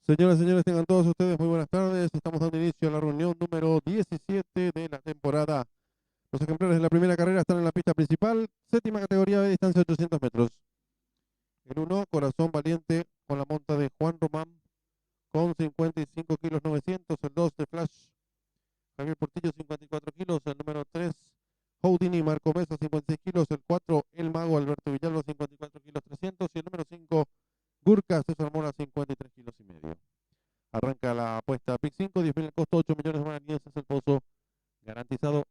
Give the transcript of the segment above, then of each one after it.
Señoras y señores, tengan todos ustedes muy buenas tardes. Estamos dando inicio a la reunión número 17 de la temporada. Los ejemplares de la primera carrera están en la pista principal, séptima categoría de distancia 800 metros. El 1, Corazón Valiente, con la monta de Juan Román, con 55 kilos 900. El 2, de Flash, Javier Portillo, 54 kilos. El número 3, Houdini Marco Mesa, 56 kilos. El 4, El Mago Alberto Villalba, 54 kilos 300. Y el número 5, Gurka César Mora, 53 kilos y medio. Arranca la apuesta PIC 5, 10.000 el costo, 8 millones de guaraníes es el pozo garantizado.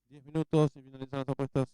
10 minutos y finalizan las apuestas.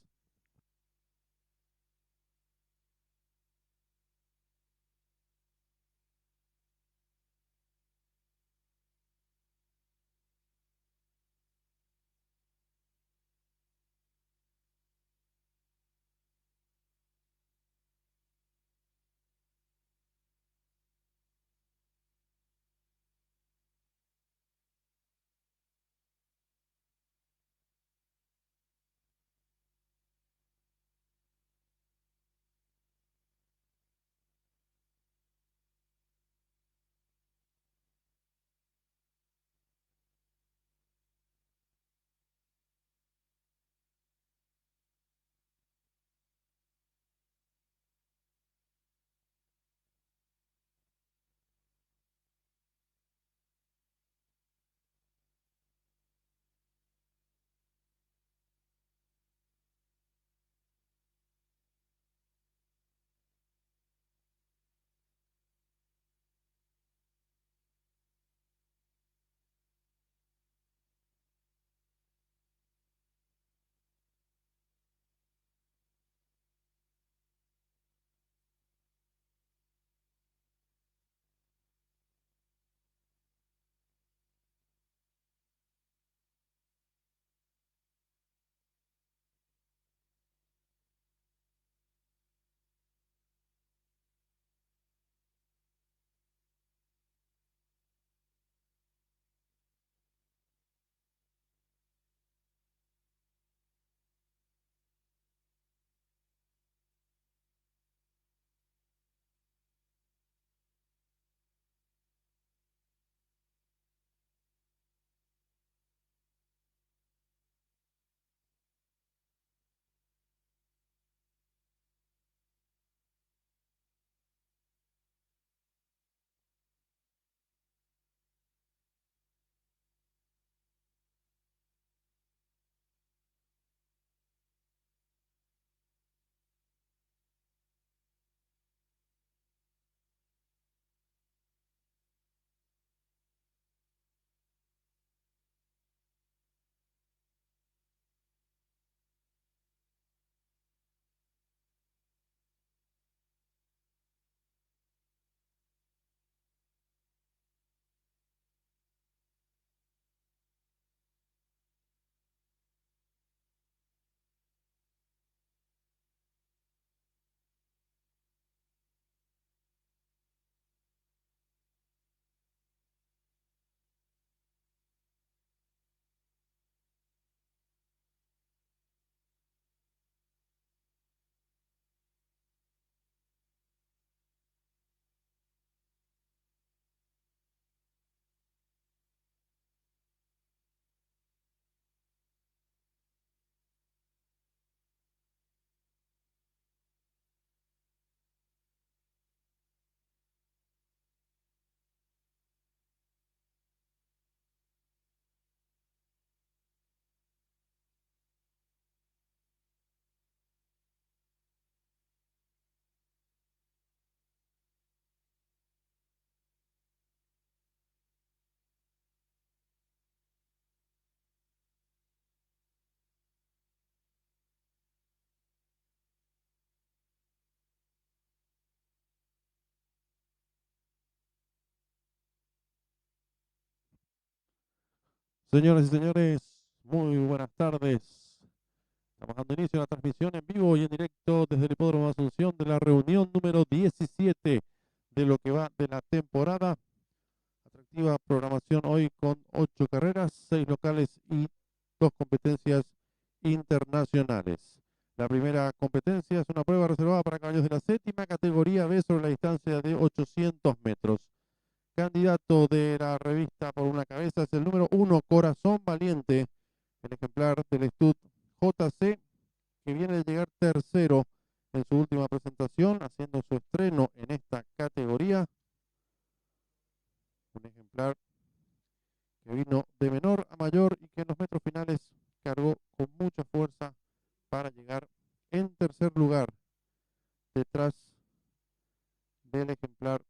Señoras y señores, muy buenas tardes. Estamos dando inicio a la transmisión en vivo y en directo desde el Hipódromo de Asunción de la reunión número 17 de lo que va de la temporada. Atractiva programación hoy con 8 carreras, 6 locales y 2 competencias internacionales. La primera competencia es una prueba reservada para caballos de la séptima categoría B sobre la distancia de 800 metros. Candidato de la revista por una cabeza es el número 1, Corazón Valiente, el ejemplar del Stud JC, que viene de llegar tercero en su última presentación, haciendo su estreno en esta categoría. Un ejemplar que vino de menor a mayor y que en los metros finales cargó con mucha fuerza para llegar en tercer lugar, detrás del ejemplar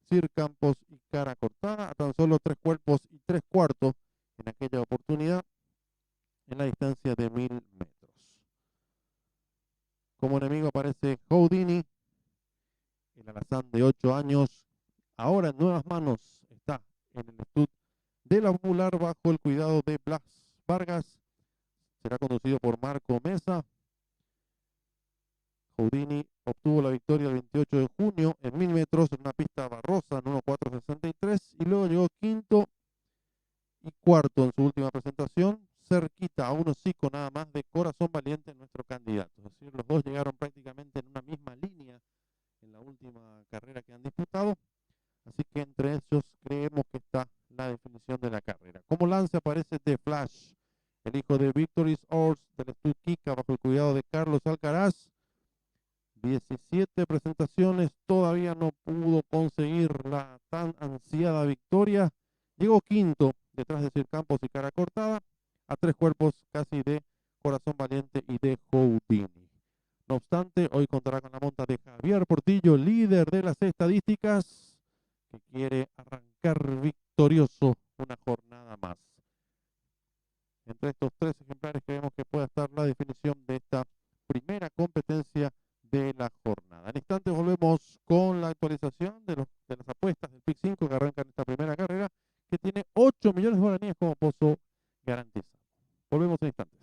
Sir Campos y Cara Cortada, a tan solo 3 cuerpos y 3 cuartos en aquella oportunidad en la distancia de 1000 metros. Como enemigo aparece Houdini, el alazán de 8 años, ahora en nuevas manos, está en el stud de la popular bajo el cuidado de Blas Vargas. Será conducido por Marco Mesa. Houdini obtuvo la victoria el 28 de junio en 1000 metros en una pista barrosa en 1.463 y luego llegó quinto y cuarto en su última presentación, cerquita a un hocico nada más de Corazón Valiente, nuestro candidato. Es decir, los dos llegaron prácticamente en una misma línea en la última carrera que han disputado, así que entre ellos creemos que está la definición de la carrera. Como lance aparece The Flash, el hijo de Victory's Horse del Stud Kika bajo el cuidado de Carlos Alcaraz. 17 presentaciones, todavía no pudo conseguir la tan ansiada victoria. Llegó quinto detrás de Sir Campos y Cara Cortada, a 3 cuerpos casi de Corazón Valiente y de Houdini. No obstante, hoy contará con la monta de Javier Portillo, líder de las estadísticas, que quiere arrancar victorioso una jornada más. Entre estos 3 ejemplares creemos que pueda estar la definición de esta primera competencia de la jornada. En instantes volvemos con la actualización de las apuestas del PIC 5 que arrancan esta primera carrera, que tiene 8 millones de guaraníes como pozo garantizado. Volvemos en instantes.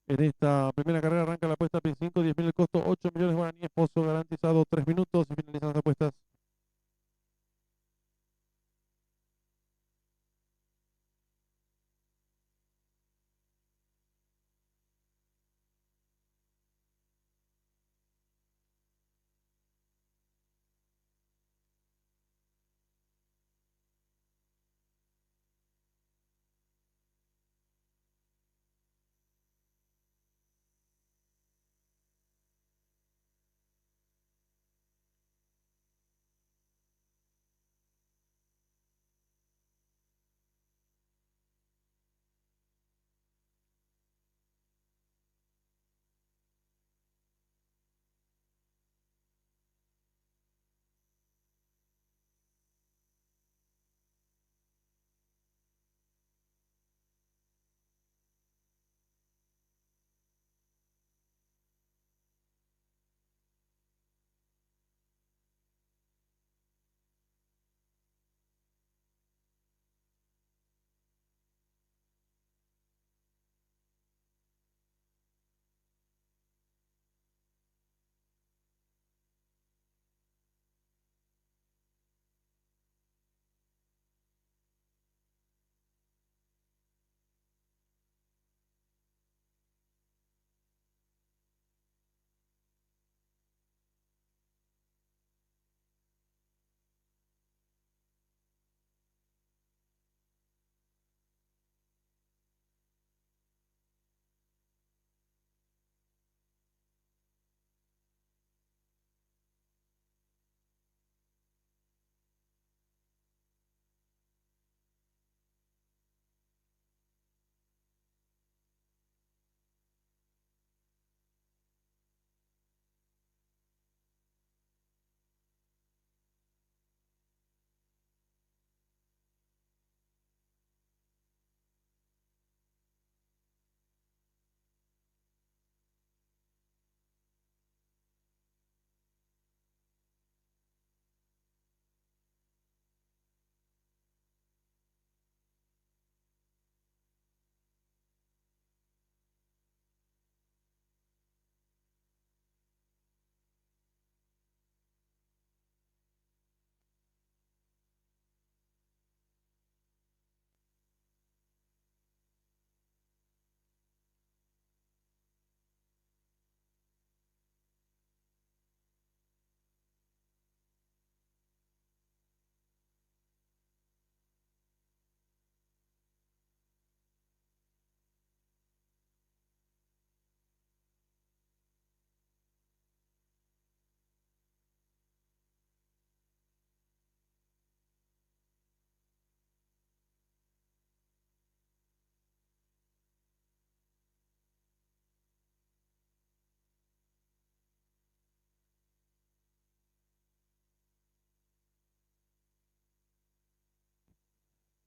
En esta primera carrera arranca la apuesta PIN 5, 10.000 el costo, 8 millones de guaraníes, pozo garantizado 3 minutos y finalizan las apuestas.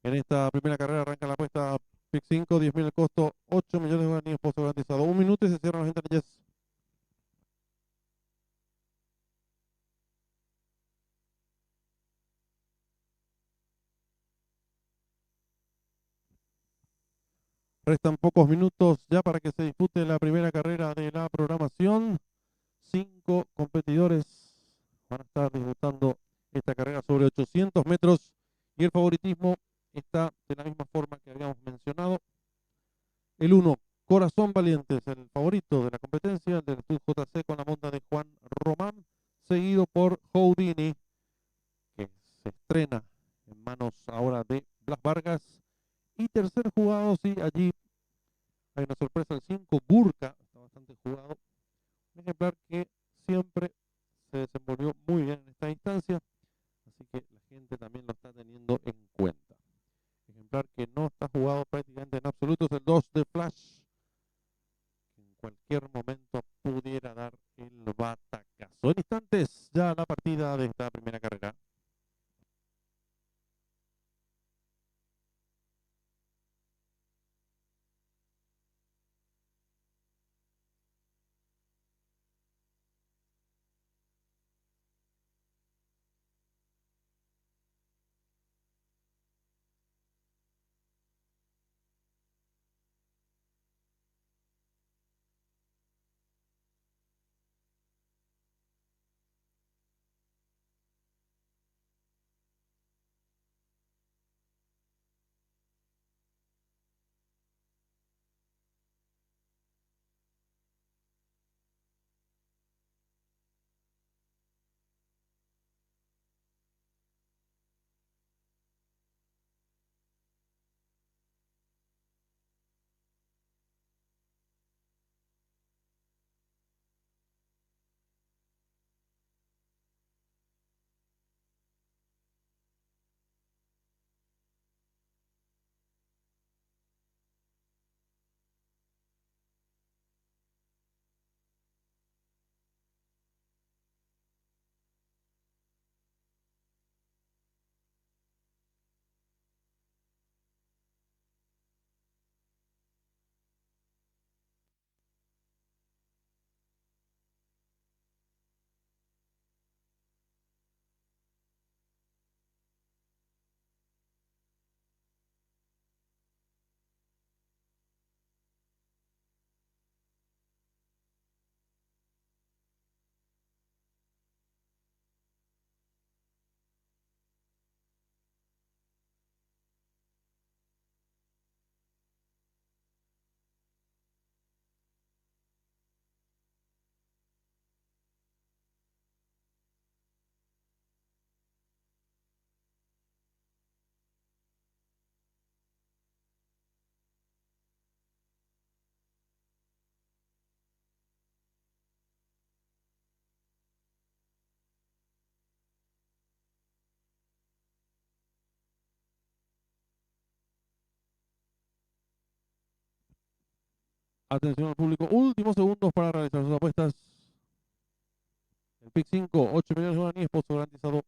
En esta primera carrera arranca la apuesta PIN 5, 10.000 el costo, 8 millones de guaraníes, pozo garantizado. 1 minuto y se cierran las ventanillas. Restan pocos minutos ya para que se dispute la primera carrera de la programación. 5 competidores van a estar disputando esta carrera sobre 800 metros y el favoritismo está de la misma forma que habíamos mencionado. El 1, Corazón Valiente, es el favorito de la competencia del Club JC con la monta de Juan Román, seguido por Houdini, que se estrena en manos ahora de Blas Vargas. Y tercer jugado, sí, allí hay una sorpresa, el 5, Burka, está bastante jugado. Un ejemplar que siempre se desenvolvió muy bien en esta instancia, así que la gente también lo está teniendo en cuenta. Ejemplar que no está jugado prácticamente en absoluto es el 2 de Flash, que en cualquier momento pudiera dar el batacazo. En instantes ya la partida de esta primera carrera. Atención al público, últimos segundos para realizar sus apuestas. El pick 5, 8 millones de guaraníes, pozo garantizado.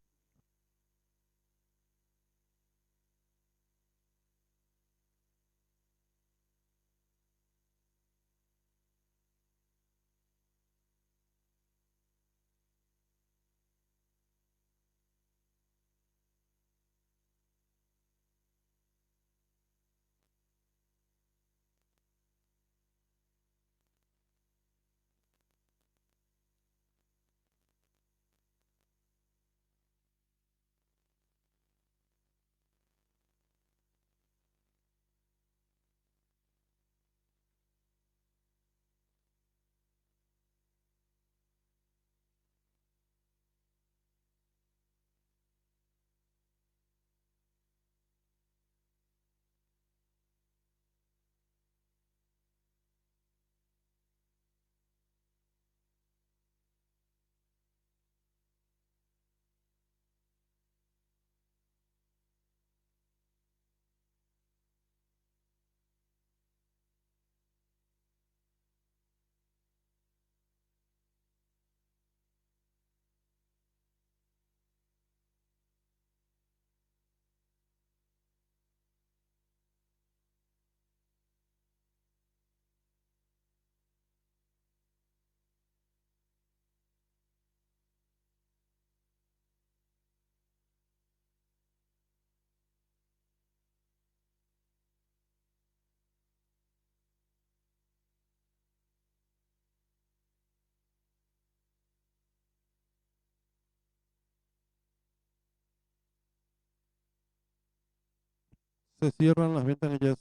Se cierran las ventanillas.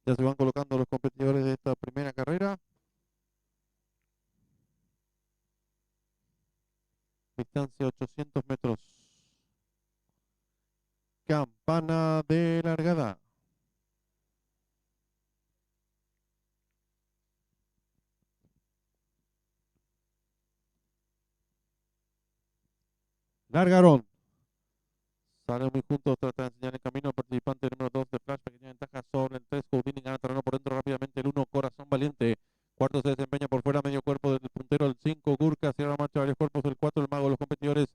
Ya se van colocando los competidores de esta primera carrera. Distancia 800 metros. Campana de largada. Largaron. Salen muy juntos, trata de enseñar el camino al participante número 2 de Flash, pequeña ventaja sobre el 3, Houdini gana terreno por dentro rápidamente el 1, Corazón Valiente. Cuarto se desempeña por fuera, medio cuerpo del puntero el 5, Gurka, cierra marcha varios cuerpos el 4, el Mago, los competidores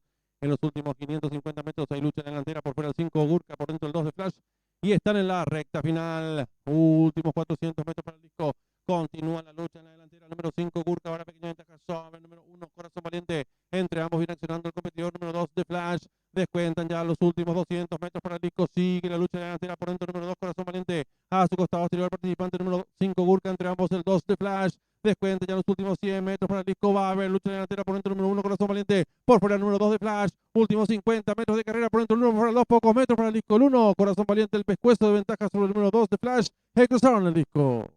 en los últimos 550 metros, hay lucha en la delantera por fuera el 5, Gurka, por dentro el 2 de Flash, y están en la recta final, últimos 400 metros para el disco. Continúa la lucha en la delantera, número 5, Gurka, ahora pequeña ventaja sobre el número 1, Corazón Valiente. Entre ambos viene accionando el competidor número 2 de Flash. Descuentan ya los últimos 200 metros para el disco. Sigue la lucha delantera por dentro número 2, Corazón Valiente. A su costado exterior, participante número 5, Gurka. Entre ambos el 2 de Flash. Descuenta ya los últimos 100 metros para el disco. Va a haber lucha delantera por dentro número 1, Corazón Valiente. Por fuera el número 2 de Flash. Últimos 50 metros de carrera por dentro el 1, por fuera 2, pocos metros para el disco. El 1, Corazón Valiente, el pescuezo de ventaja sobre el número 2 de Flash. Cruzaron el disco.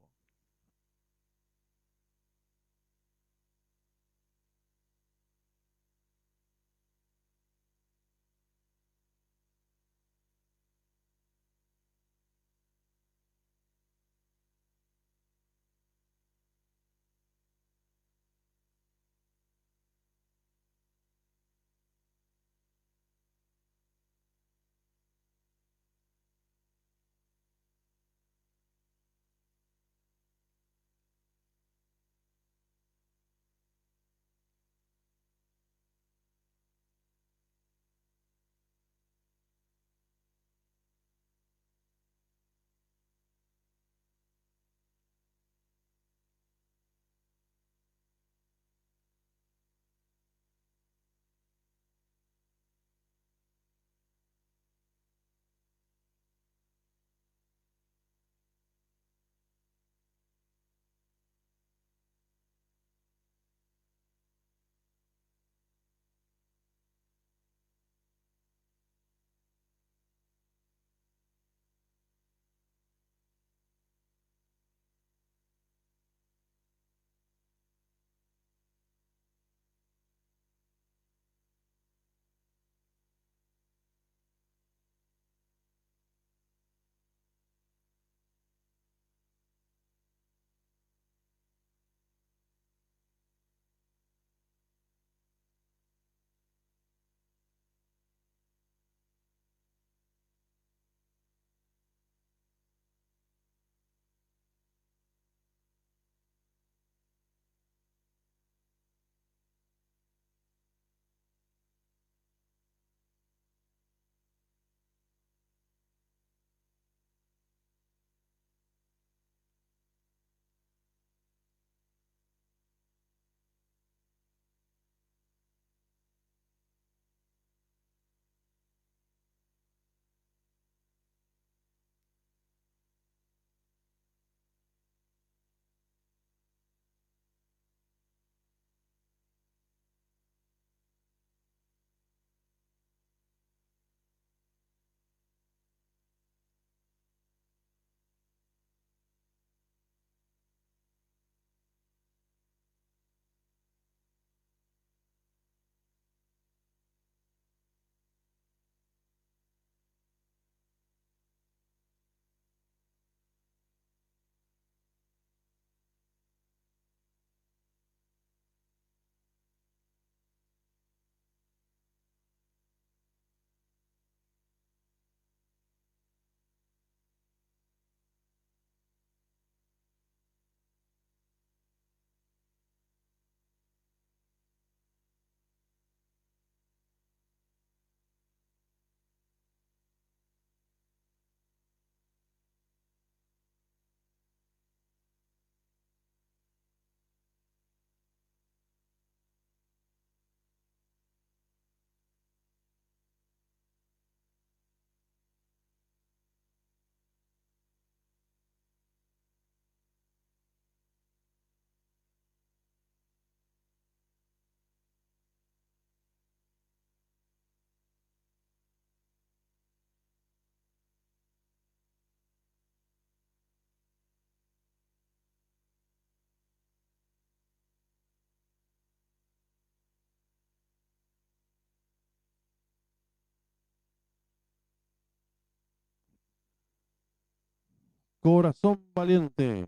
Corazón Valiente,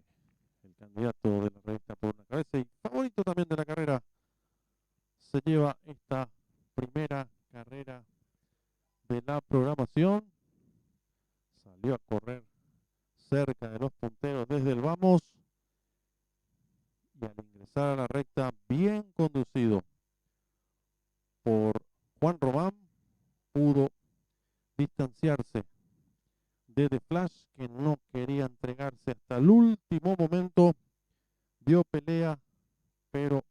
el candidato de la revista Por una Cabeza y favorito también de la carrera, se lleva esta primera carrera de la programación. Salió a correr cerca de los punteros desde el vamos y al ingresar a la recta, bien conducido por Juan Román, pudo distanciarse de The Flash, que no quería entregarse hasta el último momento. Dio pelea, pero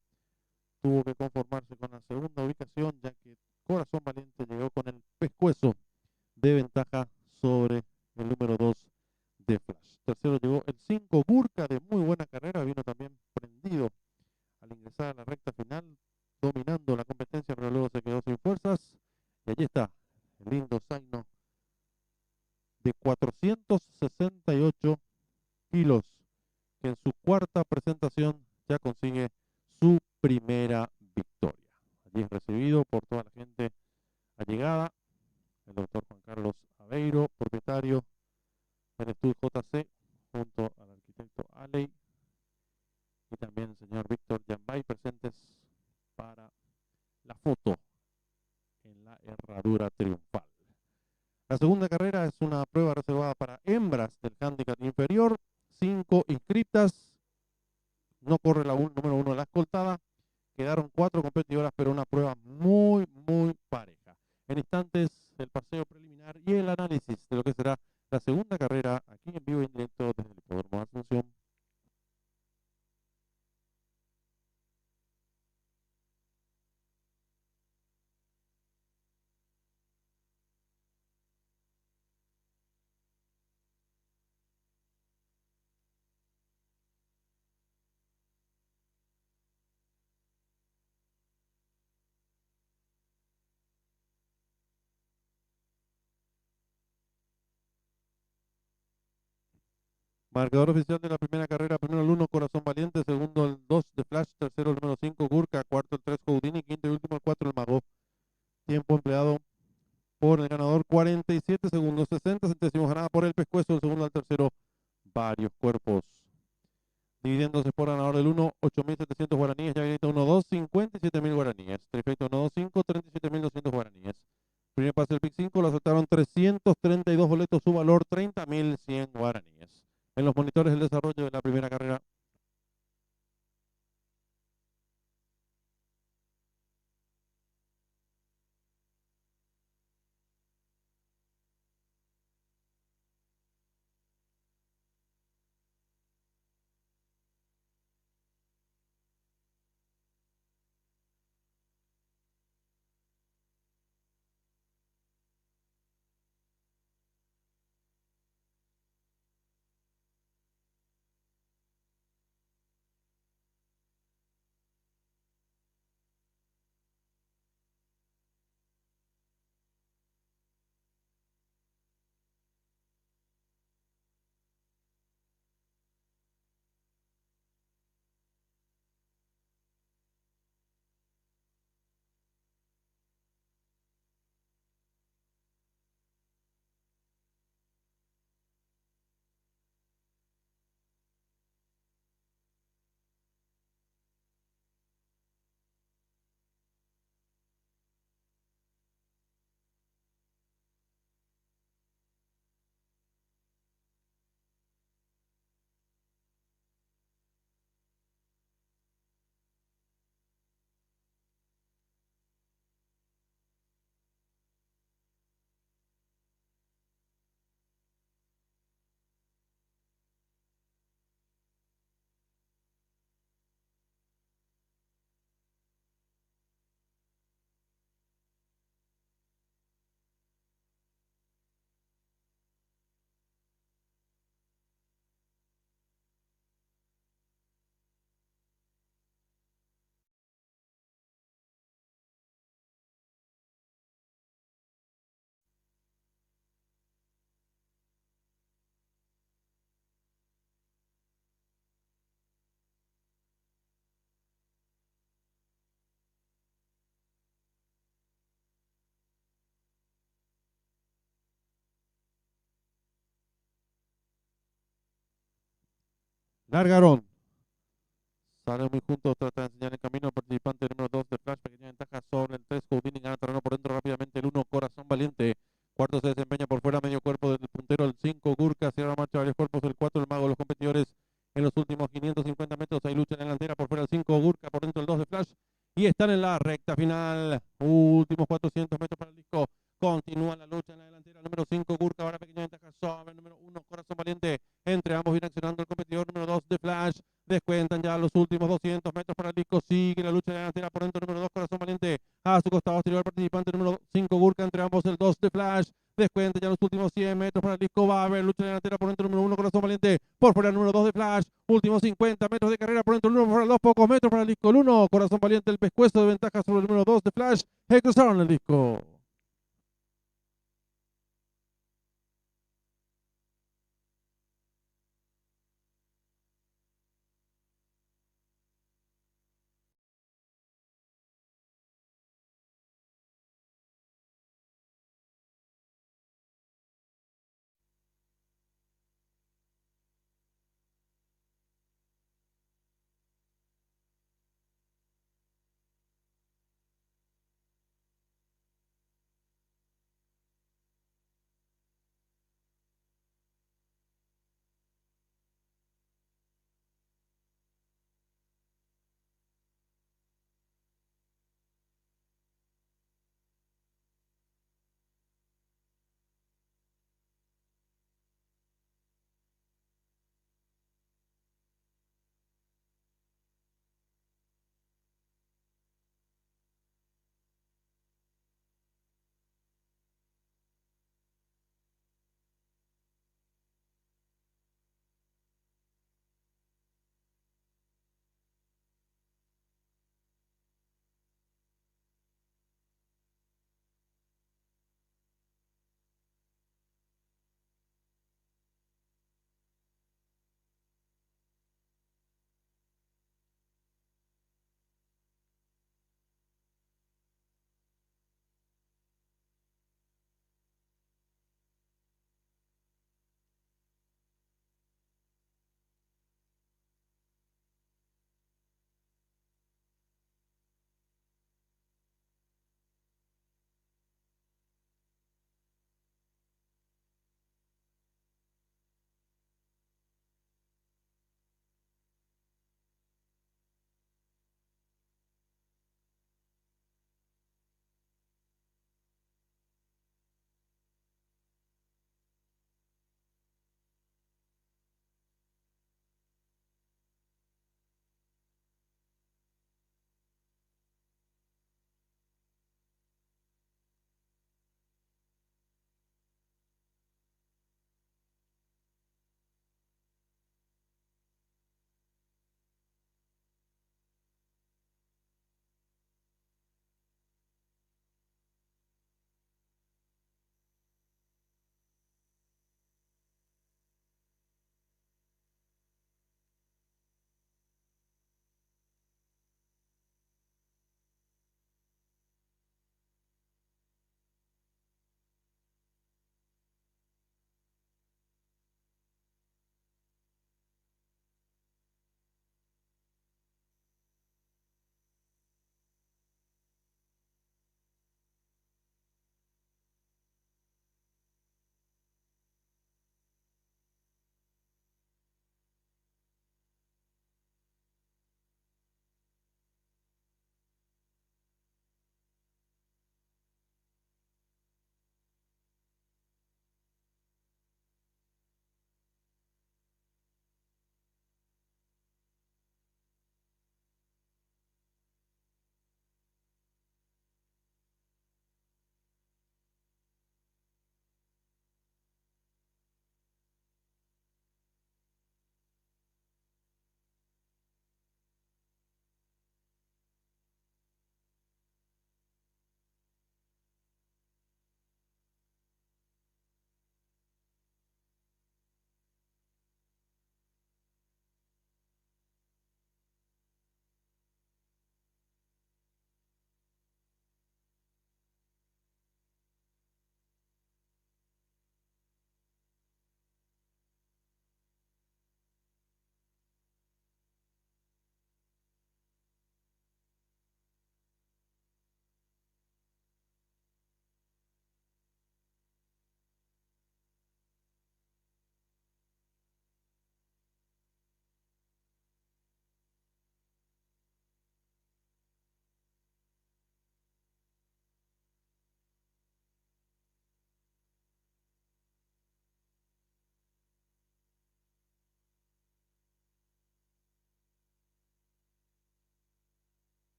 tuvo que conformarse con la segunda ubicación, ya que Corazón Valiente llegó con el pescuezo de ventaja sobre el número 2 de Flash. Tercero llegó el 5 Gurka, de muy buena carrera, vino también prendido al ingresar a la recta final, dominando la competencia, pero luego se quedó sin fuerzas. Y allí está, el lindo Zaino de 468 kilos, que en su cuarta presentación ya consigue su primera victoria. Allí es recibido por toda la gente allegada, el doctor Juan Carlos Aveiro, propietario del estudio JC, junto al arquitecto Aley y también el señor Víctor Yambay, presentes para la foto en la herradura triunfal. La segunda carrera es una prueba reservada para hembras del handicap inferior, 5 inscritas, no corre la número 1 de la escoltada, quedaron 4 competidoras, pero una prueba muy, muy pareja. En instantes, el paseo preliminar y el análisis de lo que será la segunda carrera aquí en vivo y en directo desde el Hipódromo de Asunción. Marcador oficial de la primera carrera: primero el 1 Corazón Valiente, segundo el 2 de Flash, tercero el número 5 Gurka, cuarto el 3 Houdini, quinto y último el 4 el Mago. Tiempo empleado por el ganador 47 segundos, 60 centésimos, ganada por el pescuezo, el segundo al tercero varios cuerpos. Dividiéndose por ganador del 1, 8.700 guaraníes, ya grita 1-2, 57.000 guaraníes. Trifecto 1-2-5, 37.200 guaraníes. Primer pase del PIC 5, lo aceptaron 332 boletos, su valor 30.100 guaraníes. En los monitores el desarrollo de la primera carrera. Largaron. Salen muy juntos, trata de enseñar el camino al participante número 2 de Flash, pequeña ventaja sobre el 3, Houdini gana terreno por dentro rápidamente, el 1, Corazón Valiente, cuarto se desempeña por fuera, medio cuerpo del puntero, el 5, Gurka, cierra marcha varios cuerpos, el 4, el Mago, los competidores en los últimos 550 metros, hay lucha en la delantera, por fuera el 5, Gurka, por dentro el 2 de Flash, y están en la recta final, últimos 400 metros para el disco, continúa la lucha en la delantera, número 5, Gurka, ahora pequeña ventaja sobre el número 1, Corazón Valiente, entre ambos viene accionando el competidor número 2 de Flash, descuentan ya los últimos 200 metros para el disco. Sigue la lucha delantera por dentro. Número 2, Corazón Valiente. A su costado exterior, el participante número 5, Gurka. Entre ambos, el 2 de Flash. Descuenta ya los últimos 100 metros para el disco. Va a haber lucha delantera por dentro. Número 1, Corazón Valiente. Por fuera, el número 2 de Flash. Últimos 50 metros de carrera por dentro. El número por fuera, 2 pocos metros para el disco. El 1, Corazón Valiente. El pescuezo de ventaja sobre el número 2 de Flash. Cruzaron el disco.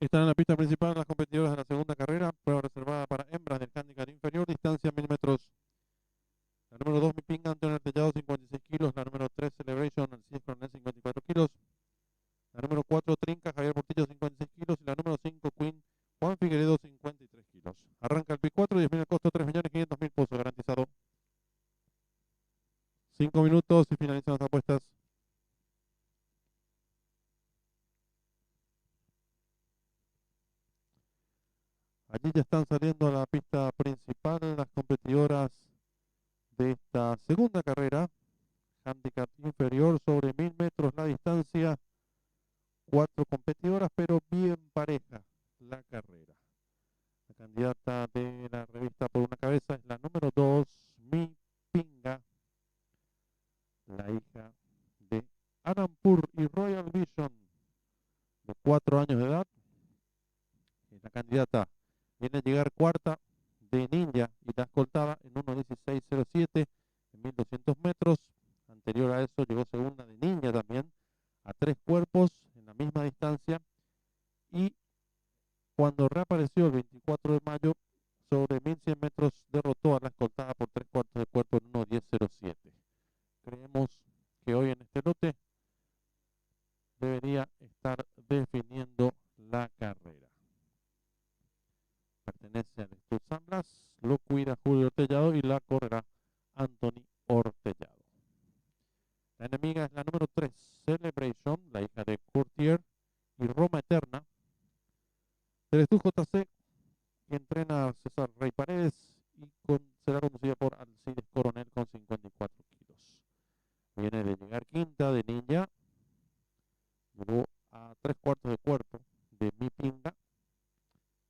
Están en la pista principal las competidoras de la segunda carrera, prueba reservada para hembras del handicap inferior, distancia 1000 metros. La número 2, Mipinga, Antonio Tellado, 56 kilos. La número 3, Celebration, Alcides Coronel, 54 kilos. La número 4, Trinca, Javier Portillo, 56 kilos. Y la número 5, Queen, Juan Figueredo, 53 kilos. Arranca el P4, 10.000 el costo, 3.500.000 pesos garantizado. 5 minutos y finalizan las apuestas. Allí ya están saliendo a la pista principal las competidoras de esta segunda carrera. Handicap inferior sobre 1000 metros la distancia. 4 competidoras, pero bien pareja la carrera. La candidata de la revista por una cabeza es la número 2, Mi Pinga, la hija de Anandpur y Royal Vision, de 4 años de edad. La candidata viene a llegar cuarta de Ninja y la escoltada en 1.16.07 en 1200 metros. Anterior a eso llegó segunda de Ninja también, a 3 cuerpos en la misma distancia. Y cuando reapareció el 24 de mayo, sobre 1100 metros derrotó a la escoltada por 3 cuartos de cuerpo en 1.10.07. Creemos que hoy en este lote debería estar definiendo la carrera. Pertenece al Stud San Blas, lo cuida Julio Ortellado y la correrá Anthony Ortellado. La enemiga es la número 3, Celebration, la hija de Courtier y Roma Eterna. Del Stud JC, que entrena a César Rey Paredes y será conducida por Alcides Coronel con 54 kilos. Viene de llegar quinta de Ninja, llegó a 3 cuartos de cuerpo de Mi Pinga,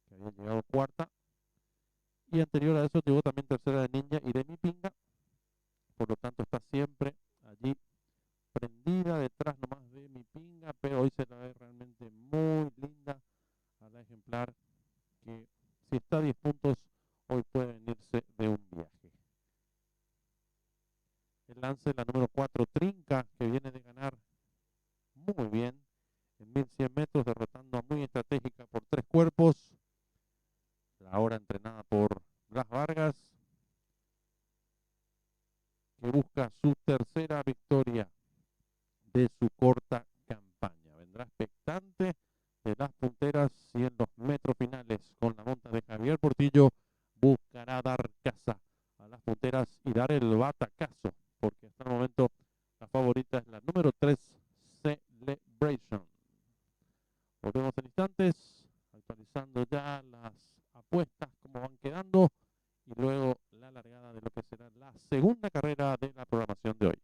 que había llegado cuarta, y anterior a eso llegó también tercera de Ninja y de Mi Pinga, por lo tanto está siempre allí prendida detrás nomás de Mi Pinga, pero hoy se la ve realmente muy linda a la ejemplar, que si está a 10 puntos hoy puede venirse de un viaje. El lance, la número 4, Trinca, que viene de ganar muy bien en 1100 metros, derrotando a Muy Estratégica por 3 cuerpos. La hora entrenada por Blas Vargas, que busca su tercera victoria de su corta campaña. Vendrá expectante de las punteras y en los metros finales con la monta de Javier Portillo buscará dar casa a las punteras y dar el batacazo, porque hasta el momento la favorita es la número 3, Celebration. Volvemos en instantes, actualizando ya las apuestas, cómo van quedando, y luego la largada de lo que será la segunda carrera de la programación de hoy.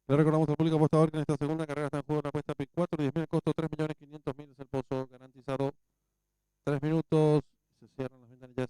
Le recordamos al público apostador que en esta segunda carrera está en juego una apuesta PIC 4, 10.000 el costo, 3.500.000 es el pozo garantizado. 3 minutos, se cierran las ventanillas.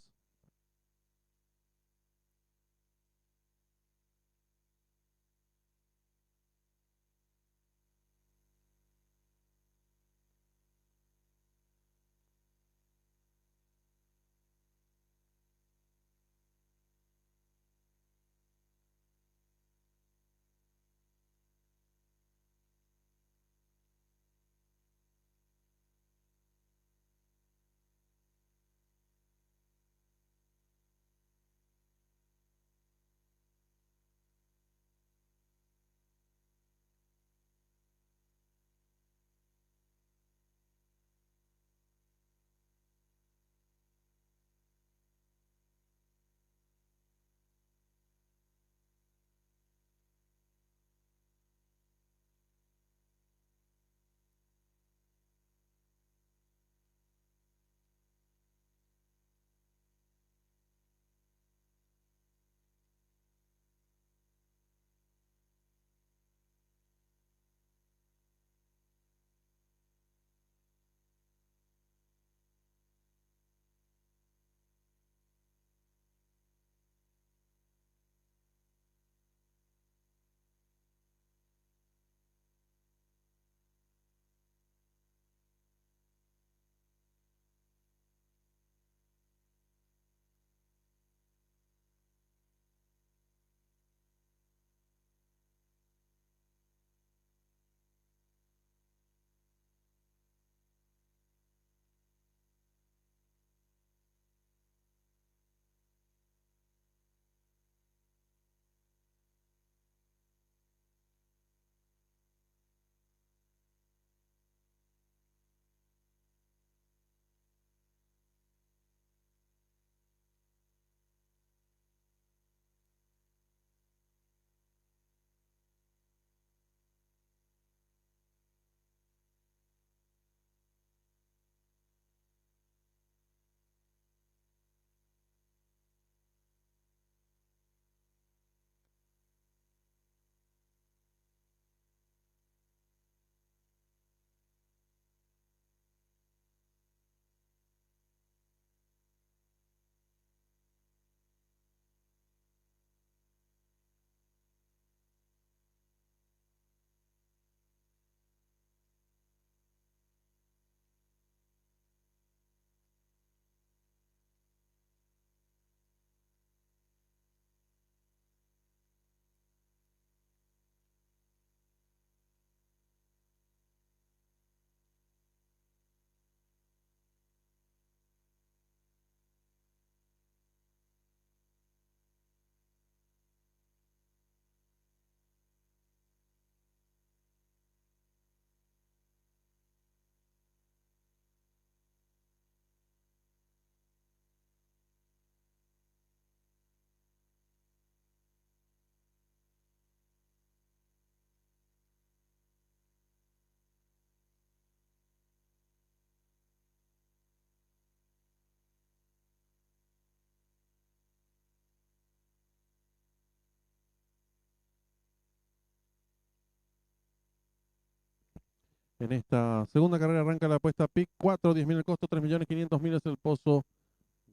En esta segunda carrera arranca la apuesta PIC 4, 10.000 el costo, 3.500.000 es el pozo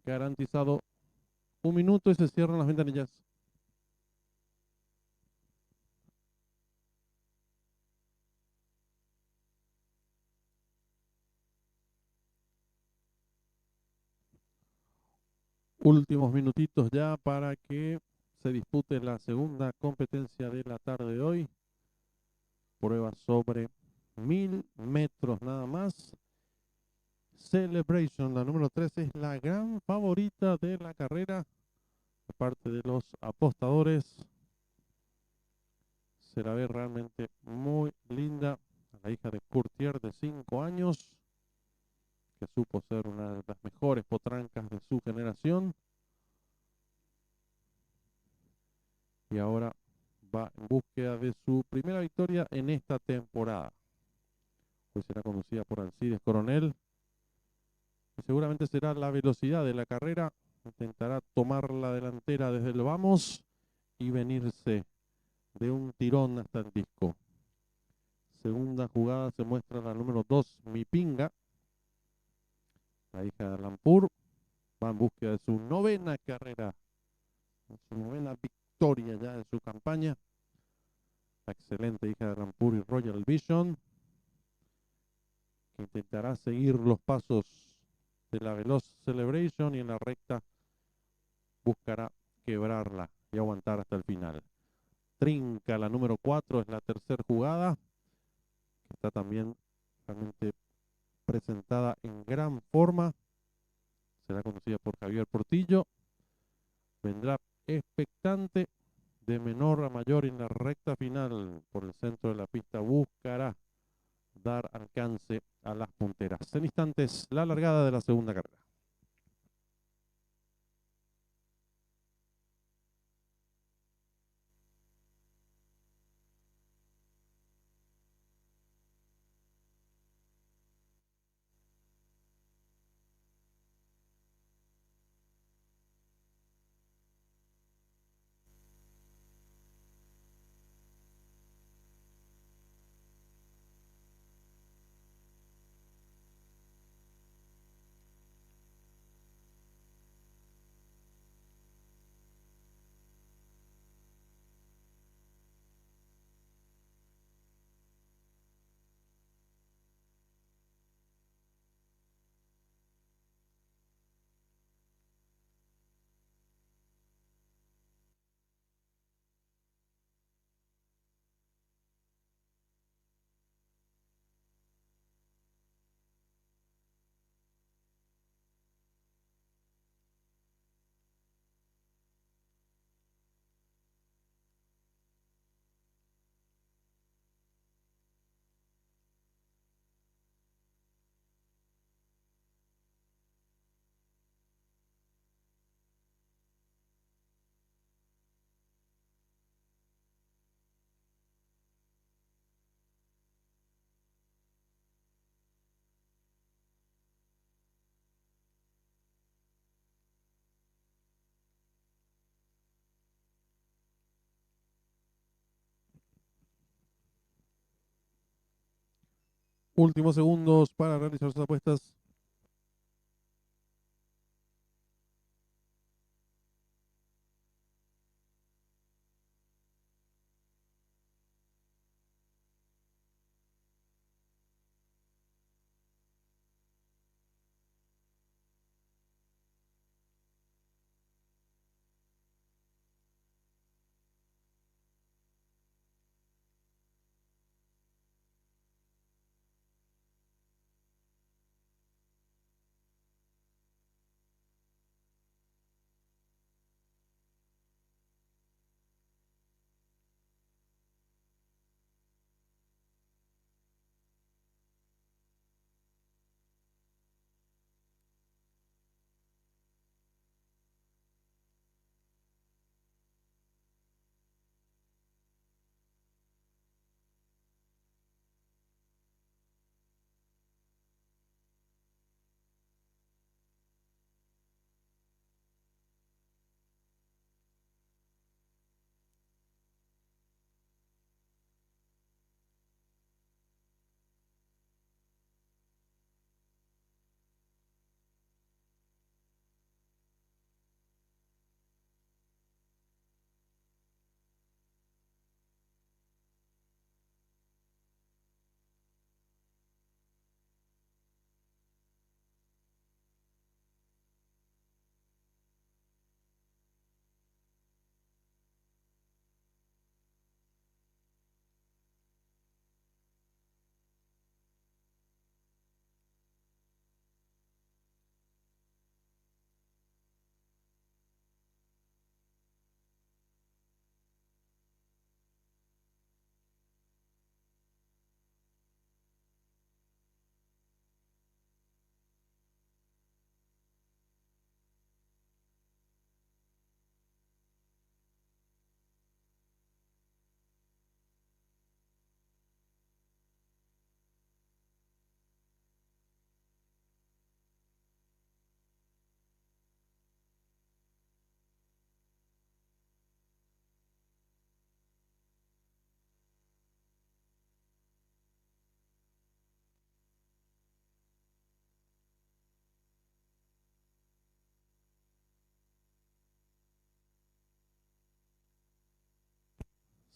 garantizado. 1 minuto y se cierran las ventanillas. Últimos minutitos ya para que se dispute la segunda competencia de la tarde de hoy. Prueba sobre 1.000 metros nada más. Celebration, la número 3, es la gran favorita de la carrera de parte de los apostadores. Se la ve realmente muy linda. La hija de Courtier de 5 años, que supo ser una de las mejores potrancas de su generación. Y ahora va en búsqueda de su primera victoria en esta temporada. Hoy será conducida por Alcides Coronel. Y seguramente será la velocidad de la carrera. Intentará tomar la delantera desde el vamos y venirse de un tirón hasta el disco. Segunda jugada se muestra la número 2, Mipinga, la hija de Lampur. Va en búsqueda de su novena carrera, su novena victoria ya en su campaña. La excelente hija de Rampur y Royal Vision, que intentará seguir los pasos de la Veloz Celebration y en la recta buscará quebrarla y aguantar hasta el final. Trinca, la número 4, es la tercera jugada, que está también realmente presentada en gran forma. Será conducida por Javier Portillo. Vendrá expectante de menor a mayor en la recta final por el centro de la pista. Buscará dar alcance a las punteras. En instantes, la largada de la segunda carrera. Últimos segundos para realizar sus apuestas.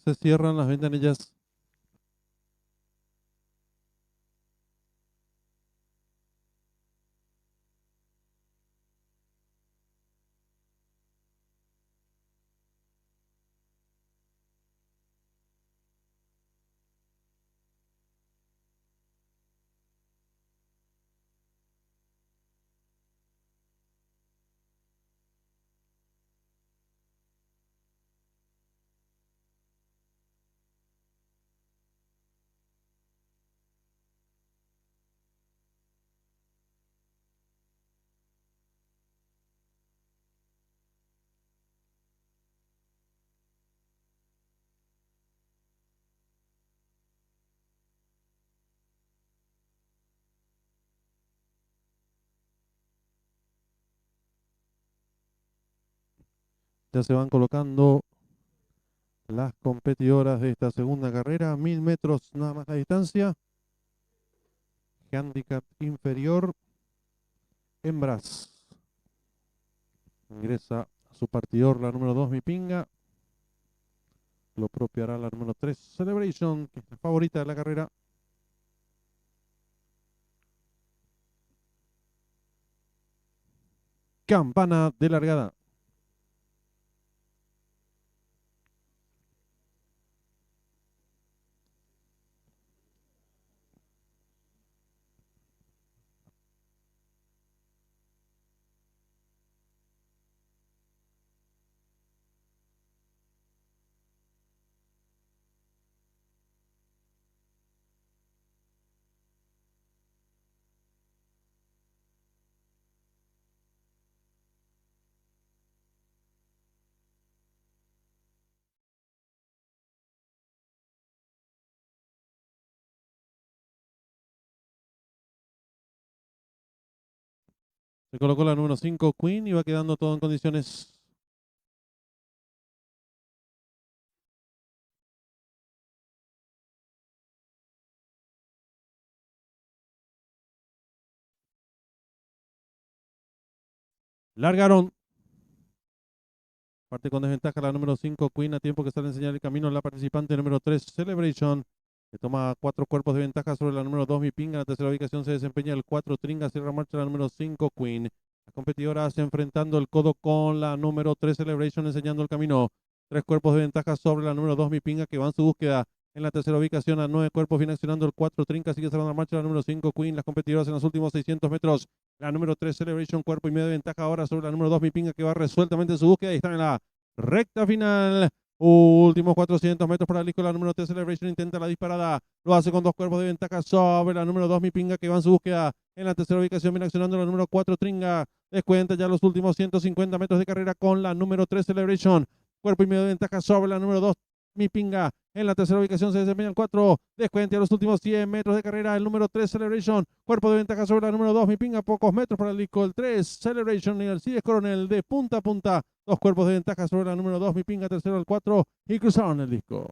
Se cierran las ventanillas. Ya se van colocando las competidoras de esta segunda carrera. 1000 metros nada más la distancia. Handicap inferior. Hembras. Ingresa a su partidor la número 2, Mi Pinga. Lo propio hará la número 3, Celebration, que es la favorita de la carrera. Campana de largada. Se colocó la número 5, Queen, y va quedando todo en condiciones. Largaron. Parte con desventaja la número 5, Queen, a tiempo que sale a enseñar el camino la participante número 3, Celebration, que toma 4 cuerpos de ventaja sobre la número 2, Mi Pinga. En la tercera ubicación se desempeña el 4, Tringa, cierra marcha la número 5, Queen. Las competidoras enfrentando el codo con la número 3, Celebration, enseñando el camino. 3 cuerpos de ventaja sobre la número 2, Mi Pinga, que va en su búsqueda. En la tercera ubicación a 9 cuerpos viene accionando el 4, Trinca, sigue cerrando la marcha la número 5, Queen. Las competidoras en los últimos 600 metros. La número 3, Celebration, cuerpo y medio de ventaja ahora sobre la número 2, Mi Pinga, que va resueltamente en su búsqueda y están en la recta final. Últimos 400 metros para el disco. La número 3, Celebration, intenta la disparada. Lo hace con 2 cuerpos de ventaja sobre la número 2, Mi Pinga, que va en su búsqueda. En la tercera ubicación viene accionando la número 4, Tringa. Descuenta ya los últimos 150 metros de carrera con la número 3, Celebration. Cuerpo y medio de ventaja sobre la número 2, Mi Pinga. En la tercera ubicación se desempeñan 4. Descuenta ya los últimos 100 metros de carrera. El número 3, Celebration. Cuerpo de ventaja sobre la número 2, Mi Pinga. Pocos metros para el disco. El 3, Celebration y Alcides Coronel de punta a punta. 2 cuerpos de ventaja sobre la número 2, Mi Pinga. Tercero el 4 y cruzaron el disco.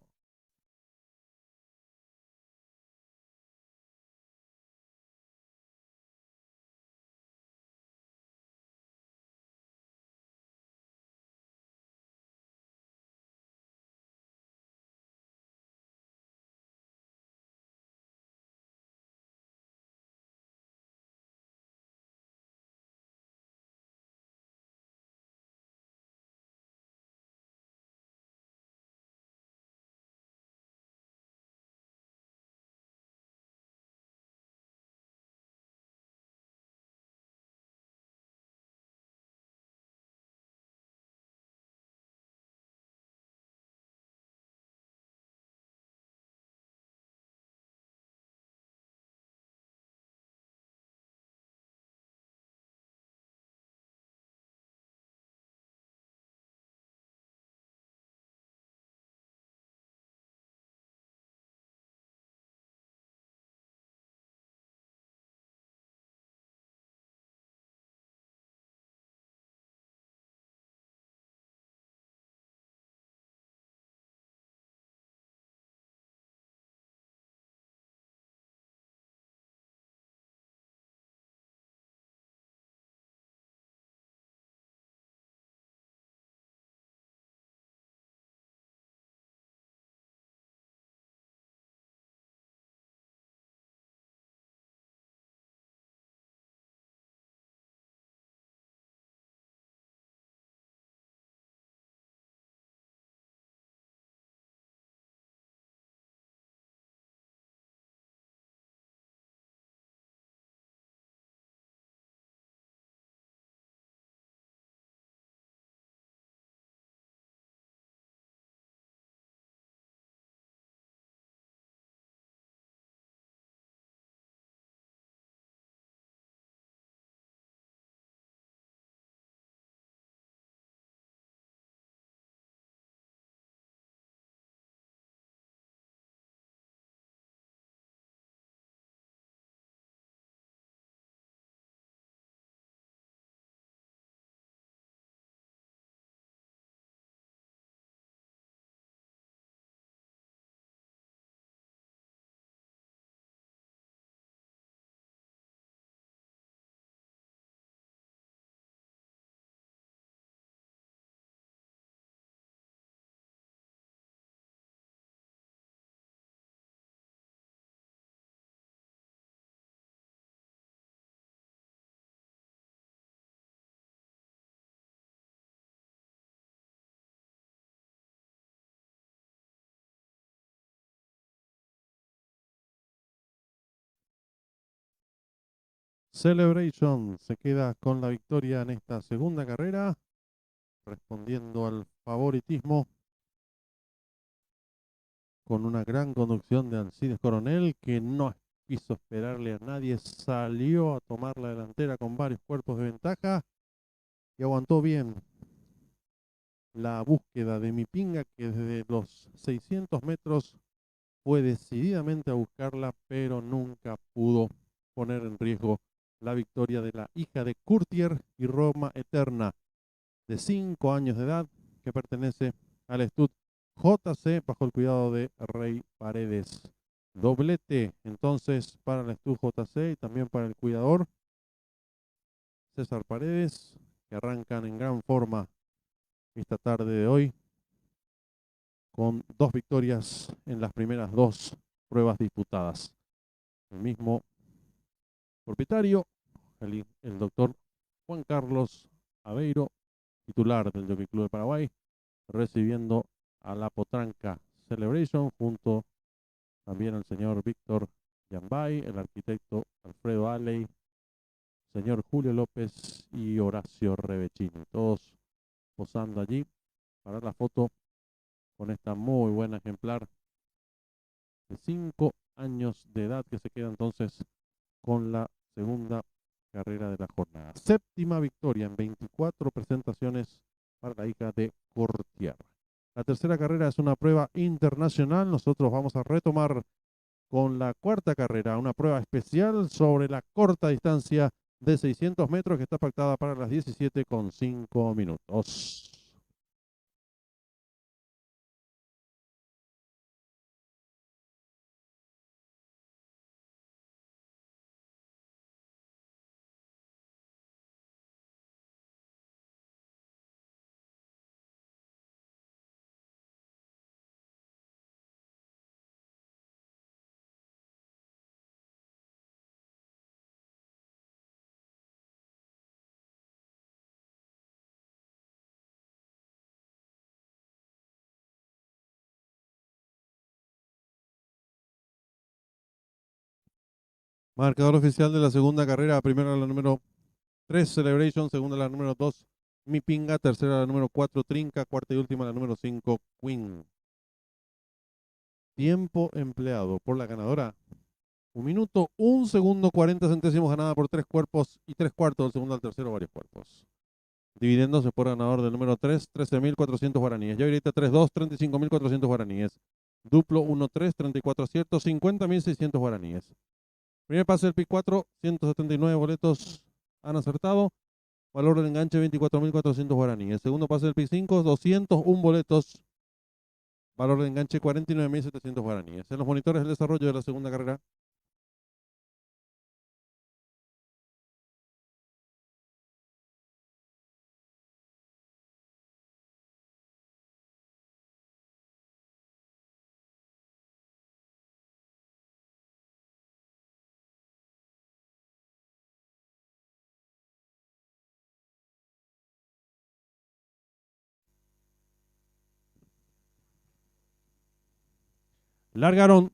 Celebration se queda con la victoria en esta segunda carrera, respondiendo al favoritismo con una gran conducción de Alcides Coronel, que no quiso esperarle a nadie, salió a tomar la delantera con varios cuerpos de ventaja y aguantó bien la búsqueda de Mipinga, que desde los 600 metros fue decididamente a buscarla, pero nunca pudo poner en riesgo la victoria de la hija de Curtier y Roma Eterna, de 5 años de edad, que pertenece al Stud JC bajo el cuidado de Rey Paredes. Doblete entonces para el Stud JC y también para el cuidador César Paredes, que arrancan en gran forma esta tarde de hoy, con 2 victorias en las primeras 2 pruebas disputadas. El mismo propietario, el doctor Juan Carlos Aveiro, titular del Jockey Club de Paraguay, recibiendo a la potranca Celebration junto también al señor Víctor Yambay, el arquitecto Alfredo Aley, señor Julio López y Horacio Rebecini, todos posando allí para la foto con esta muy buena ejemplar de 5 años de edad, que se queda entonces con la segunda carrera de la jornada. Séptima victoria en 24 presentaciones para la hija de Curtier. La tercera carrera es una prueba internacional. Nosotros vamos a retomar con la cuarta carrera, una prueba especial sobre la corta distancia de 600 metros que está pactada para las 17:05 minutos. Marcador oficial de la segunda carrera, primera la número 3 Celebration, segunda la número 2 Mipinga, tercera la número 4 Trinca, cuarta y última la número 5 Queen. Tiempo empleado por la ganadora: 1 minuto, 1 segundo, 40 centésimos, ganada por 3 cuerpos y 3 cuartos, del segundo al tercero varios cuerpos. Dividiéndose por ganador del número 3, 13.400 guaraníes. Ya ahorita 3-2, 35.400 guaraníes. Duplo 1-3, 34 aciertos, 50.600 guaraníes. Primer pase del pick 4, 179 boletos han acertado. Valor del enganche 24.400 guaraníes. Segundo pase del pick 5, 201 boletos. Valor del enganche 49.700 guaraníes. En los monitores el desarrollo de la segunda carrera. Largaron.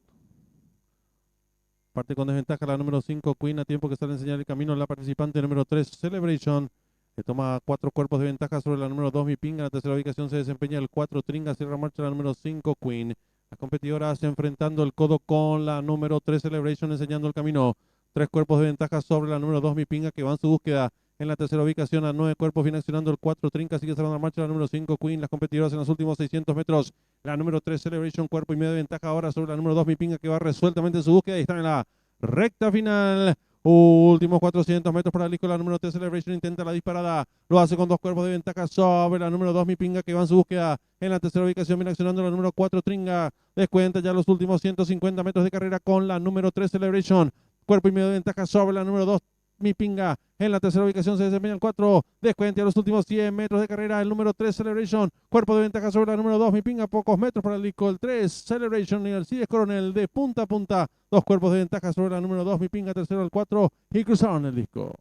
Parte con desventaja la número 5 Queen, a tiempo que sale a enseñar el camino la participante número 3 Celebration, que toma 4 cuerpos de ventaja sobre la número 2 Mipinga. En la tercera ubicación se desempeña el 4 Tringa, cierra marcha la número 5 Queen. Las competidoras enfrentando el codo con la número 3 Celebration, enseñando el camino. 3 cuerpos de ventaja sobre la número 2 Mipinga, que va en su búsqueda. En la tercera ubicación a 9 cuerpos, viene accionando el 4 Trinca, sigue cerrando la marcha la número 5 Queen. Las competidoras en los últimos 600 metros. La número 3 Celebration, cuerpo y medio de ventaja ahora sobre la número 2 Mipinga, que va resueltamente en su búsqueda y están en la recta final. Últimos 400 metros para la número 3 Celebration, intenta la disparada, lo hace con 2 cuerpos de ventaja sobre la número 2 Mipinga, que va en su búsqueda. En la tercera ubicación viene accionando la número 4 Tringa, descuenta ya los últimos 150 metros de carrera con la número 3 Celebration, cuerpo y medio de ventaja sobre la número 2 Mipinga. En la tercera ubicación se desempeña el 4, descuenta a los últimos 100 metros de carrera el número 3 Celebration, cuerpo de ventaja sobre la número 2 Mipinga, pocos metros para el disco el 3 Celebration y Alcides Coronel de punta a punta, 2 cuerpos de ventaja sobre la número 2 Mipinga, tercero el 4 y cruzaron el disco.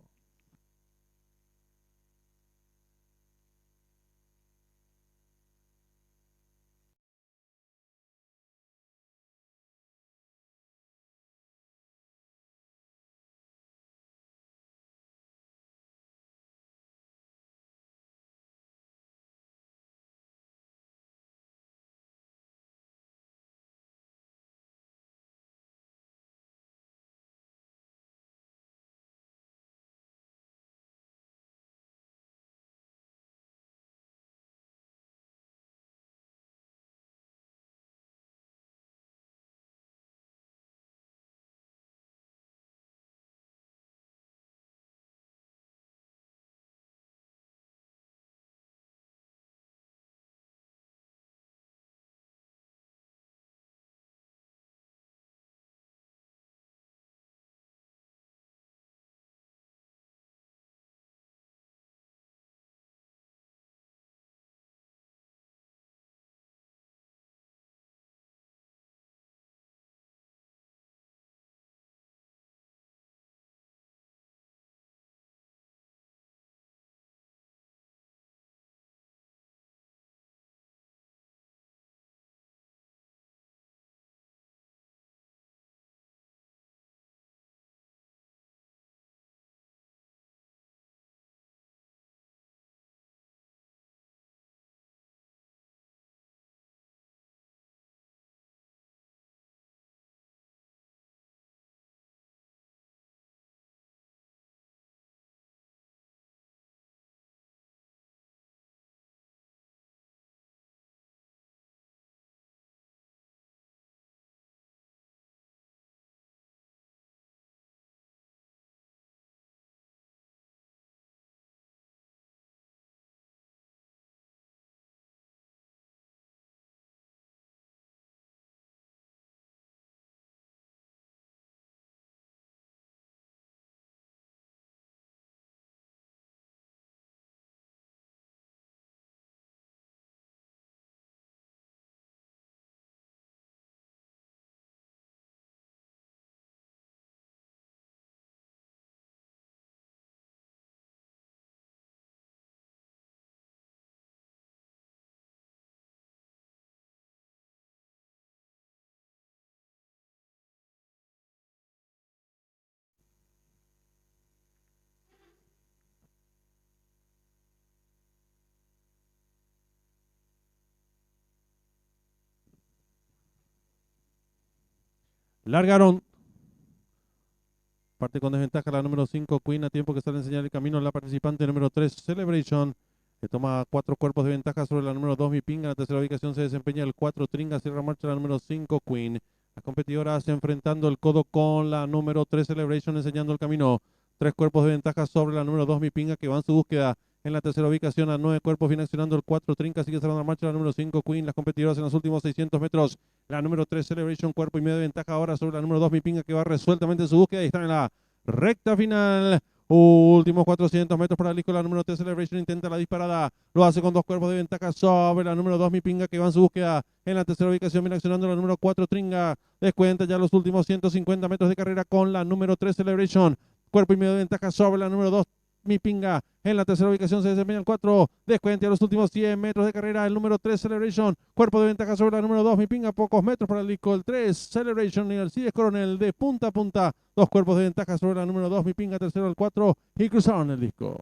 Largaron. Parte con desventaja la número 5, Queen, a tiempo que sale a enseñar el camino la participante número 3, Celebration, que toma 4 cuerpos de ventaja sobre la número 2, Mipinga. En la tercera ubicación se desempeña el 4, Tringa. Cierra marcha la número 5, Queen. Las competidoras enfrentando el codo con la número 3, Celebration, enseñando el camino. 3 cuerpos de ventaja sobre la número 2, Mipinga, que va en su búsqueda. En la tercera ubicación a 9 cuerpos viene accionando el 4, Trinca. Sigue cerrando la marcha la número 5, Queen. Las competidoras en los últimos 600 metros. La número 3, Celebration, cuerpo y medio de ventaja ahora sobre la número 2, Mipinga, que va resueltamente en su búsqueda y está en la recta final. Últimos 400 metros para el la número 3, Celebration, intenta la disparada. Lo hace con 2 cuerpos de ventaja sobre la número 2, Mipinga, que va en su búsqueda. En la tercera ubicación viene accionando la número 4, Tringa. Descuenta ya los últimos 150 metros de carrera con la número 3, Celebration. Cuerpo y medio de ventaja sobre la número 2, Mipinga. En la tercera ubicación se desempeña el 4. Descuenta a los últimos 100 metros de carrera el número 3, Celebration. Cuerpo de ventaja sobre la número 2, Mipinga. Pocos metros para el disco. El 3, Celebration y el Alcides Coronel de punta a punta. 2 cuerpos de ventaja sobre la número 2, Mipinga. Tercero el 4 y cruzaron el disco.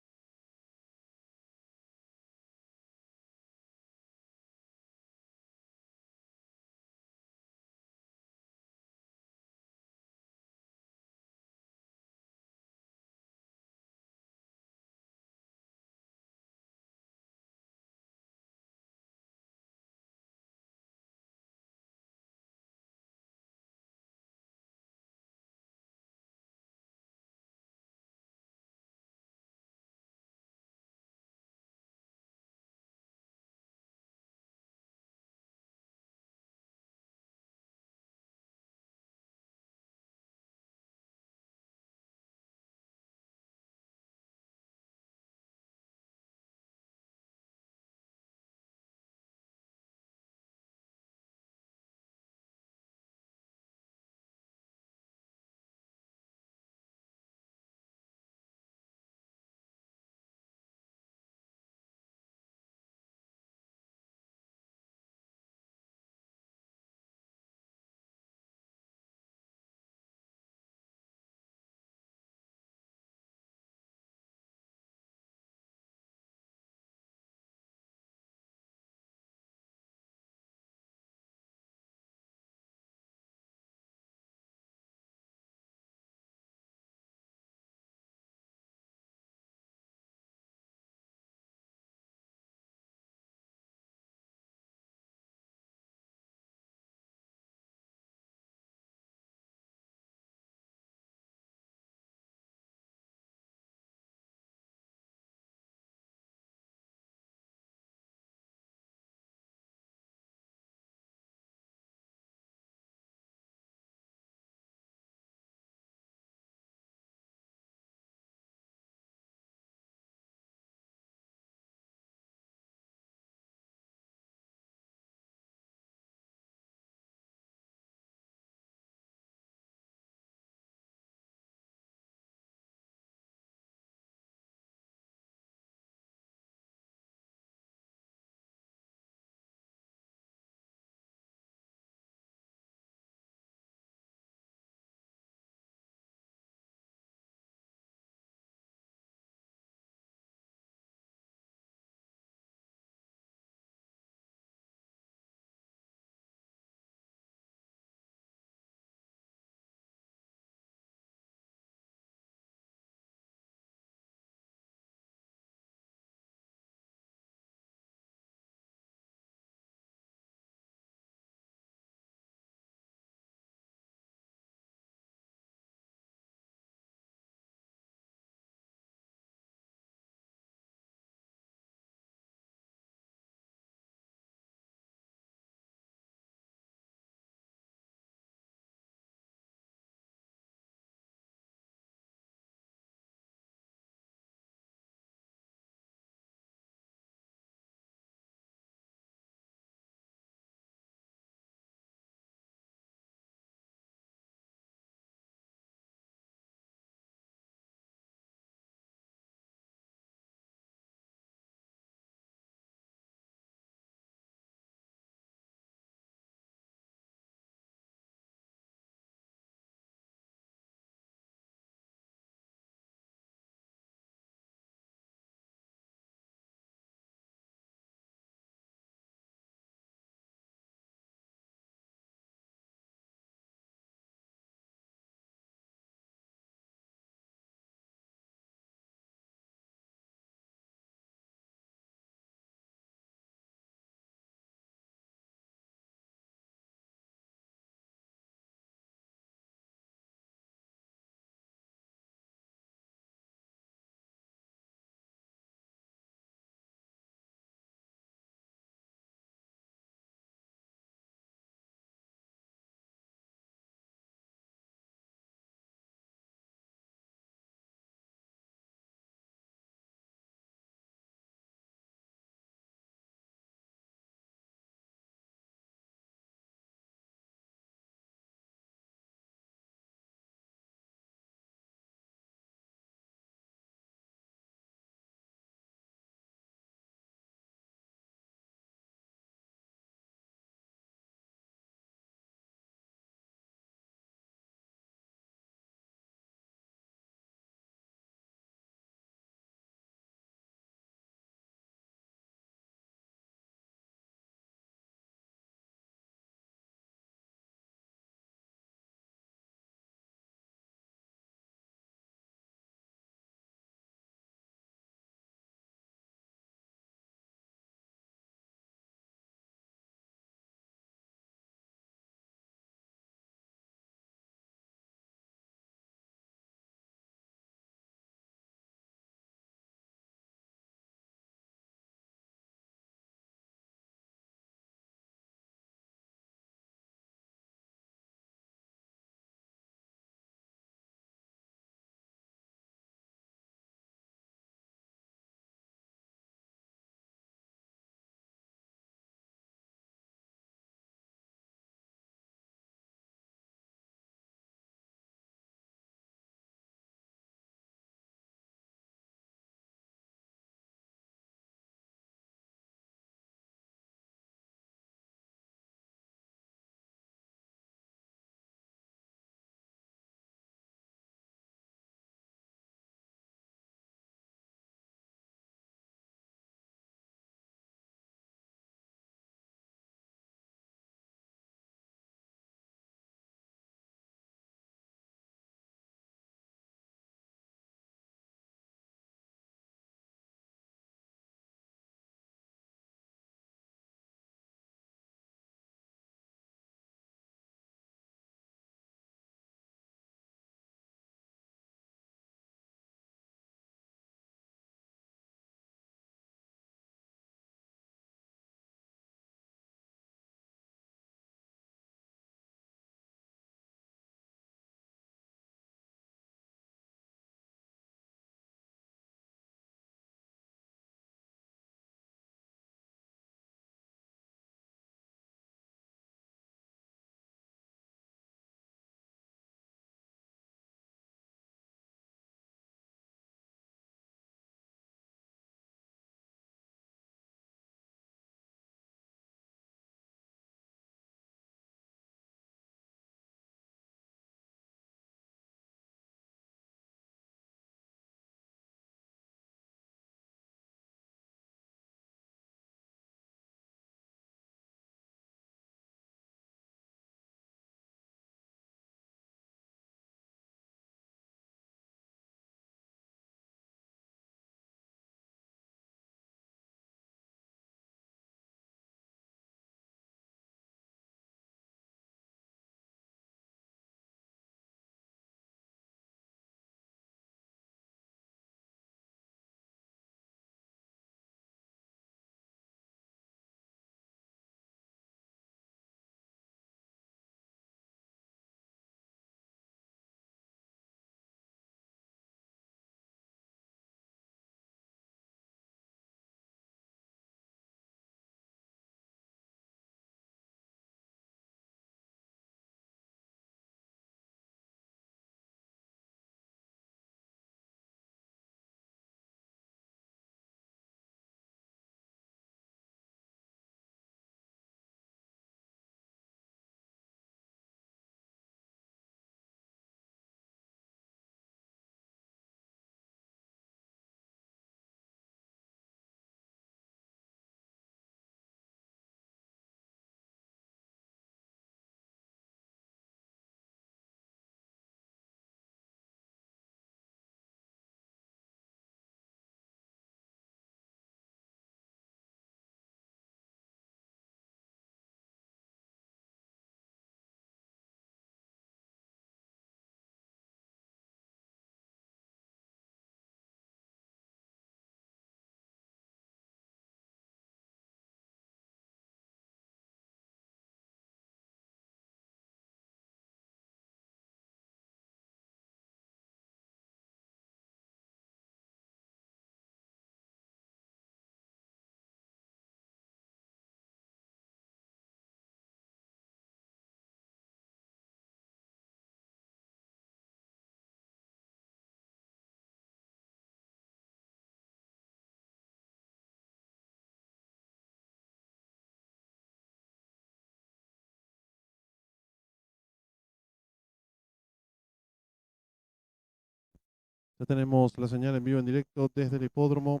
Ya tenemos la señal en vivo en directo desde el hipódromo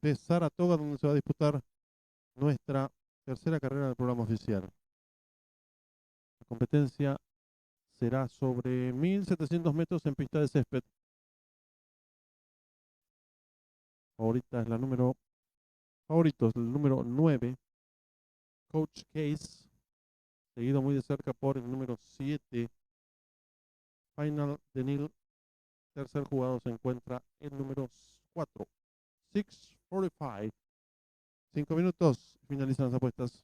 de Saratoga, donde se va a disputar nuestra tercera carrera del programa oficial. La competencia será sobre 1700 metros en pista de césped. Favorita es la número, favorito es el número 9, Coach Case, seguido muy de cerca por el número 7, Final Denil. Tercer jugado se encuentra el número 4, 645. 5 minutos, finalizan las apuestas.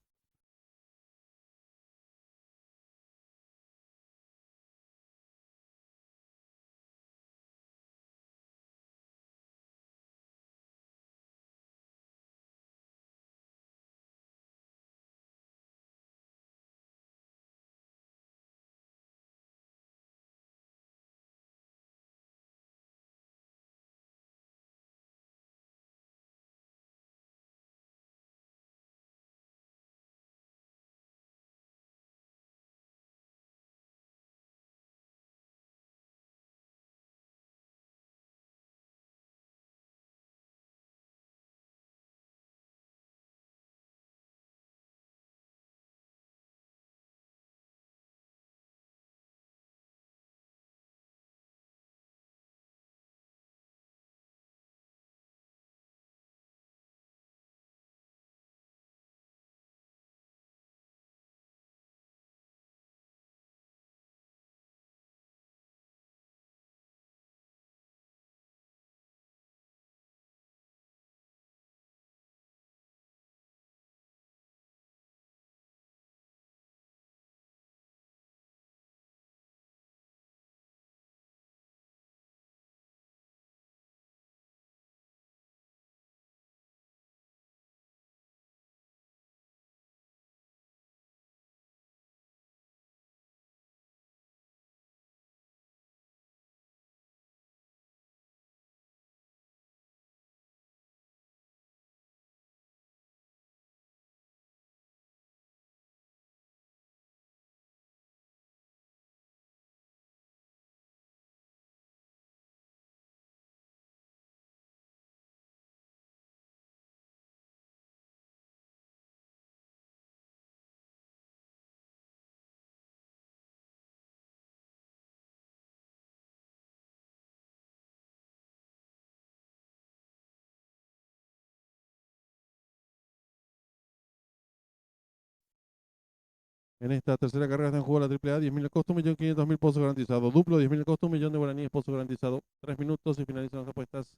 En esta tercera carrera está en juego la AAA, 10.000 el costo, 1.500.000 pozos garantizado. Duplo, 10.000 el costo, 1.000.000 de guaraníes, pozo garantizado. 3 minutos y finalizan las apuestas.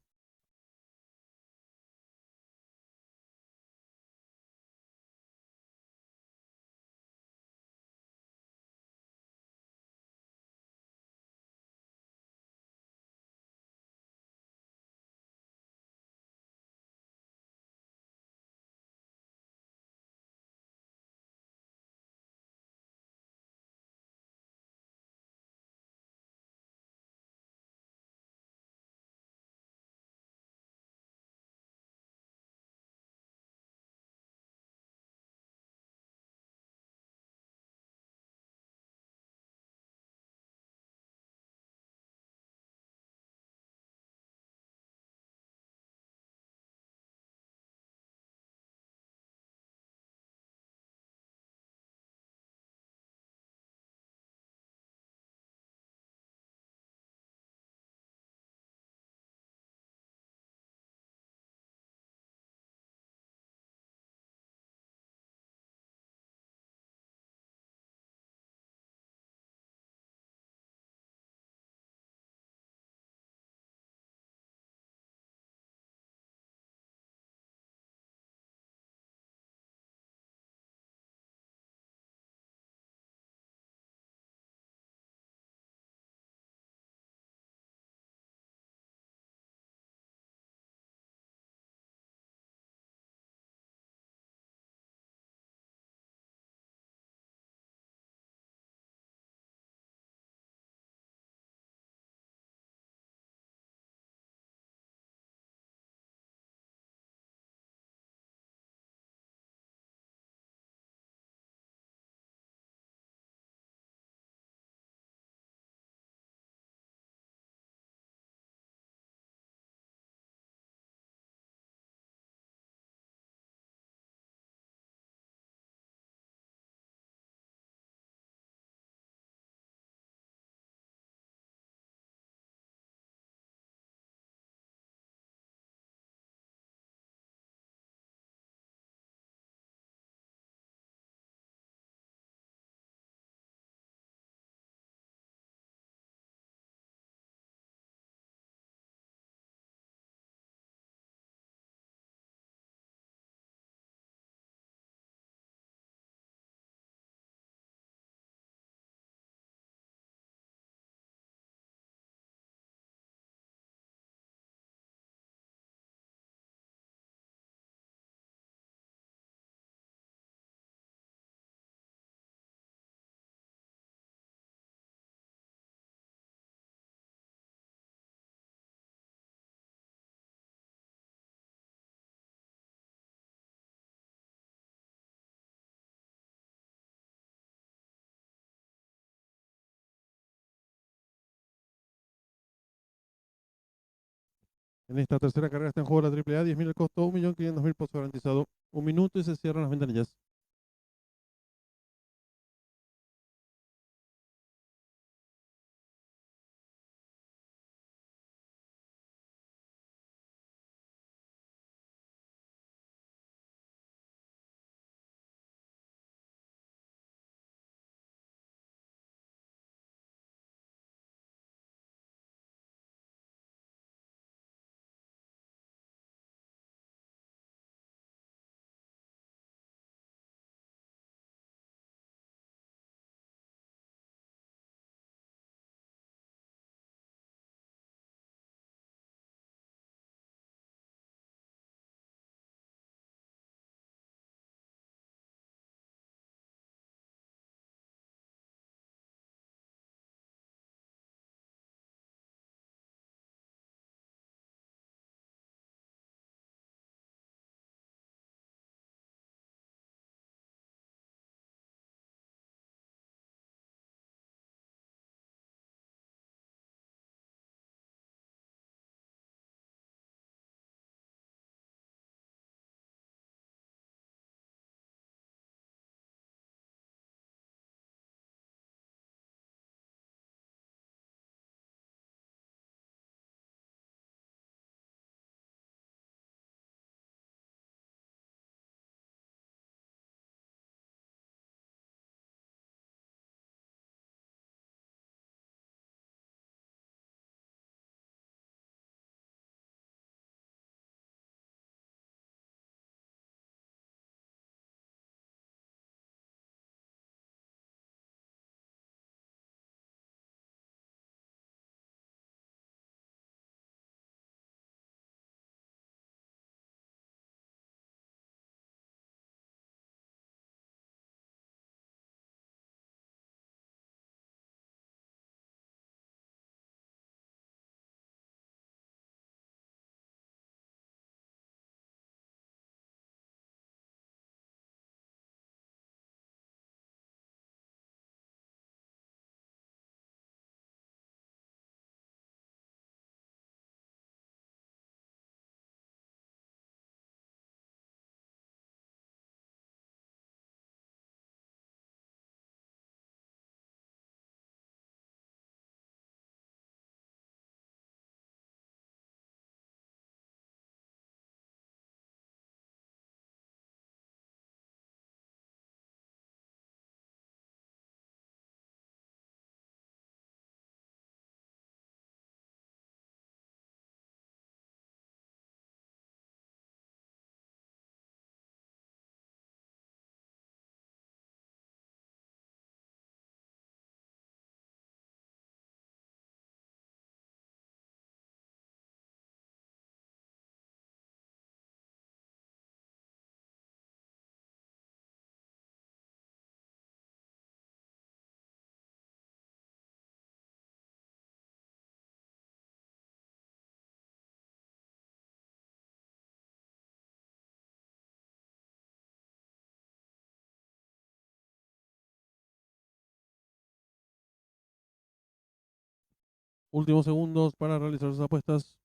En esta tercera carrera está en juego la AAA, 10.000 el costo, 1.500.000 pozo garantizado. 1 minuto y se cierran las ventanillas. Últimos segundos para realizar sus apuestas.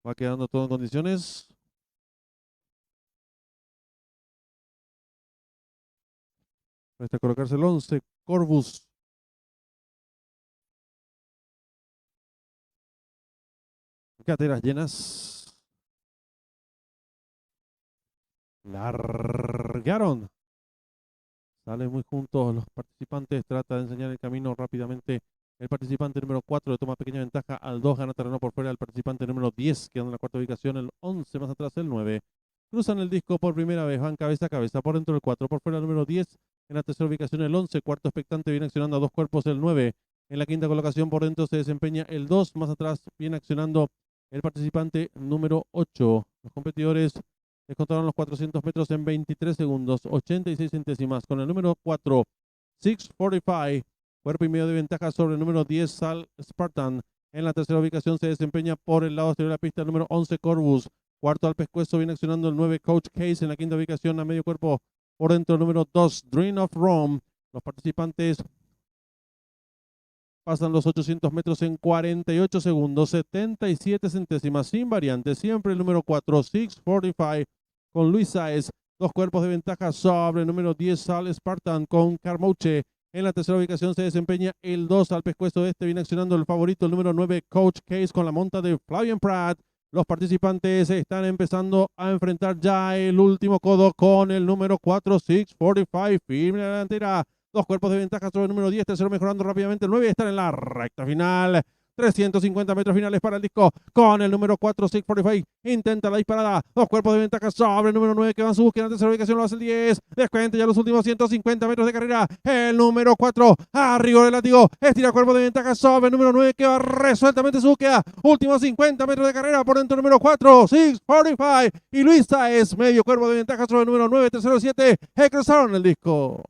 Va quedando todo en condiciones. Resta colocarse el 11, Corvus. Cateras llenas. Largaron. Salen muy juntos los participantes. Trata de enseñar el camino rápidamente. El participante número 4 le toma pequeña ventaja al 2. Gana terreno por fuera el participante número 10. Quedando en la cuarta ubicación el 11. Más atrás el 9. Cruzan el disco por primera vez. Van cabeza a cabeza. Por dentro el 4. Por fuera el número 10. En la tercera ubicación el 11. Cuarto expectante viene accionando a dos cuerpos el 9. En la quinta colocación por dentro se desempeña el 2. Más atrás viene accionando el participante número 8. Los competidores descontaron los 400 metros en 23 segundos, 86 centésimas. Con el número 4, 645, cuerpo y medio de ventaja sobre el número 10, Sal Spartan. En la tercera ubicación se desempeña por el lado exterior de la pista el número 11, Corvus. Cuarto al pescuezo viene accionando el 9, Coach Case. En la quinta ubicación a medio cuerpo por dentro el número 2, Dream of Rome. Los participantes pasan los 800 metros en 48 segundos, 77 centésimas, sin variantes. Siempre el número 4, 645, con Luis Sáez. Dos cuerpos de ventaja sobre el número 10, Sal Spartan, con Carmouche. En la tercera ubicación se desempeña el 2 al pescuezo de este. Viene accionando el favorito, el número 9, Coach Case, con la monta de Flavian Pratt. Los participantes están empezando a enfrentar ya el último codo con el número 4, 645, firme en la delantera. Dos cuerpos de ventaja sobre el número 10, tercero mejorando rápidamente el 9 y están en la recta final. 350 metros finales para el disco con el número 4, 645. Intenta la disparada. Dos cuerpos de ventaja sobre el número 9 que va en su búsqueda. En tercera ubicación lo hace el 10. Descuenta ya los últimos 150 metros de carrera. El número 4, arriba del látigo. Estira cuerpo de ventaja sobre el número 9 que va resueltamente en su búsqueda. Últimos 50 metros de carrera por dentro del número 4, 645. Y Luis Sáez, medio cuerpo de ventaja sobre el número 9, tercero 7. Cruzaron el disco.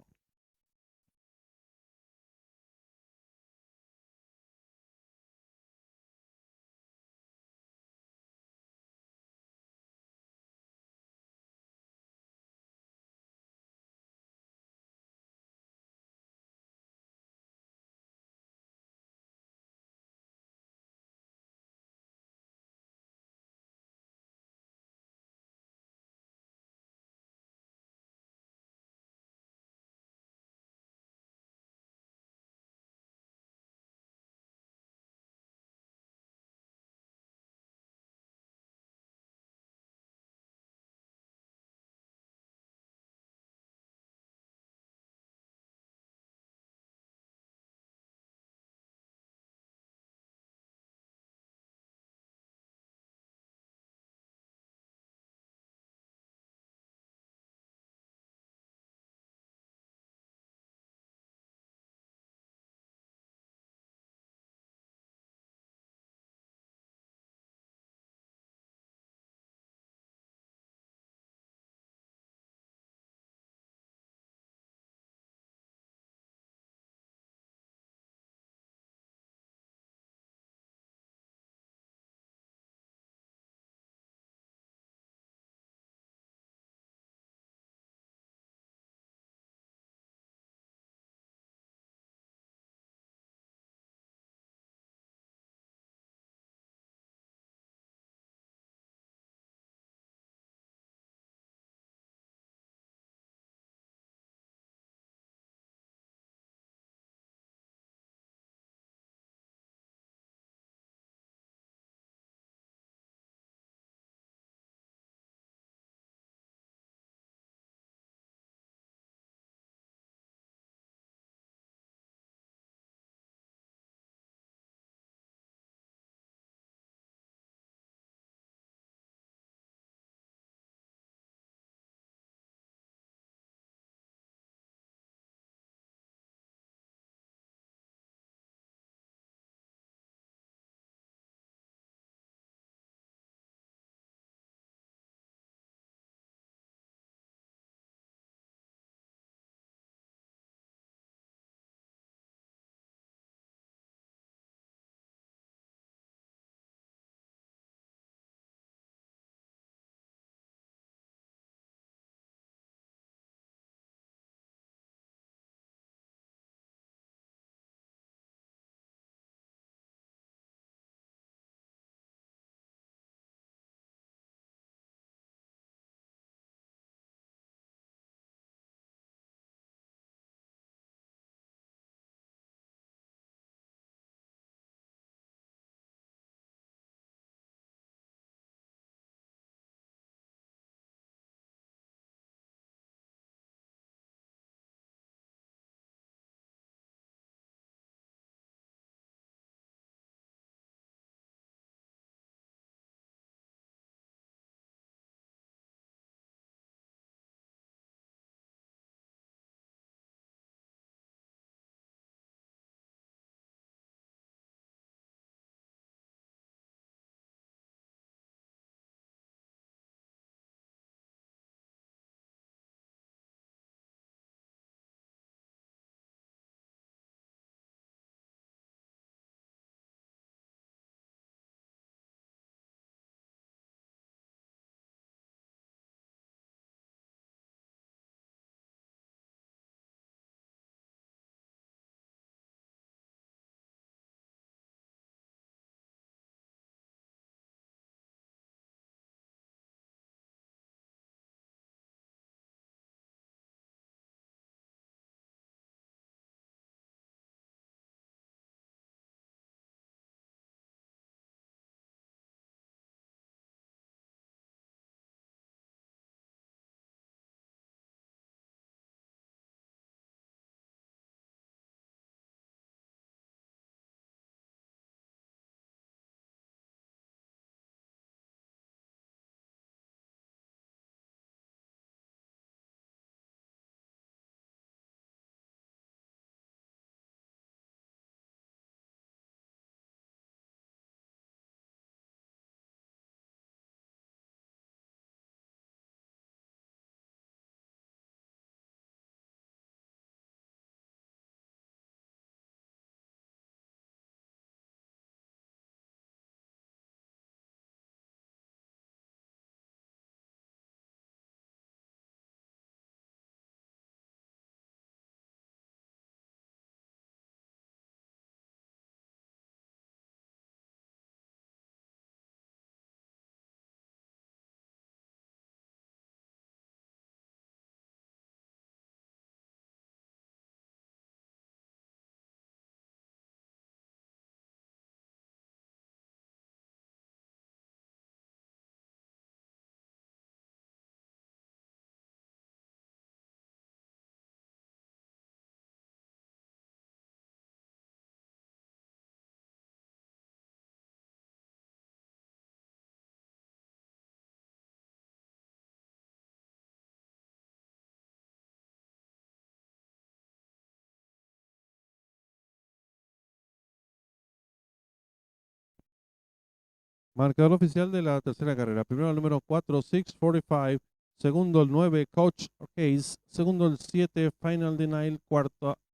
Marcador oficial de la tercera carrera. Primero el número 4, 645. Segundo el 9, Coach Case. Segundo el 7, Final Denial.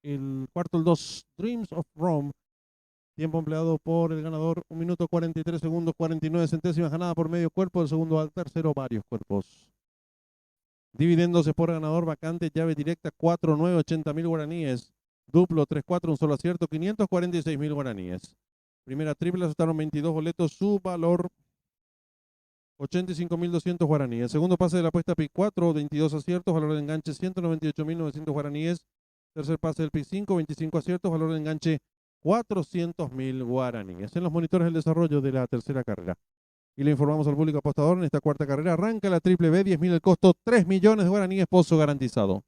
El cuarto el 2, Dreams of Rome. Tiempo empleado por el ganador, 1 minuto 43 segundos 49 centésimas, ganada por medio cuerpo. Del segundo al tercero, varios cuerpos. Dividiéndose por ganador, vacante, llave directa, 4, 9, 80.000 guaraníes. Duplo, 3, 4, un solo acierto, 546.000 guaraníes. Primera triple, aceptaron 22 boletos, su valor 85.200 guaraníes. Segundo pase de la apuesta PIC 4, 22 aciertos, valor de enganche 198.900 guaraníes. Tercer pase del PIC 5, 25 aciertos, valor de enganche 400.000 guaraníes. En los monitores del desarrollo de la tercera carrera. Y le informamos al público apostador, en esta cuarta carrera arranca la triple B, 10.000 el costo, 3 millones de guaraníes, pozo garantizado.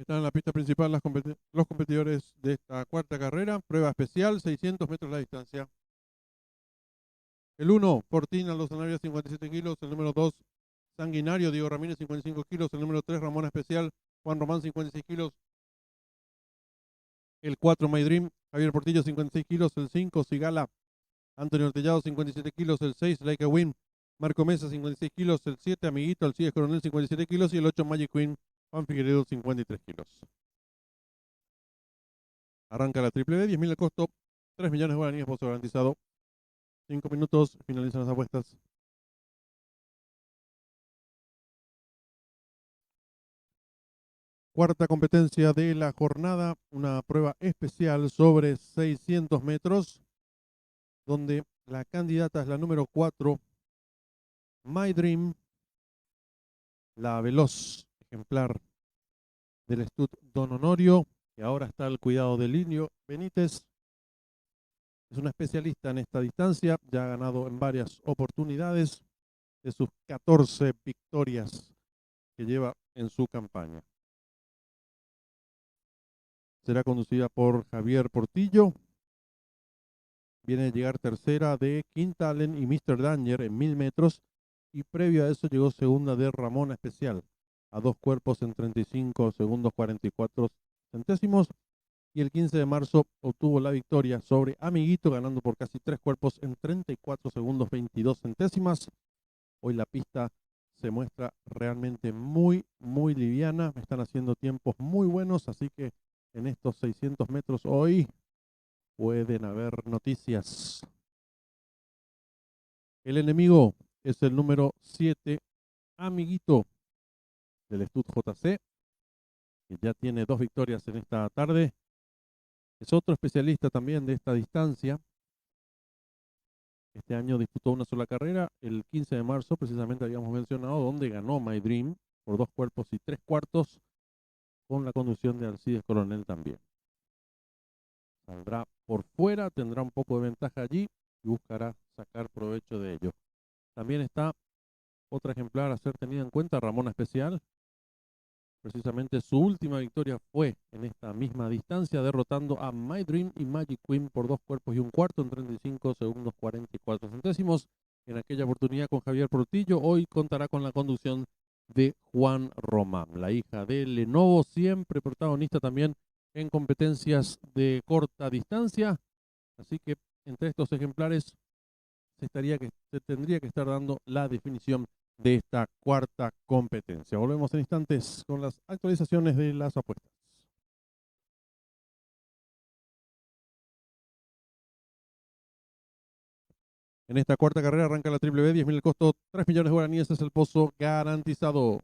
Están en la pista principal los competidores de esta cuarta carrera. Prueba especial, 600 metros la distancia. El 1, Fortina, Los Zanabria, 57 kilos. El número 2, Sanguinario, Diego Ramírez, 55 kilos. El número 3, Ramón Especial, Juan Román, 56 kilos. El 4, My Dream, Javier Portillo, 56 kilos. El 5, Sigala, Antonio Ortellado, 57 kilos. El 6, Like a Win, Marco Mesa, 56 kilos. El 7, Amiguito, Alcides Coronel, 57 kilos. Y el 8, Magic Queen, Juan Figueredo, 53 kilos. Arranca la triple B, 10.000 el costo, 3 millones de guaraníes, pozo garantizado. 5 minutos, finalizan las apuestas. Cuarta competencia de la jornada, una prueba especial sobre 600 metros, donde la candidata es la número 4, My Dream, la veloz ejemplar del Stud Don Honorio, que ahora está al cuidado de Linio Benítez. Es una especialista en esta distancia, ya ha ganado en varias oportunidades de sus 14 victorias que lleva en su campaña. Será conducida por Javier Portillo. Viene de llegar tercera de Quintalen y Mr. Danger en 1000 metros. Y previo a eso llegó segunda de Ramón Especial, a 2 cuerpos en 35 segundos 44 centésimos. Y el 15 de marzo obtuvo la victoria sobre Amiguito, ganando por casi 3 cuerpos en 34 segundos 22 centésimas. Hoy la pista se muestra realmente muy, muy liviana. Están haciendo tiempos muy buenos, así que en estos 600 metros hoy pueden haber noticias. El enemigo es el número 7, Amiguito, del Stud JC, que ya tiene 2 victorias en esta tarde. Es otro especialista también de esta distancia. Este año disputó una sola carrera, el 15 de marzo, precisamente habíamos mencionado, donde ganó My Dream por 2 cuerpos y 3 cuartos, con la conducción de Alcides Coronel también. Saldrá por fuera, tendrá un poco de ventaja allí y buscará sacar provecho de ello. También está otra ejemplar a ser tenida en cuenta, Ramón Especial. Precisamente su última victoria fue en esta misma distancia, derrotando a My Dream y Magic Queen por 2 cuerpos y 1 cuarto en 35 segundos 44 centésimos. En aquella oportunidad con Javier Portillo, hoy contará con la conducción de Juan Román, la hija de Lenovo, siempre protagonista también en competencias de corta distancia. Así que entre estos ejemplares se tendría que estar dando la definición de esta cuarta competencia. Volvemos en instantes con las actualizaciones de las apuestas. En esta cuarta carrera arranca la triple B, 10.000 el costo, 3 millones de guaraníes es el pozo garantizado.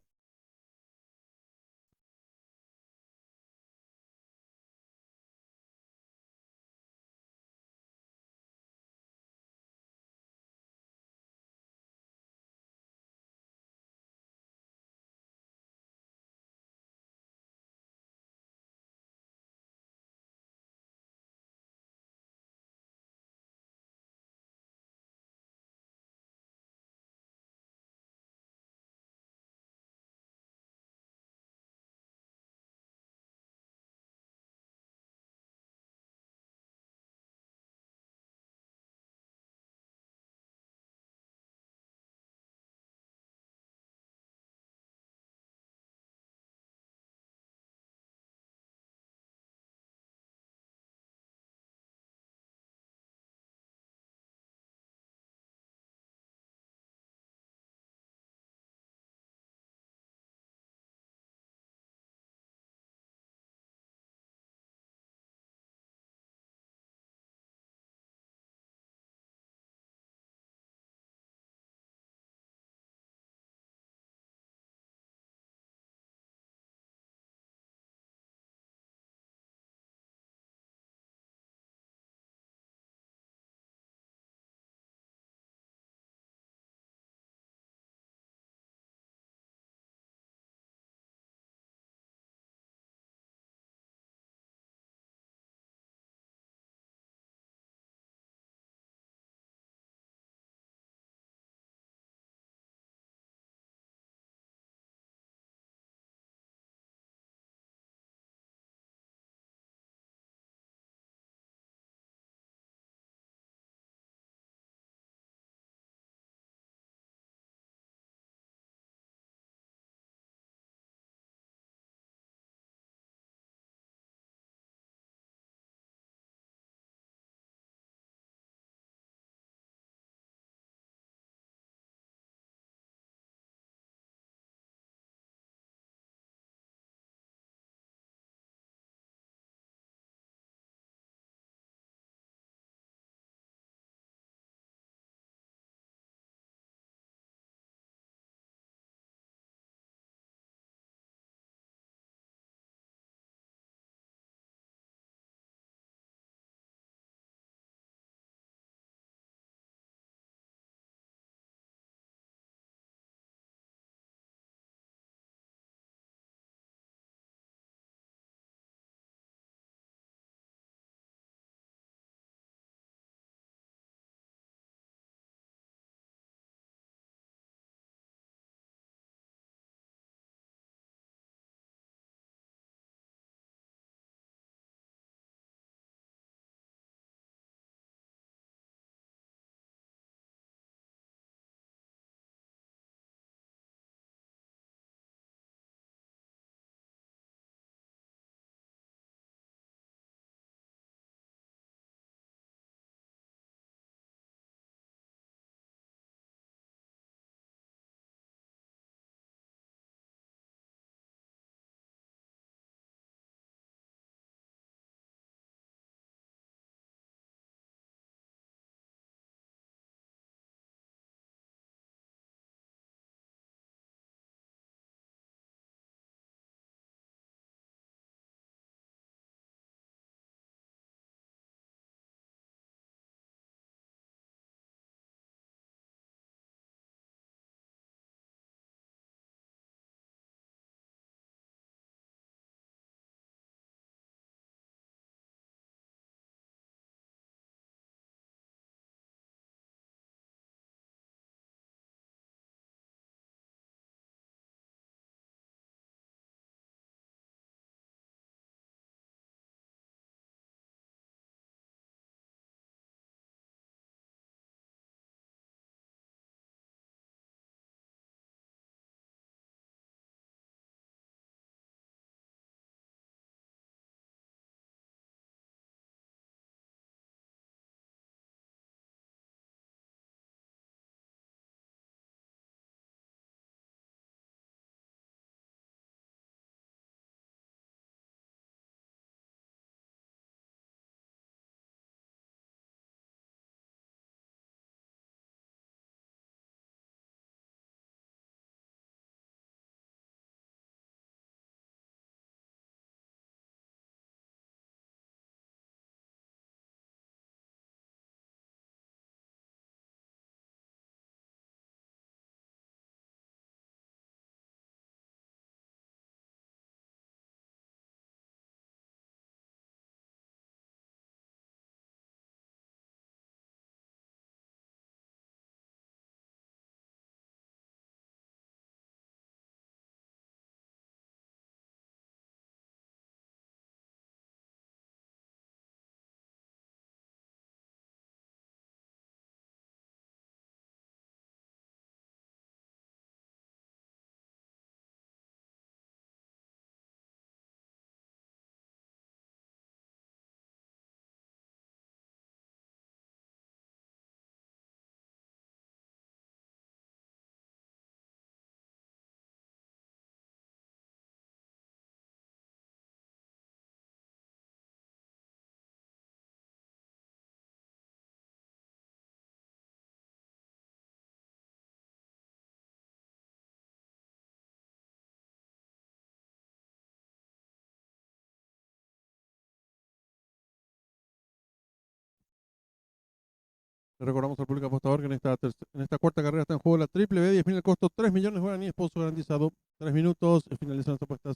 Le recordamos al público apostador que en esta cuarta carrera está en juego la triple B, 10.000 el costo, 3 millones de guaraníes, pozo garantizado. 3 minutos, finalizan las apuestas.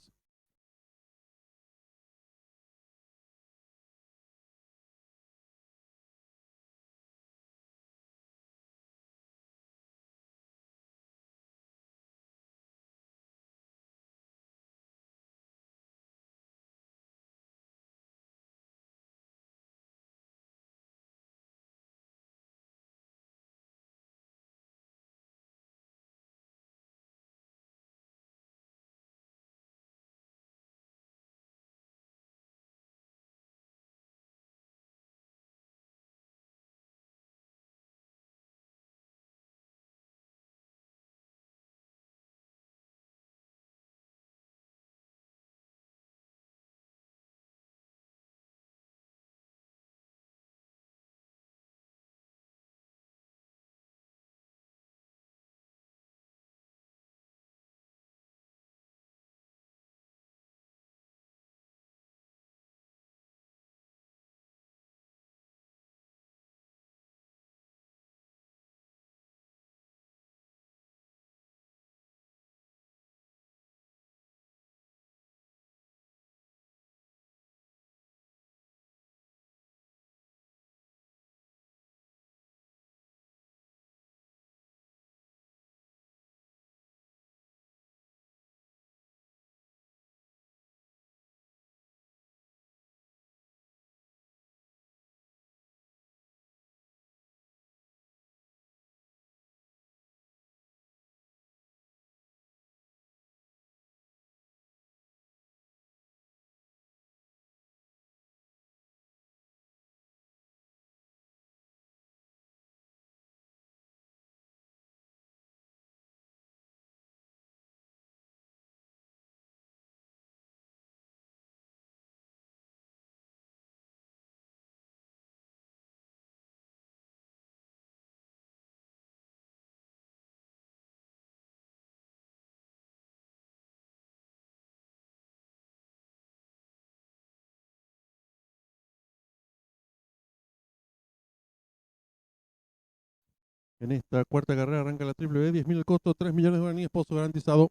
En esta cuarta carrera arranca la triple B, 10.000 el costo, 3 millones de guaraníes, pozo garantizado.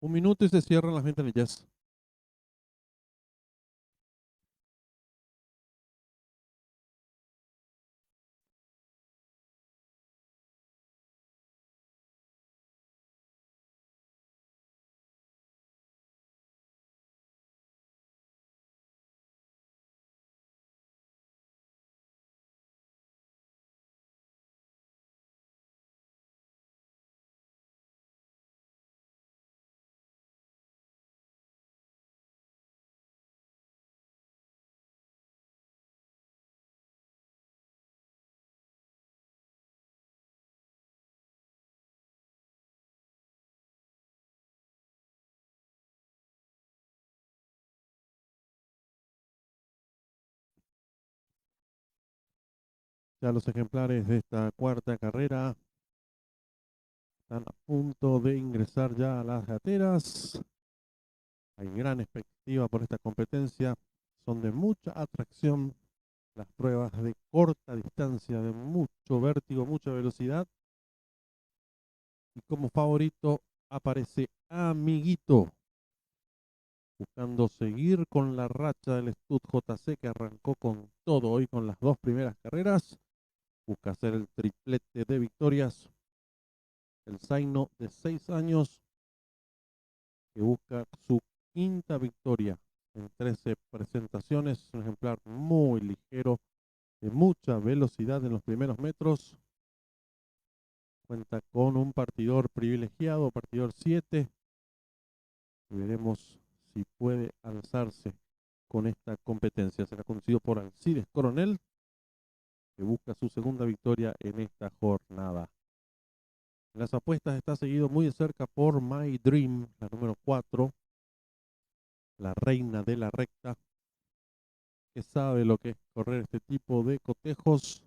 1 minuto y se cierran las ventanillas. Ya los ejemplares de esta cuarta carrera están a punto de ingresar ya a las gateras. Hay gran expectativa por esta competencia. Son de mucha atracción las pruebas de corta distancia, de mucho vértigo, mucha velocidad. Y como favorito aparece Amiguito, buscando seguir con la racha del Stud JC que arrancó con todo hoy con las dos primeras carreras. Busca hacer el triplete de victorias. El Zaino de 6 años que busca su quinta victoria en 13 presentaciones. Un ejemplar muy ligero, de mucha velocidad en los primeros metros. Cuenta con un partidor privilegiado, partidor 7. Y veremos si puede alzarse con esta competencia. Será conducido por Alcides Coronel, que busca su segunda victoria en esta jornada. En las apuestas está seguido muy de cerca por My Dream, la número 4, la reina de la recta, que sabe lo que es correr este tipo de cotejos.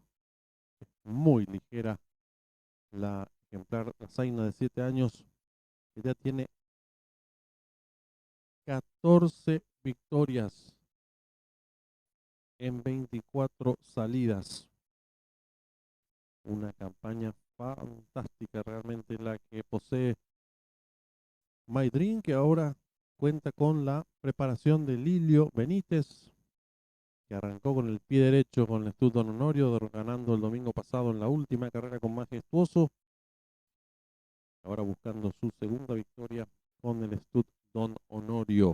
Es muy ligera la ejemplar, la Zaina de 7 años, que ya tiene 14 victorias en 24 salidas. Una campaña fantástica realmente la que posee My Dream, que ahora cuenta con la preparación de Lilio Benítez, que arrancó con el pie derecho con el Stud Don Honorio, ganando el domingo pasado en la última carrera con Majestuoso. Ahora buscando su segunda victoria con el Stud Don Honorio.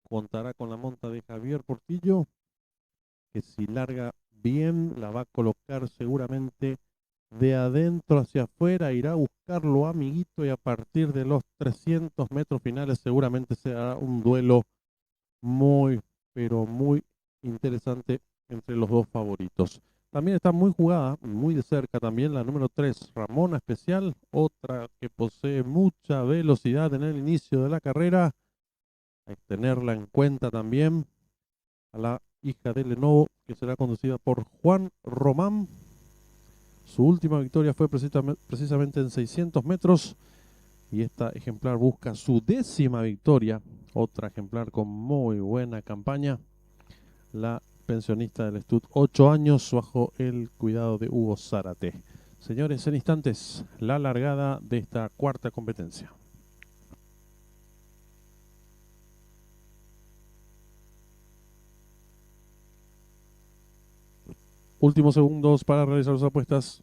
Contará con la monta de Javier Portillo, que si larga bien la va a colocar seguramente de adentro hacia afuera, irá a buscarlo amiguito y a partir de los 300 metros finales seguramente será un duelo muy, pero muy interesante entre los dos favoritos. También está muy jugada, muy de cerca también la número 3, Ramona Especial, otra que posee mucha velocidad en el inicio de la carrera. Hay que tenerla en cuenta también a la hija de Lenovo, que será conducida por Juan Román. Su última victoria fue precisamente en 600 metros y esta ejemplar busca su 10ª victoria. Otra ejemplar con muy buena campaña. La pensionista del Stud, 8 años bajo el cuidado de Hugo Zárate. Señores, en instantes, la largada de esta cuarta competencia. Últimos segundos para realizar las apuestas.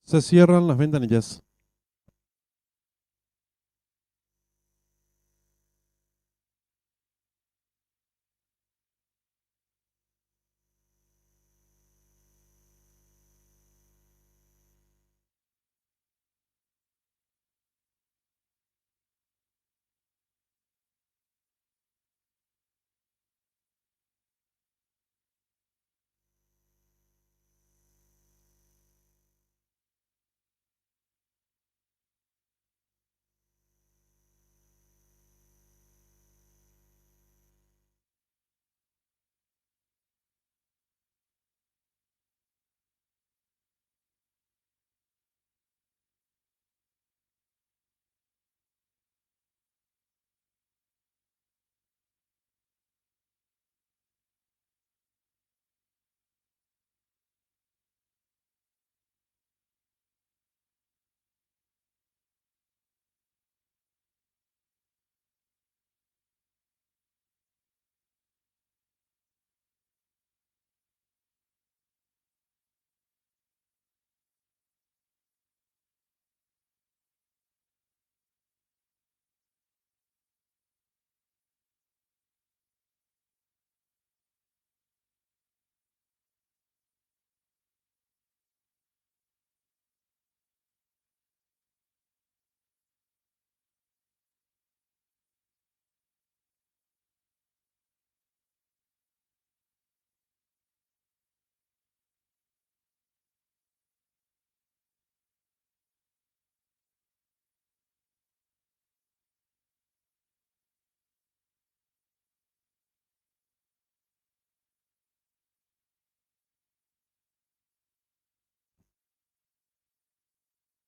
Se cierran las ventanillas.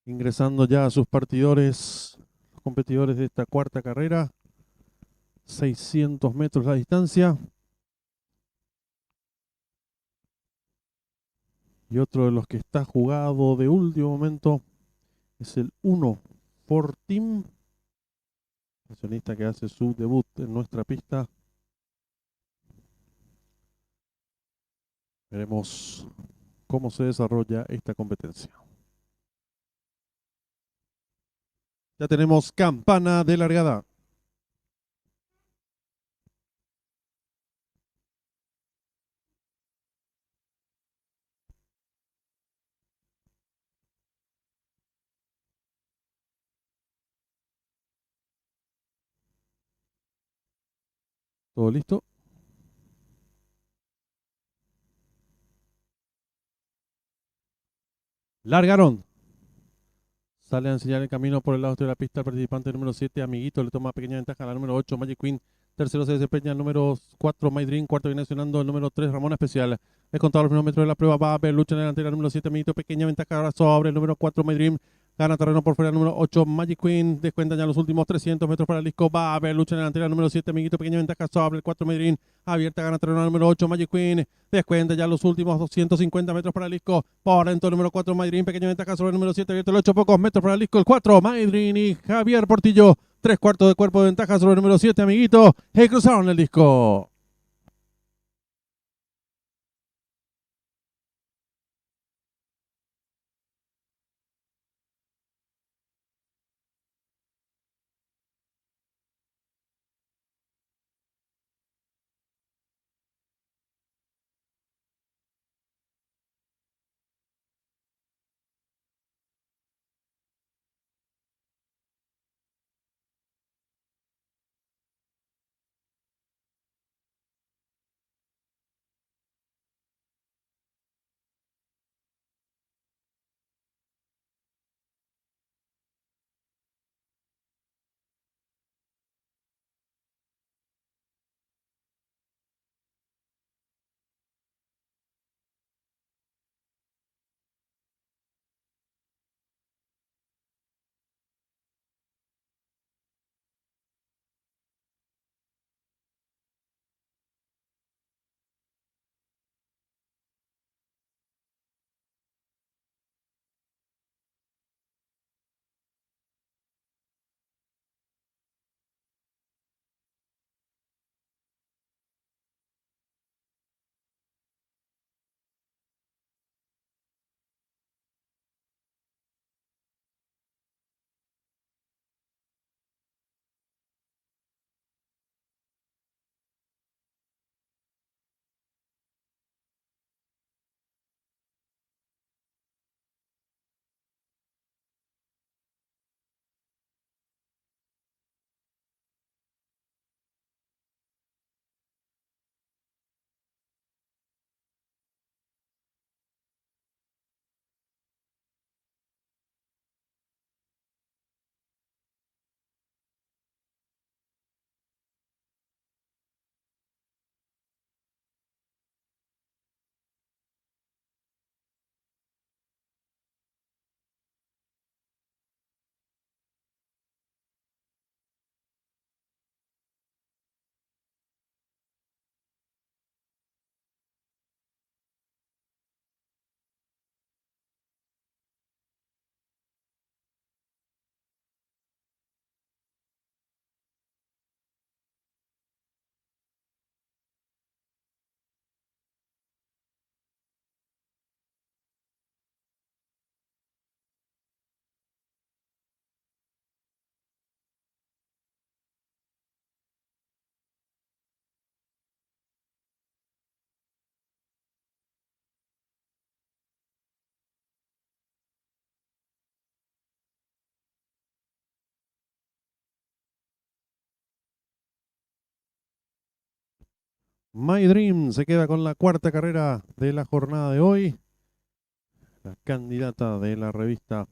Ingresando ya a sus partidores, los competidores de esta cuarta carrera. 600 metros la distancia. Y otro de los que está jugado de último momento es el 1 for Team, accionista que hace su debut en nuestra pista. Veremos cómo se desarrolla esta competencia. Ya tenemos campana de largada. ¿Todo listo? Largaron. Sale a enseñar el camino por el lado de la pista el participante número 7, Amiguito, le toma pequeña ventaja a la número 8, Magic Queen. Tercero se desempeña el número 4, My Dream. Cuarto viene accionando el número 3, Ramona Especial. Descontado los primeros metros de la prueba, va a haber lucha en la delantera número 7, Amiguito, pequeña ventaja ahora sobre el número 4, My Dream. Gana terreno por fuera el número 8, Magic Queen. Descuentan ya los últimos 300 metros para el disco. Va a haber lucha en la delantera número 7, Amiguito, pequeña ventaja sobre el 4, My Dream. Abierta, gana terreno número 8, Magic Queen. Descuenta ya los últimos 250 metros para el disco. Por dentro el número 4, Madrid. Pequeña ventaja sobre el número 7. Abierto el 8, pocos metros para el disco. El 4, Madrid y Javier Portillo. 3/4 de cuerpo de ventaja sobre el número 7, Amiguito. Y cruzaron el disco. My Dream se queda con la cuarta carrera de la jornada de hoy. La candidata de la revista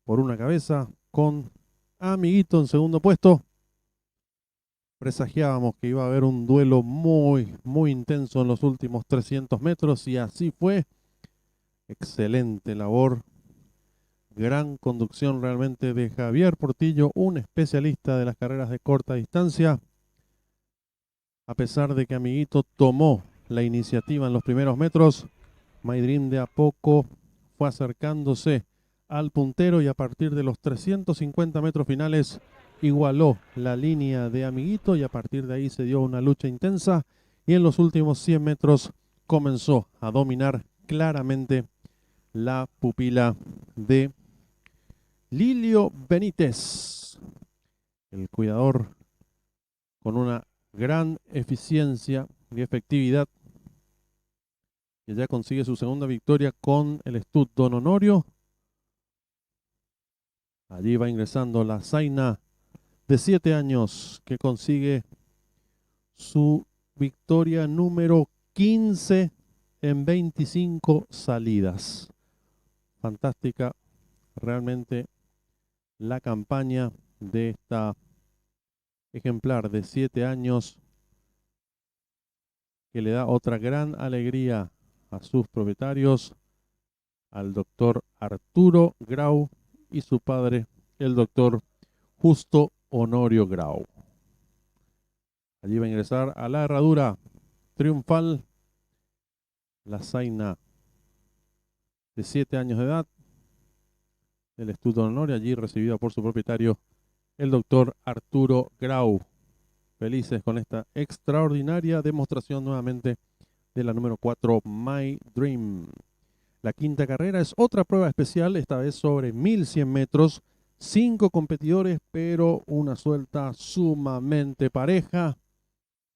por una cabeza, con Amiguito en segundo puesto. Presagiábamos que iba a haber un duelo muy intenso en los últimos 300 metros y así fue. Excelente labor Gran conducción realmente de Javier Portillo, un especialista de las carreras de corta distancia. A pesar de que Amiguito tomó la iniciativa en los primeros metros, My Dream de a poco fue acercándose al puntero y a partir de los 350 metros finales igualó la línea de Amiguito y a partir de ahí se dio una lucha intensa y en los últimos 100 metros comenzó a dominar claramente la pupila de Lilio Benítez, el cuidador con una gran eficiencia y efectividad, que ya consigue su segunda victoria con el Stud Don Honorio. Allí va ingresando la Zaina de 7 años, que consigue su victoria número 15 en 25 salidas. Fantástica realmente la campaña de esta ejemplar de 7 años, que le da otra gran alegría a sus propietarios, al doctor Arturo Grau y su padre, el doctor Justo Honorio Grau. Allí va a ingresar a la herradura triunfal la Zaina de 7 años de edad del Instituto Honorio, allí recibida por su propietario, el doctor Arturo Grau. Felices con esta extraordinaria demostración nuevamente de la número 4, My Dream. La quinta carrera es otra prueba especial, esta vez sobre 1100 metros. 5 competidores, pero una suelta sumamente pareja,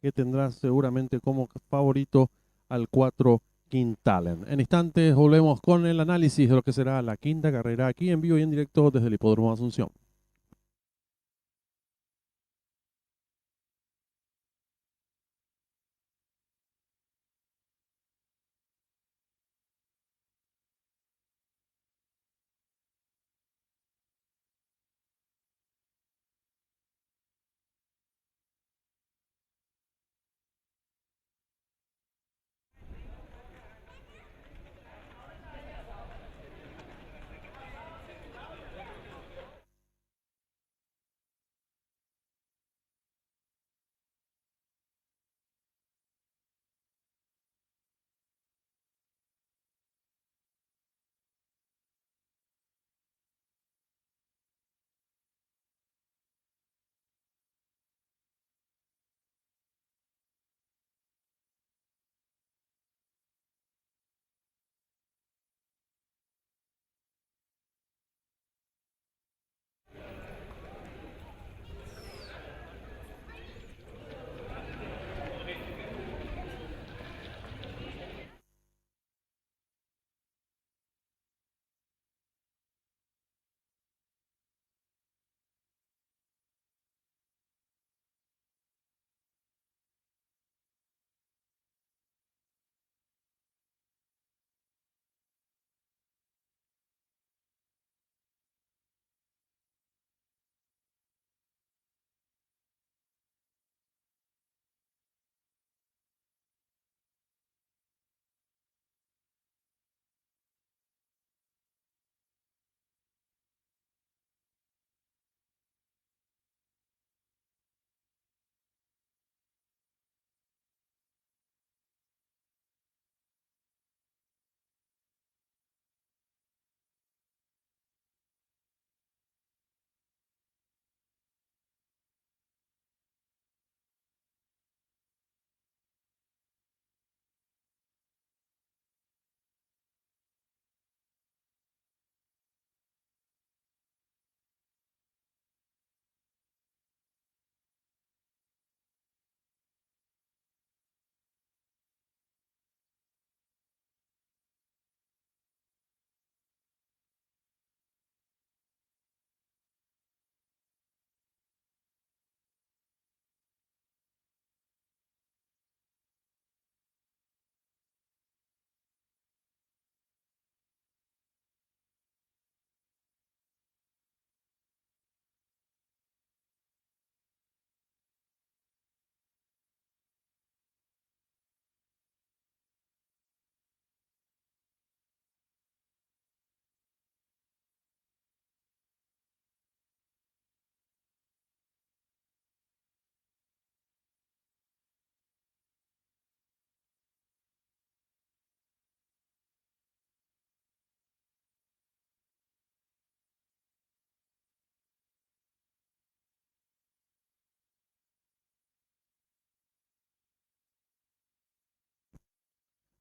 que tendrá seguramente como favorito al 4 Quintalen. En instantes volvemos con el análisis de lo que será la quinta carrera aquí en vivo y en directo desde el Hipódromo Asunción.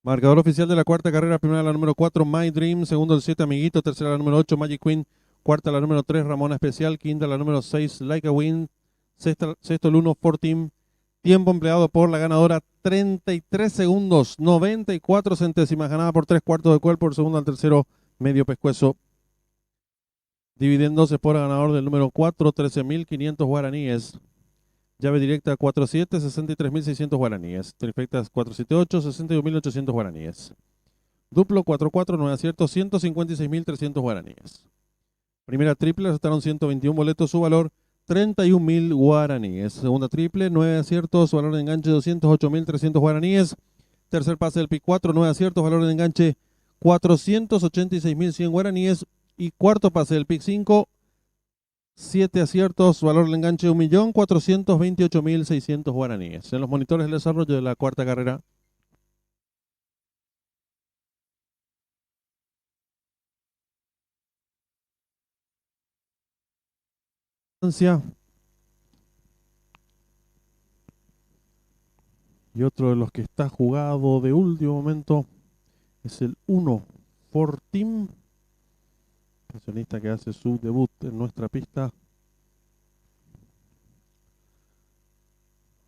Marcador oficial de la cuarta carrera, primera la número 4, My Dream, segundo el 7, Amiguito, tercera la número 8, Magic Queen, cuarta la número 3, Ramona Especial, quinta la número 6, Like a Wind, sexto el 1, Fortim. Tiempo empleado por la ganadora, 33 segundos, 94 centésimas, ganada por 3/4 de cuerpo, el segundo al tercero, medio pescuezo. Dividiéndose por ganador del número 4, 13.500 guaraníes. Llave directa 4-7, 63.600 guaraníes. Trifectas 4-7-8, 61.800 guaraníes. Duplo 4-4, 9 aciertos, 156.300 guaraníes. Primera triple, acertaron 121 boletos, su valor 31.000 guaraníes. Segunda triple, 9 aciertos, valor de enganche 208.300 guaraníes. Tercer pase del pick 4, 9 aciertos, valor de enganche 486.100 guaraníes. Y cuarto pase del pick 5, 7 aciertos, valor del enganche 1.428.600 guaraníes. En los monitores del desarrollo de la cuarta carrera. Y otro de los que está jugado de último momento es el 1 Fortim, pensionista que hace su debut en nuestra pista.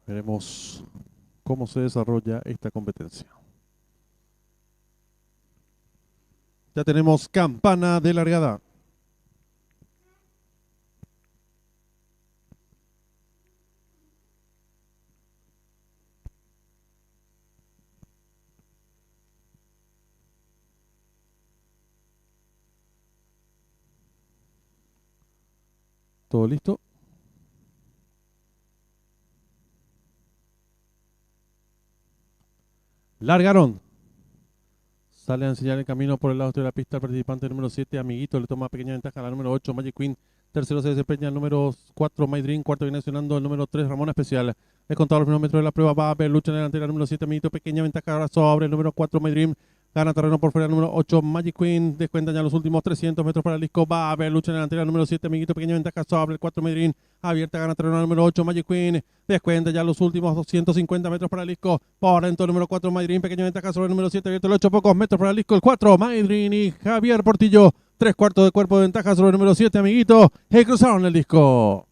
Veremos cómo se desarrolla esta competencia. Ya tenemos campana de largada. ¿Todo listo? Largaron. Sale a enseñar el camino por el lado de la pista el participante número 7, Amiguito, le toma pequeña ventaja a la número 8, Magic Queen. Tercero se desempeña el número 4, My Dream. Cuarto viene accionando el número 3, Ramona Especial. He contado los primeros metros de la prueba, va a haber lucha en la delantera, número 7, Amiguito, pequeña ventaja ahora sobre el número 4, My Dream. Gana terreno por fuera el número 8, Magic Queen. Descuentan ya los últimos 300 metros para el disco. Va a haber lucha en la delantera, número 7, Amiguito, pequeña ventaja sobre el 4, My Dream. Abierta, gana terreno número 8, Magic Queen. Descuenta ya los últimos 250 metros para el disco. Por dentro el número 4, Madrid. Pequeña ventaja sobre el número 7. Abierto el 8, pocos metros para el disco. El 4, Madrid y Javier Portillo. 3/4 de cuerpo de ventaja sobre el número 7, Amiguito. Y cruzaron el disco.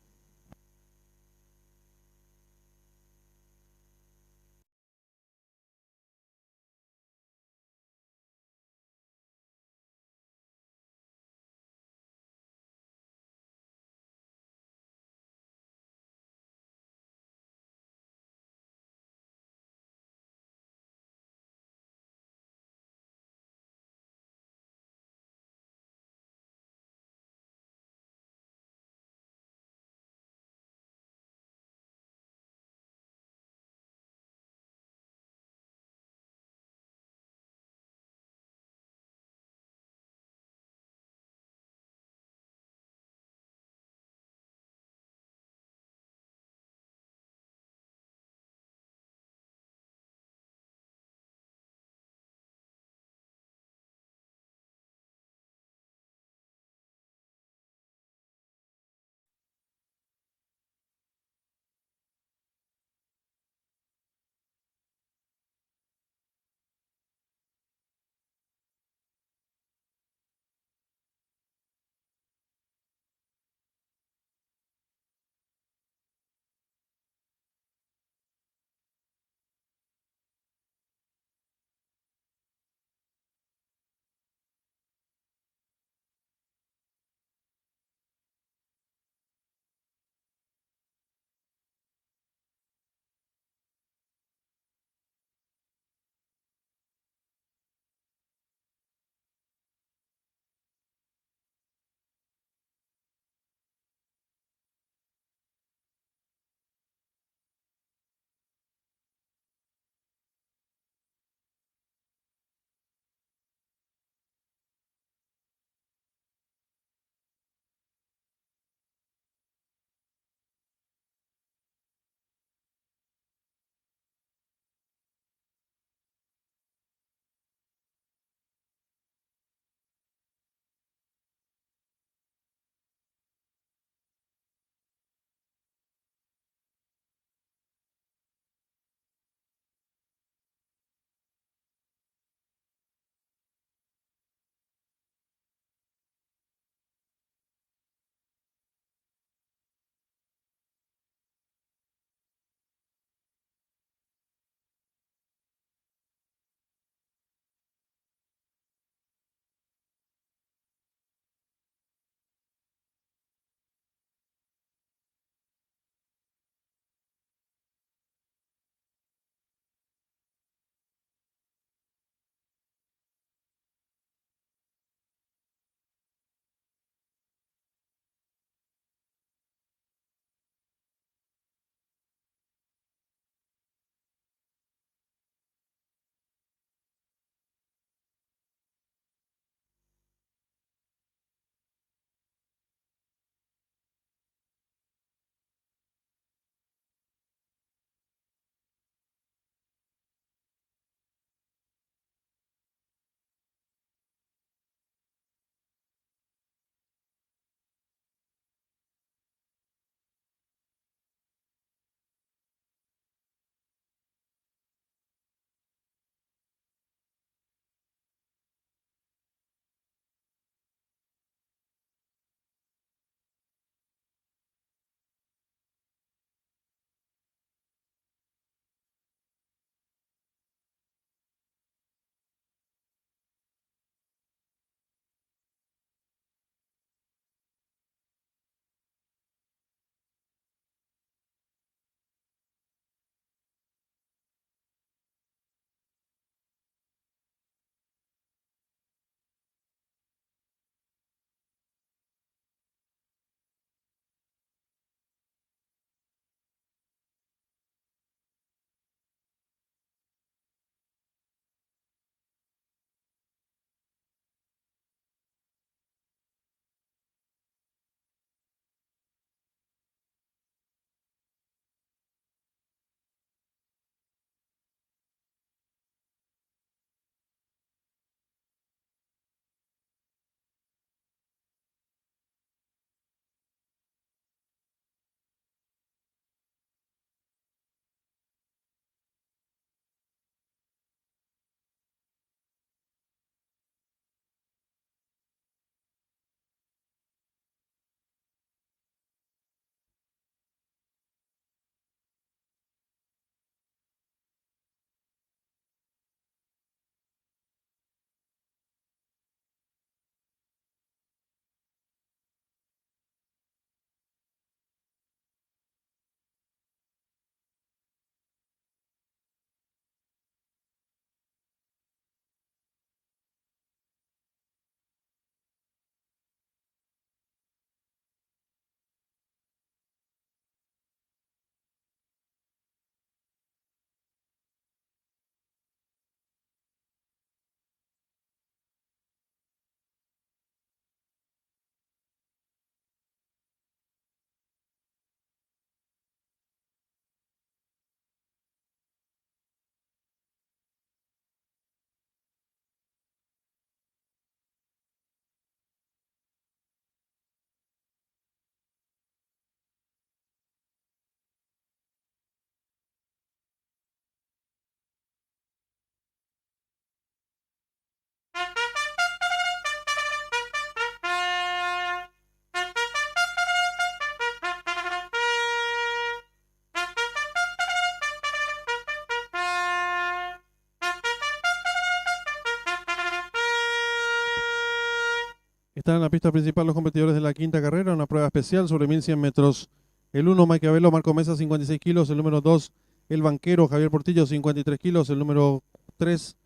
Están en la pista principal los competidores de la quinta carrera, una prueba especial sobre 1100 metros. El 1, Maquiavelo, Marco Mesa, 56 kilos. El número 2, El Banquero, Javier Portillo, 53 kilos. El número 3,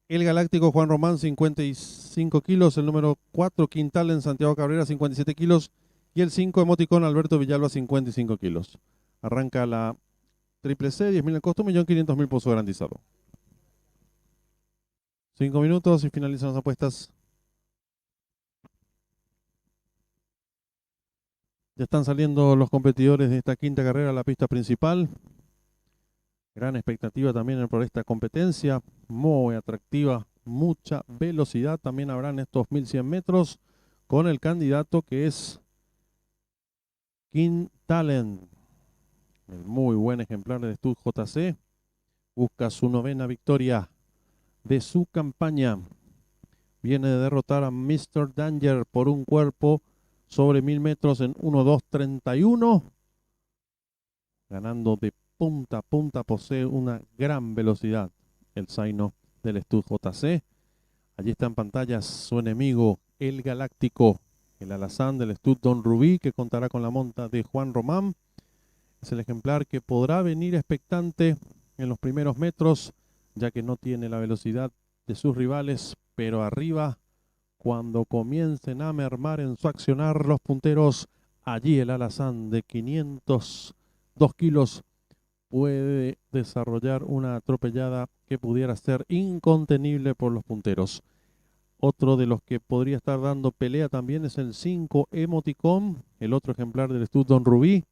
El Galáctico, Juan Román, 55 kilos. El número 4, Quintal en Santiago Cabrera, 57 kilos. Y el 5, Emoticón, Alberto Villalba, 55 kilos. Arranca la Triple C, 10.000 el costo, 1.500.000 por su garantizado. 5 minutos y finalizan las apuestas. Ya están saliendo los competidores de esta quinta carrera a la pista principal. Gran expectativa también por esta competencia, muy atractiva, mucha velocidad también habrá en estos 1100 metros con el candidato que es King Talent, el muy buen ejemplar de Stud JC, busca su 9ª victoria de su campaña, viene de derrotar a Mr. Danger por un cuerpo sobre 1000 metros en 1:2:31, ganando de punta a punta, posee una gran velocidad el Zaino del Stud JC. Allí está en pantalla su enemigo, el Galáctico, el alazán del Stud Don Rubí, que contará con la monta de Juan Román. Es el ejemplar que podrá venir expectante en los primeros metros, ya que no tiene la velocidad de sus rivales, pero arriba, cuando comiencen a mermar en su accionar los punteros, allí el alazán de 502 kilos puede desarrollar una atropellada que pudiera ser incontenible por los punteros. Otro de los que podría estar dando pelea también es el 5 Emoticón, el otro ejemplar del Stud Don Rubí,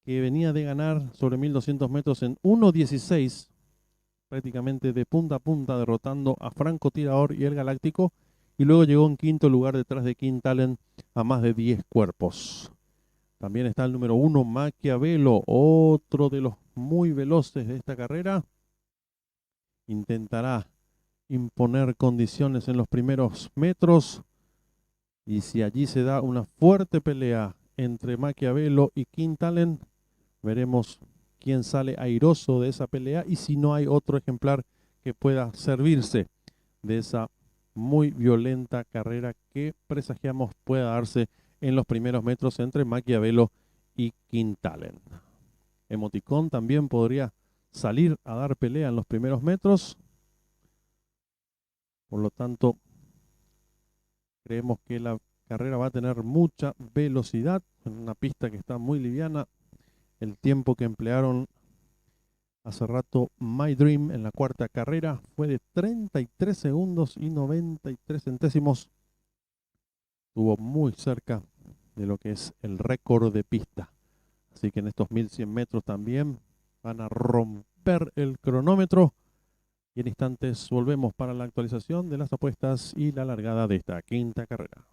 que venía de ganar sobre 1200 metros en 1:16, prácticamente de punta a punta, derrotando a Franco Tirador y el Galáctico, y luego llegó en quinto lugar detrás de King Talent a más de 10 cuerpos. También está el número 1, Maquiavelo, otro de los muy veloces de esta carrera. Intentará imponer condiciones en los primeros metros, y si allí se da una fuerte pelea entre Maquiavelo y King Talent, veremos quién sale airoso de esa pelea y si no hay otro ejemplar que pueda servirse de esa muy violenta carrera que presagiamos pueda darse en los primeros metros entre Maquiavelo y King Talent. Emoticón también podría salir a dar pelea en los primeros metros. Por lo tanto, creemos que la carrera va a tener mucha velocidad en una pista que está muy liviana. El tiempo que emplearon hace rato My Dream en la cuarta carrera fue de 33 segundos y 93 centésimos. Estuvo muy cerca de lo que es el récord de pista. Así que en estos 1100 metros también van a romper el cronómetro. Y en instantes volvemos para la actualización de las apuestas y la largada de esta quinta carrera.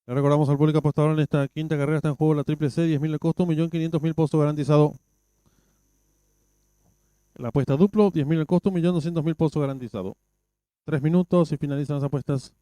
Le recordamos al público apostador en esta quinta carrera está en juego la triple C, 10.000 el costo, 1.500.000 posto garantizado. La apuesta duplo, 10.000 el costo, 1.200.000 posto garantizado. 3 minutos y finalizan las apuestas.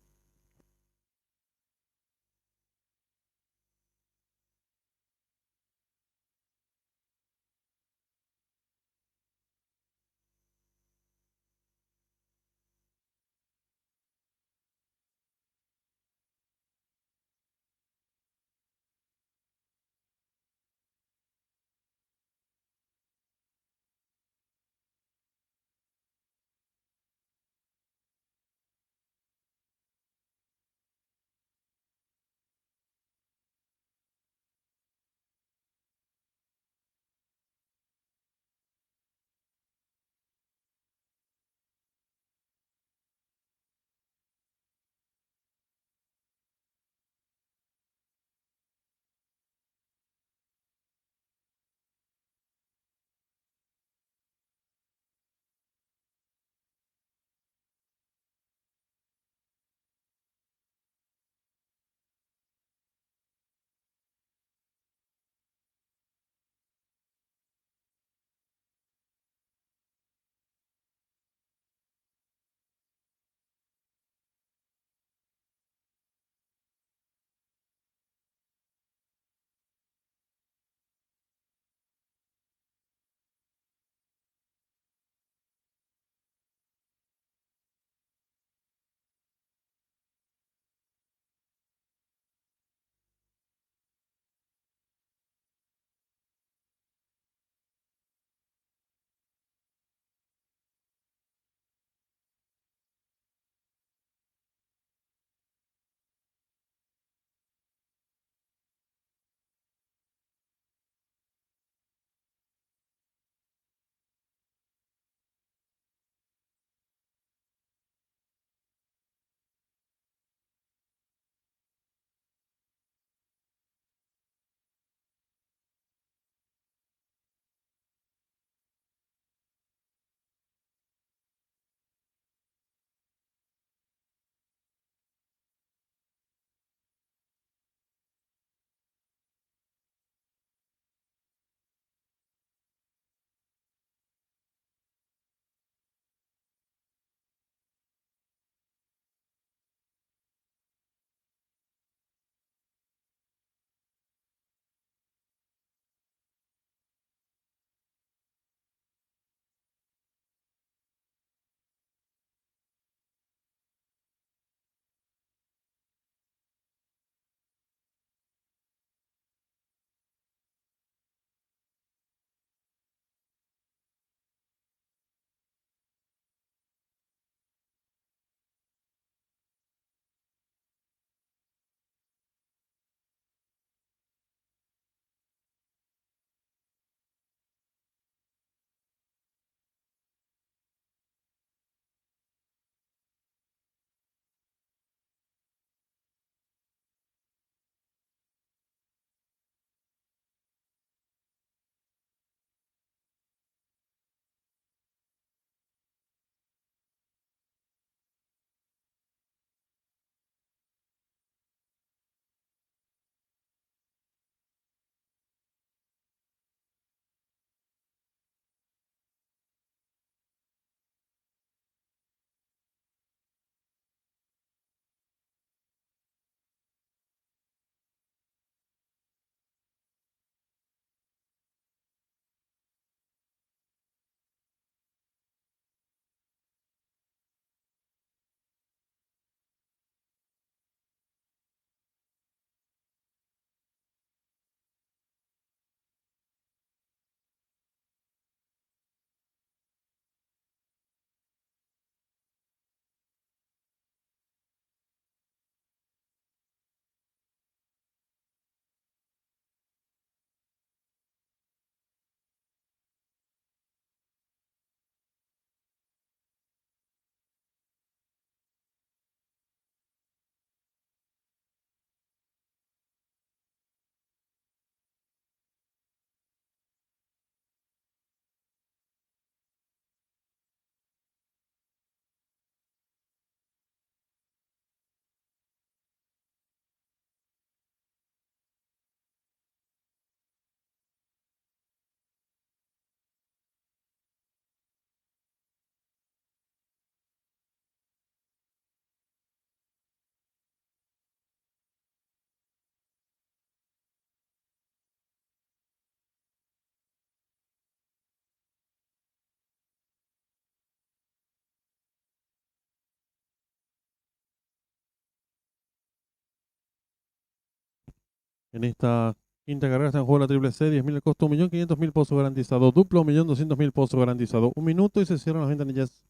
En esta quinta carrera está en juego la triple C, 10.000 el costo, 1.500.000 pozos garantizado, duplo, 1.200.000 pozos garantizado. Un minuto y se cierran las ventanillas.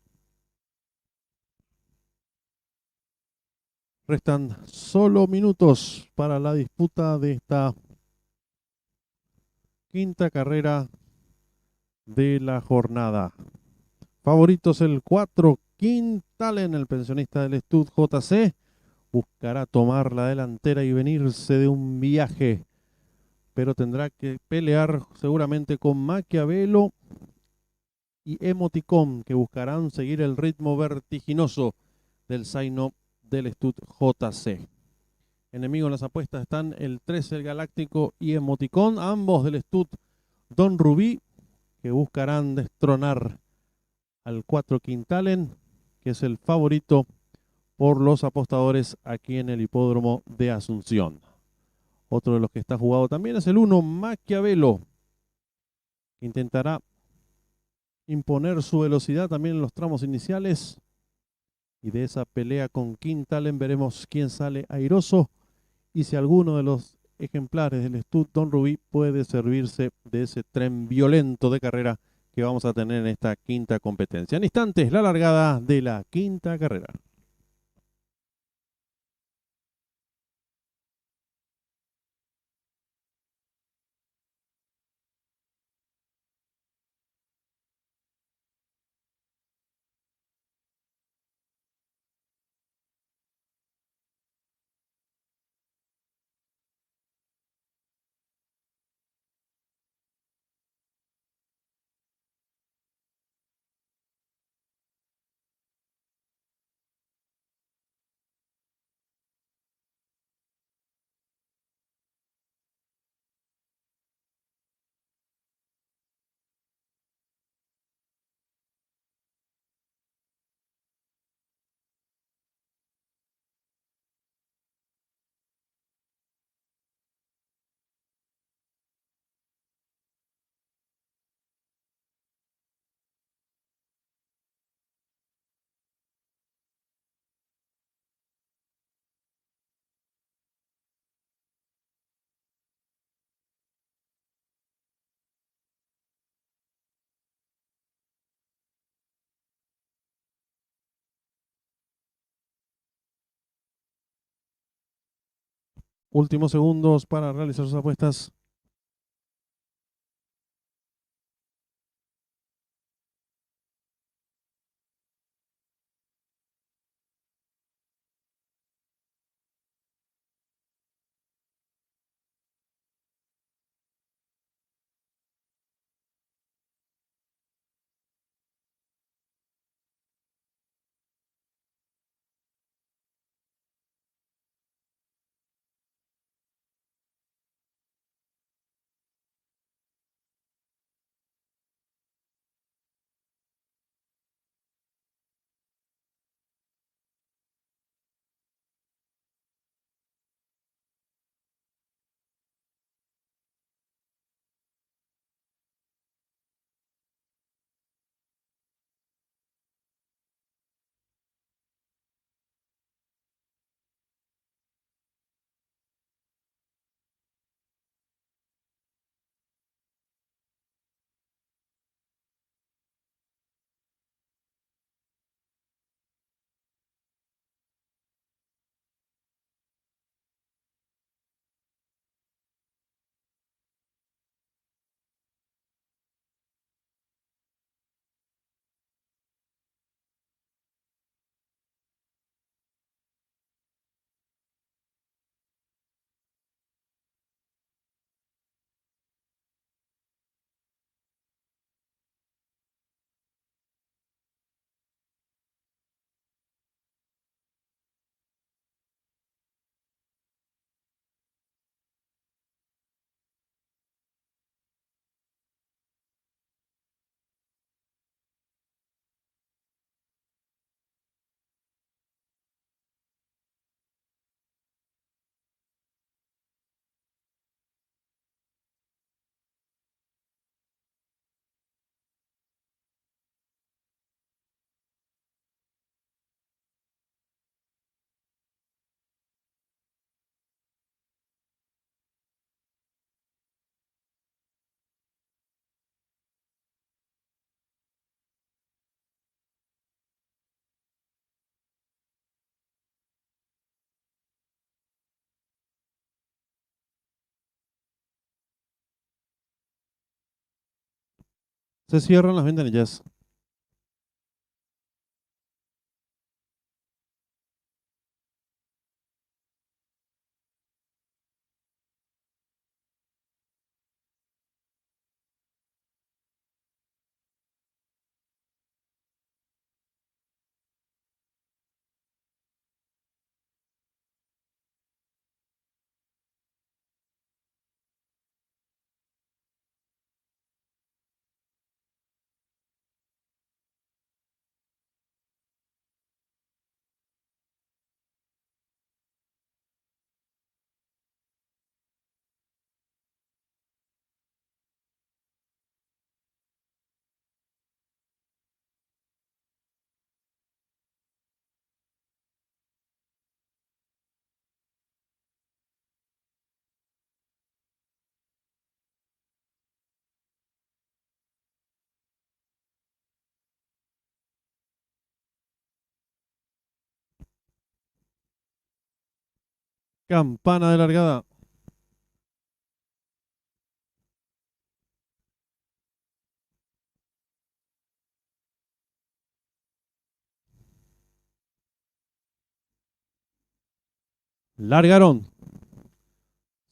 Restan solo minutos para la disputa de esta quinta carrera de la jornada. Favoritos el 4, Quintalen, el pensionista del Stud JC. Buscará tomar la delantera y venirse de un viaje, pero tendrá que pelear seguramente con Maquiavelo y Emoticón, que buscarán seguir el ritmo vertiginoso del Zaino del Stud JC. Enemigo en las apuestas están el 13, el Galáctico y Emoticón, ambos del Stud Don Rubí, que buscarán destronar al 4 Quintalen, que es el favorito por los apostadores aquí en el hipódromo de Asunción. Otro de los que está jugado también es el 1 Maquiavelo, que intentará imponer su velocidad también en los tramos iniciales. Y de esa pelea con Quintalen veremos quién sale airoso y si alguno de los ejemplares del Stud Don Rubí puede servirse de ese tren violento de carrera que vamos a tener en esta quinta competencia. En instantes, la largada de la quinta carrera. Últimos segundos para realizar sus apuestas. Se cierran las ventanillas. Campana de largada. Largaron.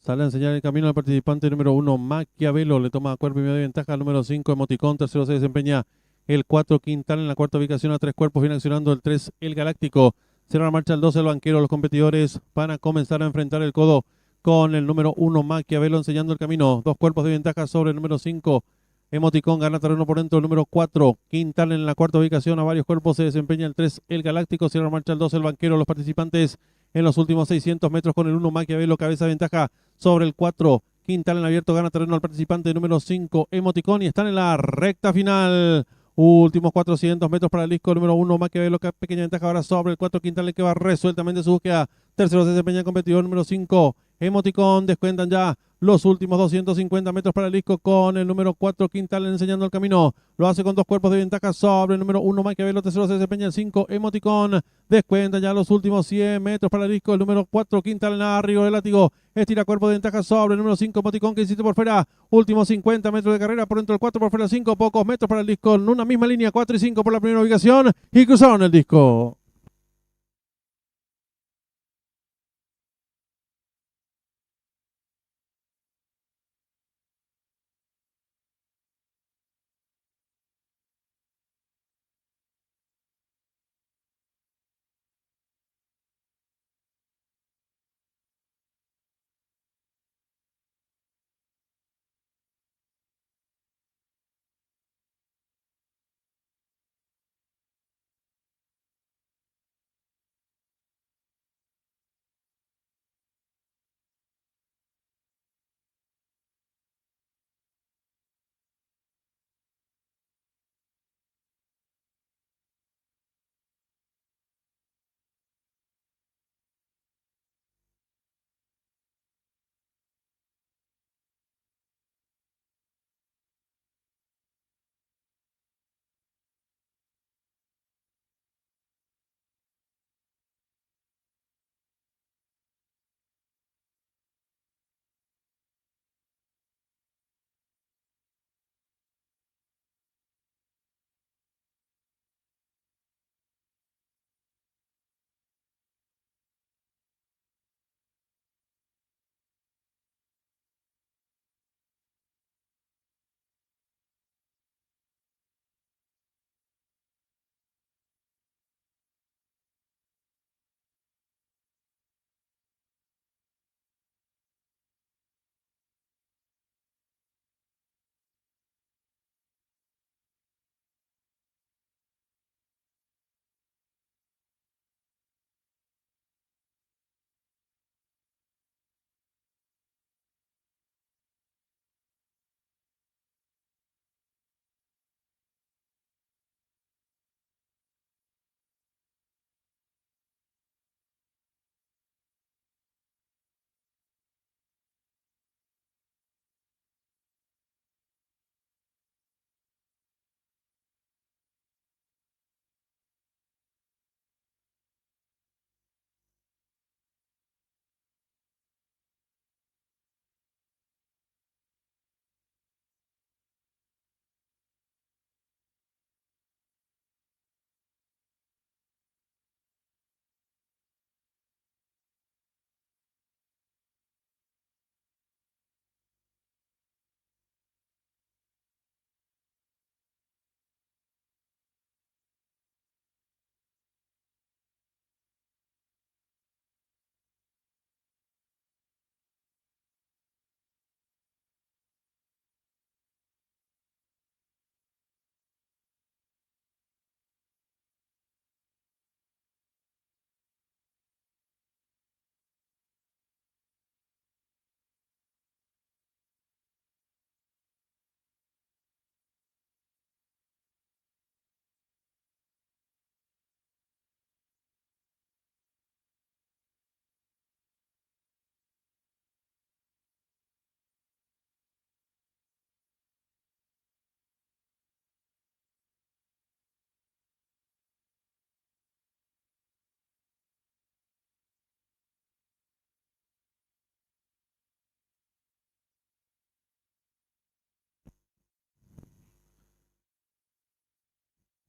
Sale a enseñar el camino al participante número 1, Maquiavelo. Le toma cuerpo y medio de ventaja al número 5, Emoticón. Tercero se desempeña el 4, Quintal. En la cuarta ubicación a 3 cuerpos. Viene accionando el 3, el Galáctico. Cierra la marcha el 2, el Banquero. Los competidores van a comenzar a enfrentar el codo con el número 1, Maquiavelo, enseñando el camino. 2 cuerpos de ventaja sobre el número 5, Emoticón. Gana terreno por dentro el número 4, Quintal. En la cuarta ubicación a varios cuerpos se desempeña el 3, el Galáctico. Cierra la marcha el 2, el Banquero. Los participantes en los últimos 600 metros con el 1, Maquiavelo. Cabeza de ventaja sobre el 4, Quintal. En abierto gana terreno al participante número 5, Emoticón, y están en la recta final. Últimos 400 metros para el disco número 1, Maquiavelo. Pequeña ventaja ahora sobre el 4, Quintal, que va resueltamente su búsqueda. Tercero se desempeña el competidor número 5, Emoticón. Descuentan ya los últimos 250 metros para el disco con el número 4, Quintal, enseñando el camino. Lo hace con 2 cuerpos de ventaja sobre el número 1, Maquiavelo. Tercero se desempeña el 5, Emoticón. Descuenta ya los últimos 100 metros para el disco el número 4, Quintal. En arriba del látigo. Estira cuerpo de ventaja sobre el número 5, Emoticón, que insiste por fuera. Últimos 50 metros de carrera. Por dentro el 4, por fuera el 5. Pocos metros para el disco. En una misma línea, 4 y 5 por la primera ubicación. Y cruzaron el disco.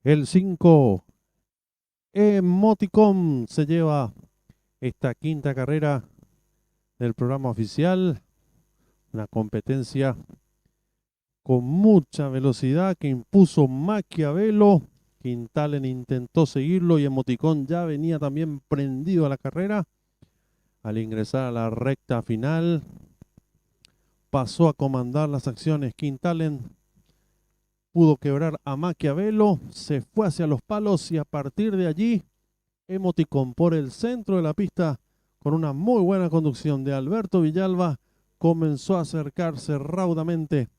El 5, Emoticon, se lleva esta quinta carrera del programa oficial. Una competencia con mucha velocidad que impuso Maquiavelo. Quintalen intentó seguirlo y Emoticon ya venía también prendido a la carrera. Al ingresar a la recta final, pasó a comandar las acciones. Quintalen pudo quebrar a Maquiavelo, se fue hacia los palos y a partir de allí, Emoticon por el centro de la pista, con una muy buena conducción de Alberto Villalba, comenzó a acercarse raudamente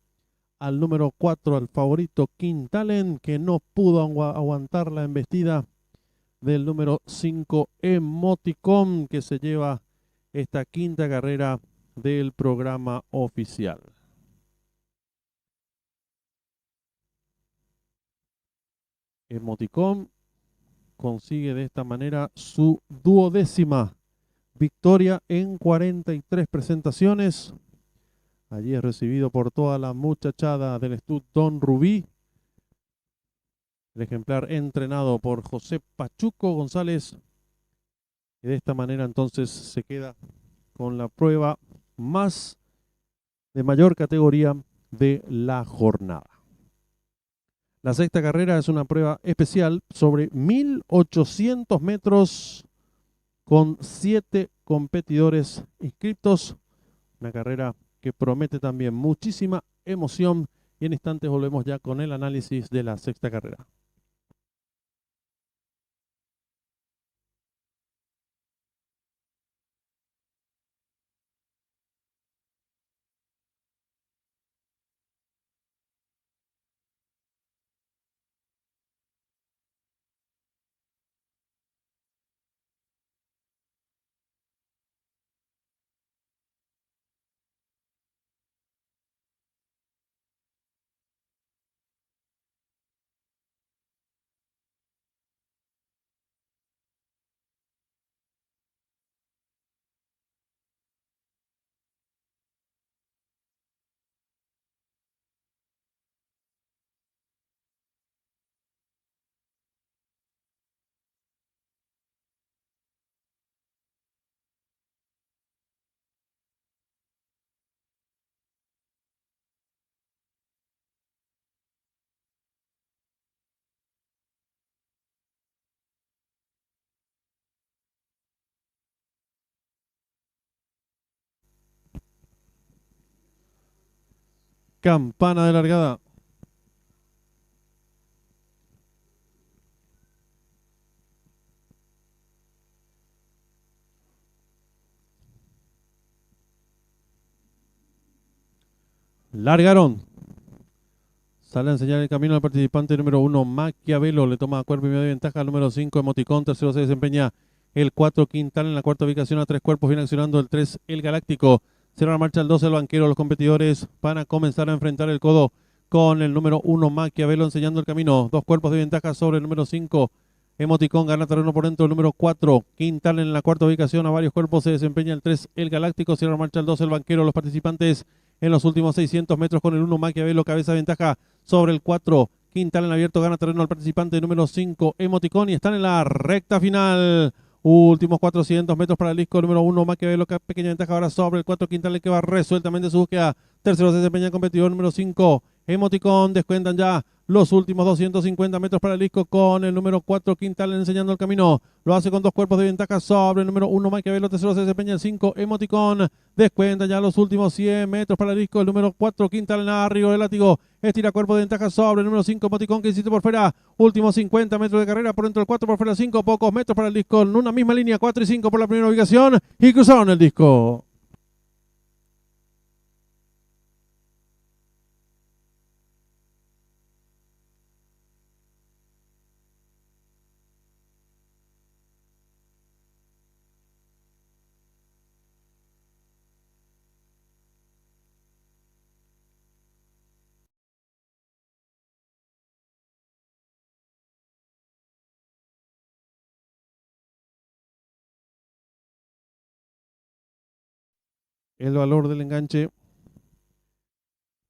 al número 4, al favorito Quintalen, que no pudo aguantar la embestida del número 5, Emoticon, que se lleva esta quinta carrera del programa oficial. Emoticon consigue de esta manera su 12ª victoria en 43 presentaciones. Allí es recibido por toda la muchachada del Stud Don Rubí. El ejemplar entrenado por José Pachuco González. Y de esta manera entonces se queda con la prueba más de mayor categoría de la jornada. La sexta carrera es una prueba especial sobre 1800 metros con 7 competidores inscritos. Una carrera que promete también muchísima emoción y en instantes volvemos ya con el análisis de la sexta carrera. Campana de largada. Largaron. Sale a enseñar el camino al participante número 1, Maquiavelo. Le toma cuerpo y medio de ventaja al número 5, Emoticon. Tercero se desempeña el 4, Quintal en la cuarta ubicación a 3 cuerpos. Viene accionando el 3, el Galáctico. Cierra la marcha el 12, el Banquero. Los competidores van a comenzar a enfrentar el codo con el número 1, Maquiavelo, enseñando el camino. 2 cuerpos de ventaja sobre el número 5. Emoticon gana terreno por dentro el número 4. Quintal en la cuarta ubicación a varios cuerpos se desempeña el 3, el Galáctico. Cierra la marcha el 12, el Banquero. Los participantes en los últimos 600 metros con el 1, Maquiavelo, cabeza de ventaja sobre el 4. Quintal en abierto, gana terreno al participante número 5, Emoticon, y están en la recta final. Últimos 400 metros para el disco número 1, Maquiavelo, pequeña ventaja ahora sobre el 4, Quintal, que va resueltamente su búsqueda. Tercero se desempeña el competidor número 5, Emoticon. Descuentan ya los últimos 250 metros para el disco con el número 4, Quintal, enseñando el camino. Lo hace con 2 cuerpos de ventaja sobre el número 1, Maquiavelo. Tercero se desempeña el 5, Emoticon. Descuentan ya los últimos 100 metros para el disco. El número 4, Quintal, arriba del látigo. Estira cuerpo de ventaja sobre el número 5, Emoticon, que insiste por fuera. Últimos 50 metros de carrera por dentro del 4, por fuera 5. Pocos metros para el disco. En una misma línea, 4 y 5 por la primera ubicación. Y cruzaron el disco. El valor del enganche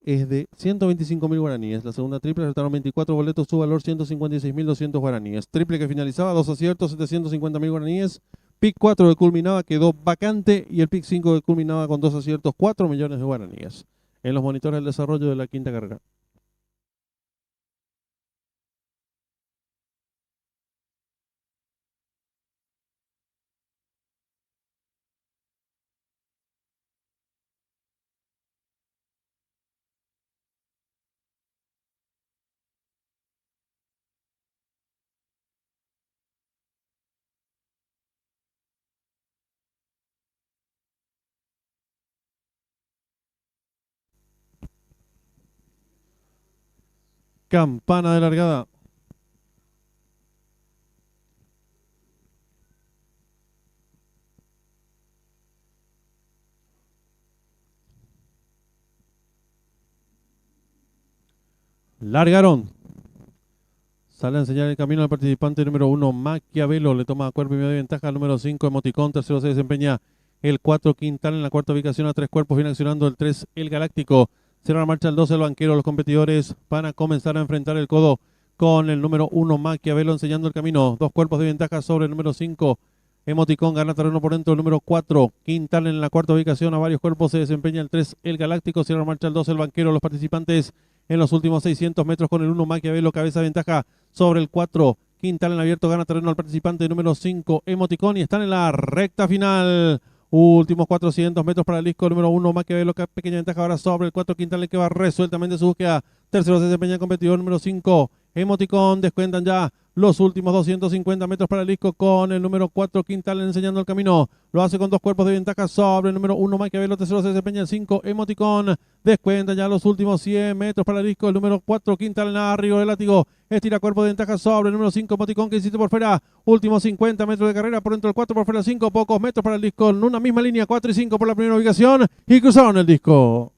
es de 125.000 guaraníes. La segunda triple acertaron 24 boletos, su valor 156.200 guaraníes. Triple que finalizaba, 2 aciertos, 750.000 guaraníes. Pick 4 que culminaba quedó vacante y el pick 5 que culminaba con 2 aciertos, 4 millones de guaraníes. En los monitores del desarrollo de la quinta carrera. Campana de largada. Largaron. Sale a enseñar el camino al participante número 1, Maquiavelo. Le toma cuerpo y medio de ventaja al número 5, Emoticón. Tercero se desempeña el 4, Quintal. En la cuarta ubicación a 3 cuerpos. Viene accionando el 3, el Galáctico. Cierra la marcha el 2, el Banquero. Los competidores van a comenzar a enfrentar el codo con el número 1, Maquiavelo, enseñando el camino. 2 cuerpos de ventaja sobre el número 5. Emoticón gana terreno por dentro el número 4. Quintal en la cuarta ubicación. A varios cuerpos se desempeña el 3, el Galáctico. Cierra la marcha el 2, el Banquero. Los participantes en los últimos 600 metros con el 1, Maquiavelo. Cabeza de ventaja sobre el 4. Quintal en abierto gana terreno al participante número 5, Emoticón. Y están en la recta final. Últimos 400 metros para el disco número 1, Maquiavelo. Pequeña ventaja ahora sobre el 4, Quintal, que va resueltamente su búsqueda. Tercero se desempeña el competidor número 5, Emoticón. Descuentan ya los últimos 250 metros para el disco con el número 4, Quintal, enseñando el camino. Lo hace con 2 cuerpos de ventaja sobre el número 1, Maquiavelo. Tercero se desempeña el 5, Emoticón. Descuentan ya los últimos 100 metros para el disco. El número 4, Quintal, arriba del látigo. Estira cuerpo de ventaja sobre el número 5, Emoticón, que insiste por fuera. Últimos 50 metros de carrera. Por dentro el 4, por fuera el 5. Pocos metros para el disco. En una misma línea, 4 y 5 por la primera ubicación. Y cruzaron el disco.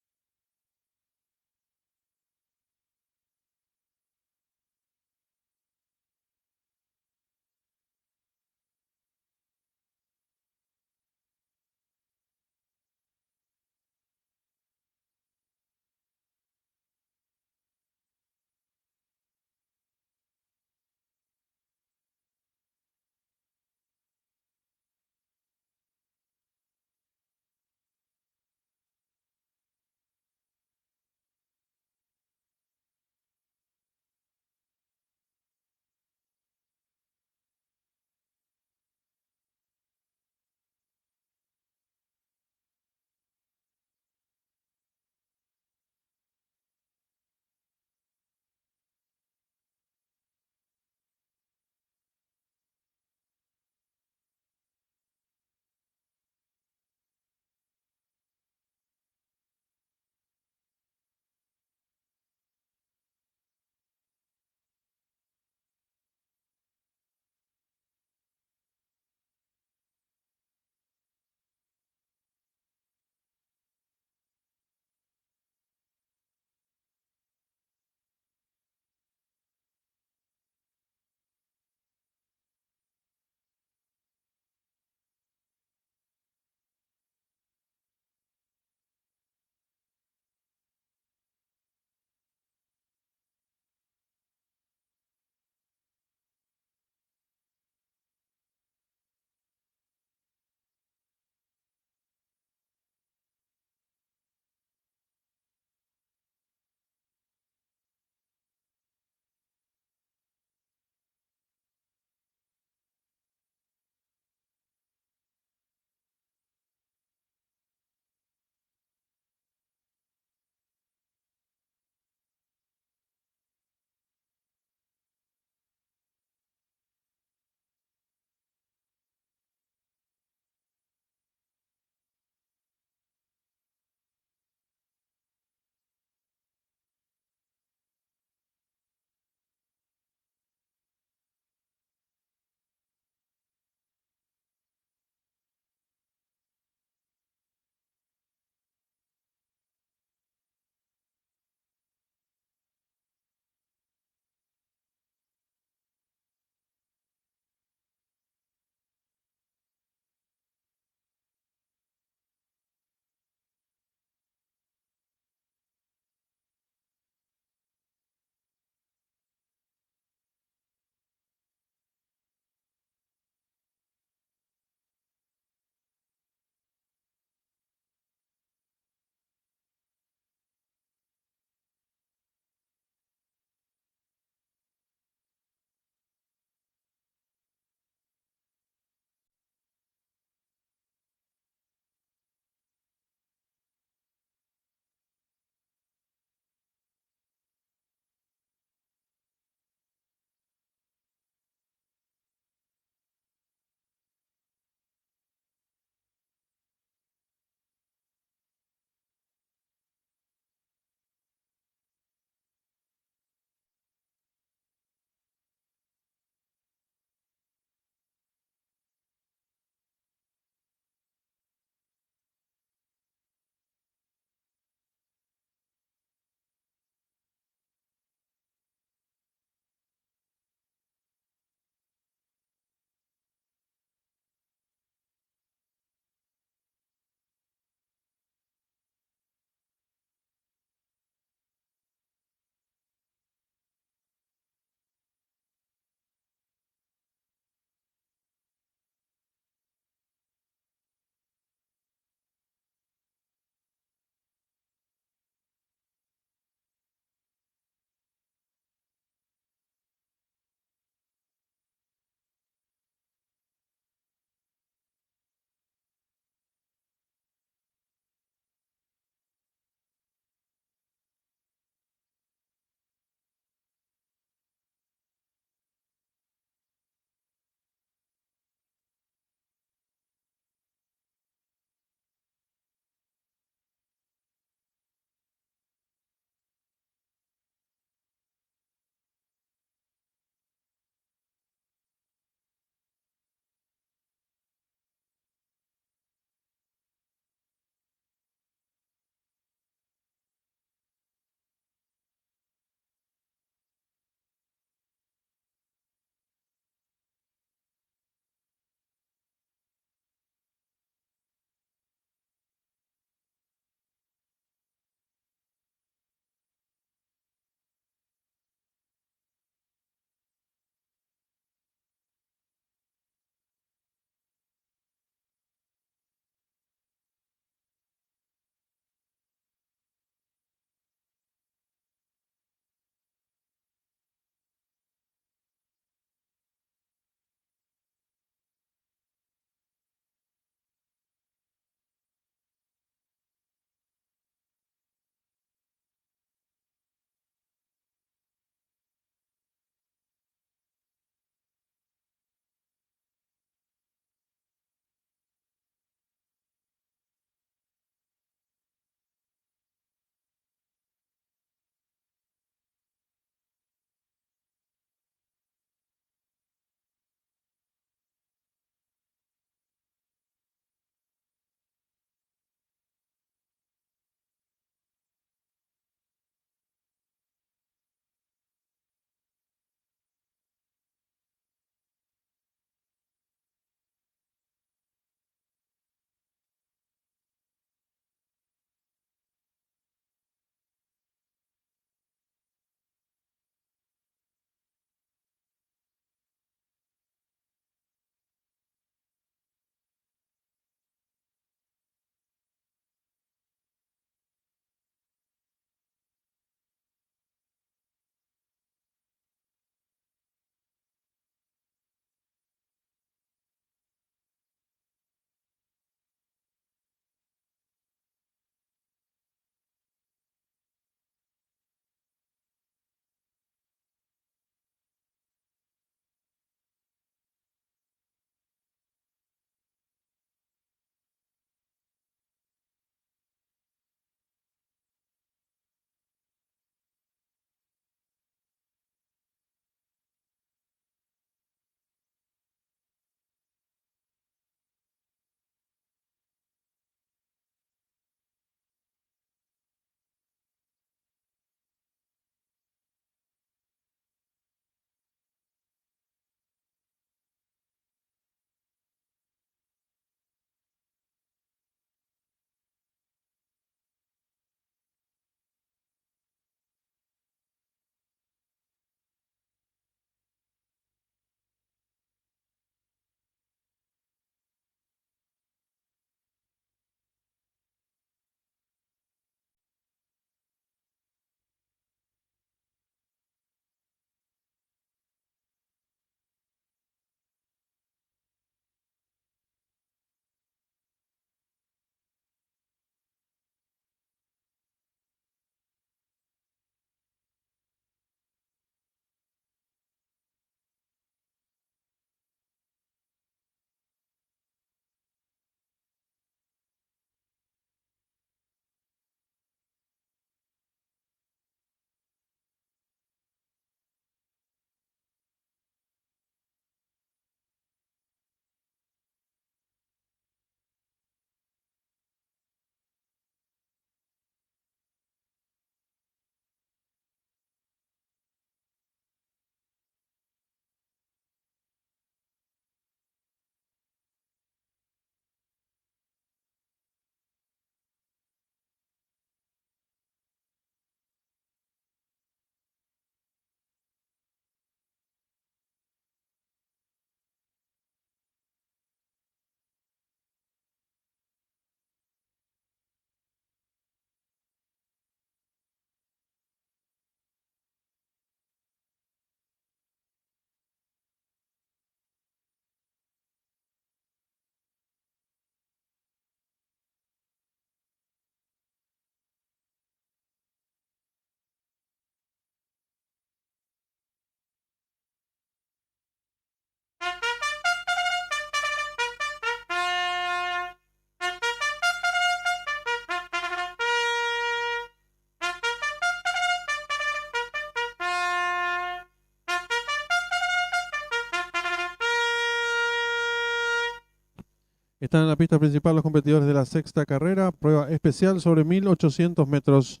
Están en la pista principal los competidores de la sexta carrera, prueba especial sobre 1800 metros.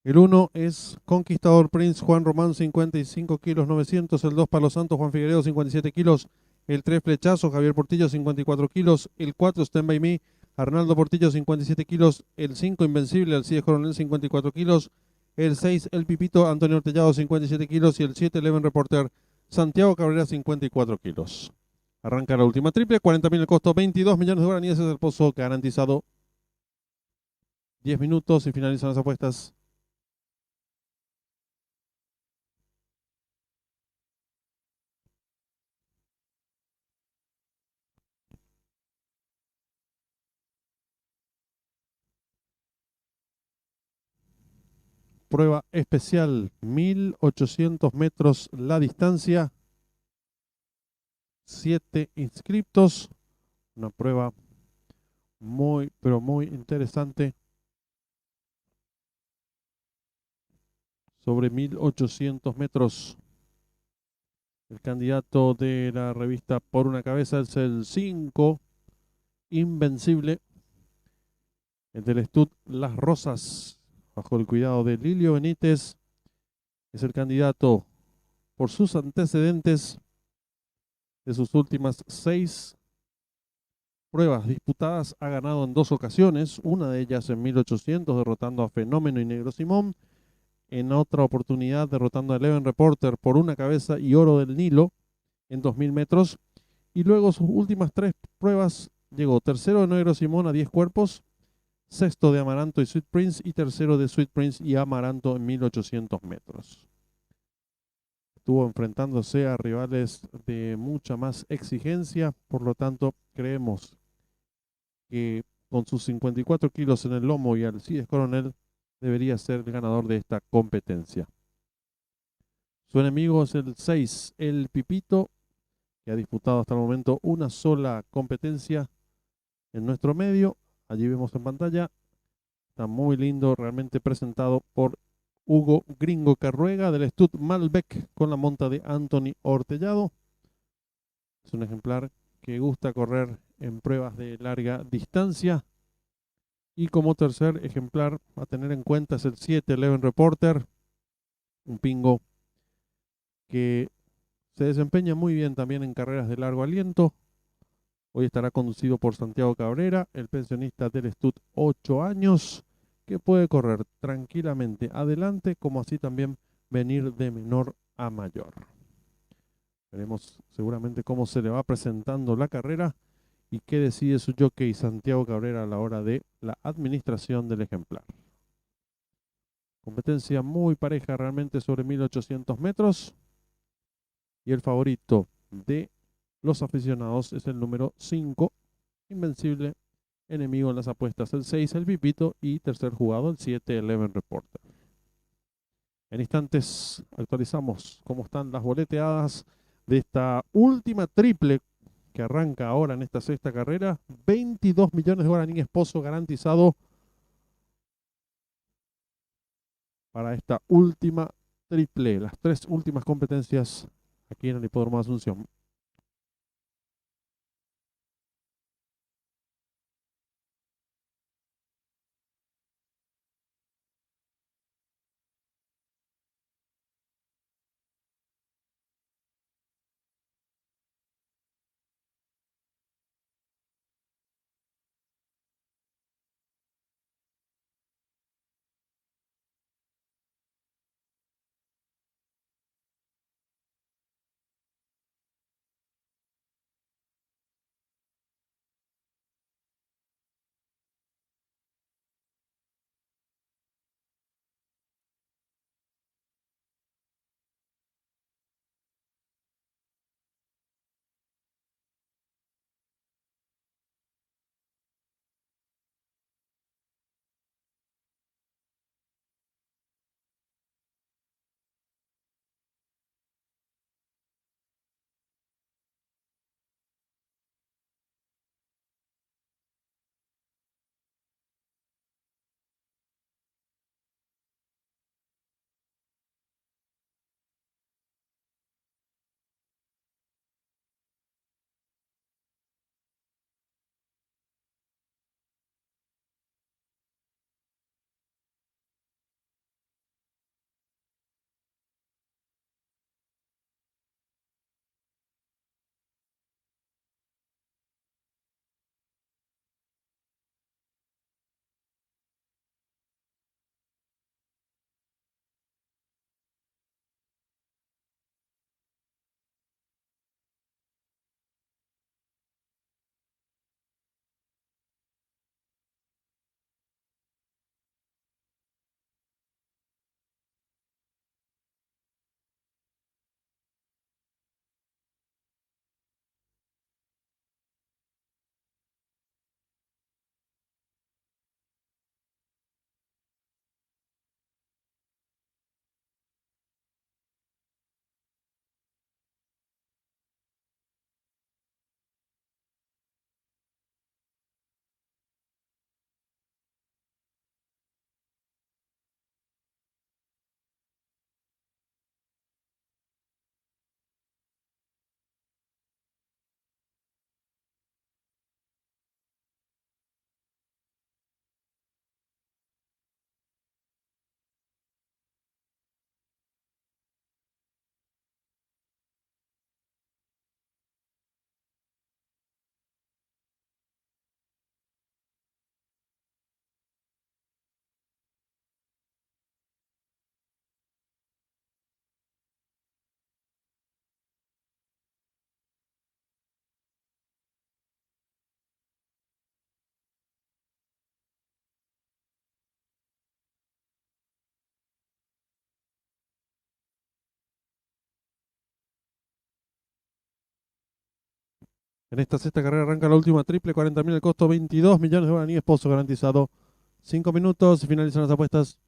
El 1 es Conquistador Prince Juan Román, 55 kilos 900. El 2 Palo Santo Juan Figueredo, 57 kilos. El 3 Flechazo Javier Portillo, 54 kilos. El 4 Stand By Me Arnaldo Portillo, 57 kilos. El 5 Invencible Alcides Coronel, 54 kilos. El 6 El Pipito Antonio Ortellado, 57 kilos. Y el 7 Eleven Reporter Santiago Cabrera, 54 kilos. Arranca la última triple, 40.000 el costo, 22 millones de guaraníes es el pozo garantizado. 10 minutos y finalizan las apuestas. Prueba especial, 1800 metros la distancia, 7 inscriptos, una prueba muy, pero muy interesante sobre 1800 metros. El candidato de la revista Por una Cabeza es el 5, Invencible, el del Stud Las Rosas, bajo el cuidado de Lilio Benítez, es el candidato por sus antecedentes de sus últimas 6 pruebas disputadas. Ha ganado en 2 ocasiones, una de ellas en 1800 derrotando a Fenómeno y Negro Simón, en otra oportunidad derrotando a Eleven Reporter por una cabeza y Oro del Nilo en 2000 metros, y luego sus últimas 3 pruebas llegó tercero de Negro Simón a 10 cuerpos, sexto de Amaranto y Sweet Prince y tercero de Sweet Prince y Amaranto en 1800 metros. Estuvo enfrentándose a rivales de mucha más exigencia, por lo tanto creemos que con sus 54 kilos en el lomo y Alcides Coronel debería ser el ganador de esta competencia. Su enemigo es el 6, el Pipito, que ha disputado hasta el momento una sola competencia en nuestro medio. Allí vemos en pantalla, está muy lindo, realmente presentado por Hugo Gringo Carruega del Stud Malbec con la monta de Anthony Ortellado. Es un ejemplar que gusta correr en pruebas de larga distancia. Y como tercer ejemplar a tener en cuenta es el 7 Eleven Reporter, un pingo que se desempeña muy bien también en carreras de largo aliento. Hoy estará conducido por Santiago Cabrera, el pensionista del Stud 8 años, que puede correr tranquilamente adelante, como así también venir de menor a mayor. Veremos seguramente cómo se le va presentando la carrera y qué decide su jockey Santiago Cabrera a la hora de la administración del ejemplar. Competencia muy pareja realmente sobre 1800 metros. Y el favorito de los aficionados es el número 5, Invencible. Enemigo en las apuestas el 6, el Pipito. Y tercer jugado el 7, Eleven Reporter. En instantes actualizamos cómo están las boleteadas de esta última triple que arranca ahora en esta sexta carrera. 22 millones de guaraníes pozo garantizado para esta última triple, las 3 últimas competencias aquí en el Hipódromo de Asunción. En esta sexta carrera arranca la última triple, 40.000 el costo, 22 millones de guaraníes, pozo garantizado. 5 minutos y finalizan las apuestas.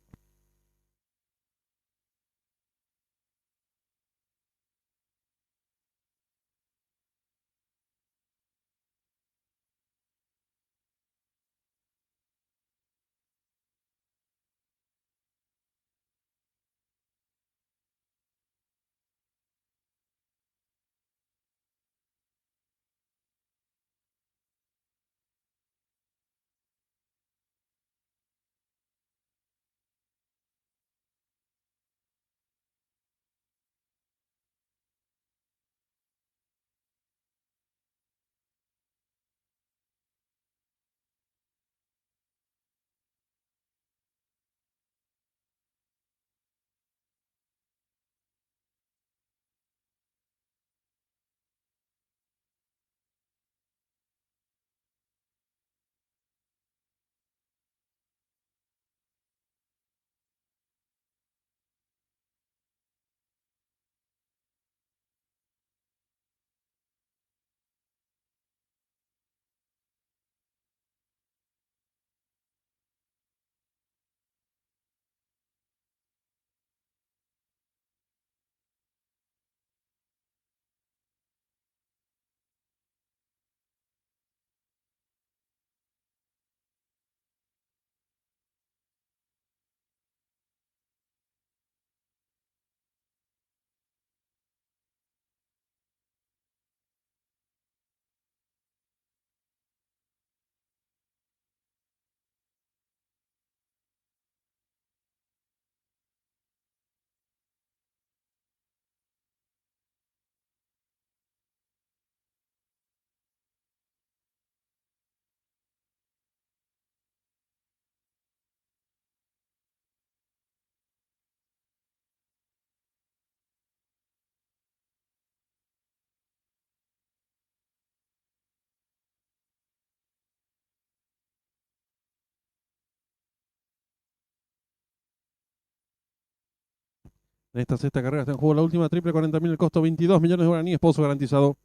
En esta sexta carrera está en juego la última triple, 40.000 el costo, 22 millones de guaraníes, pozo garantizado.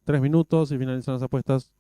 3 minutos y finalizan las apuestas.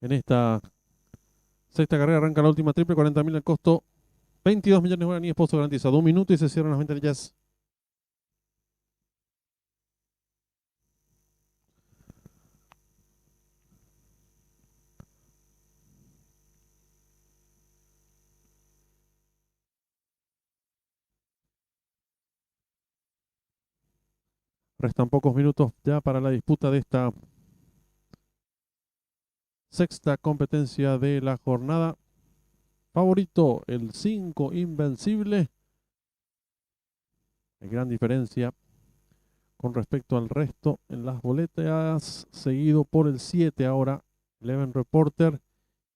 En esta sexta carrera arranca la última triple, 40.000 el costo, 22 millones de guaraníes, pozo garantizado. 1 minuto y se cierran las ventanillas. Restan pocos minutos ya para la disputa de esta sexta competencia de la jornada. Favorito, el 5 Invencible. Hay gran diferencia con respecto al resto en las boletas, seguido por el 7 ahora, Eleven Reporter,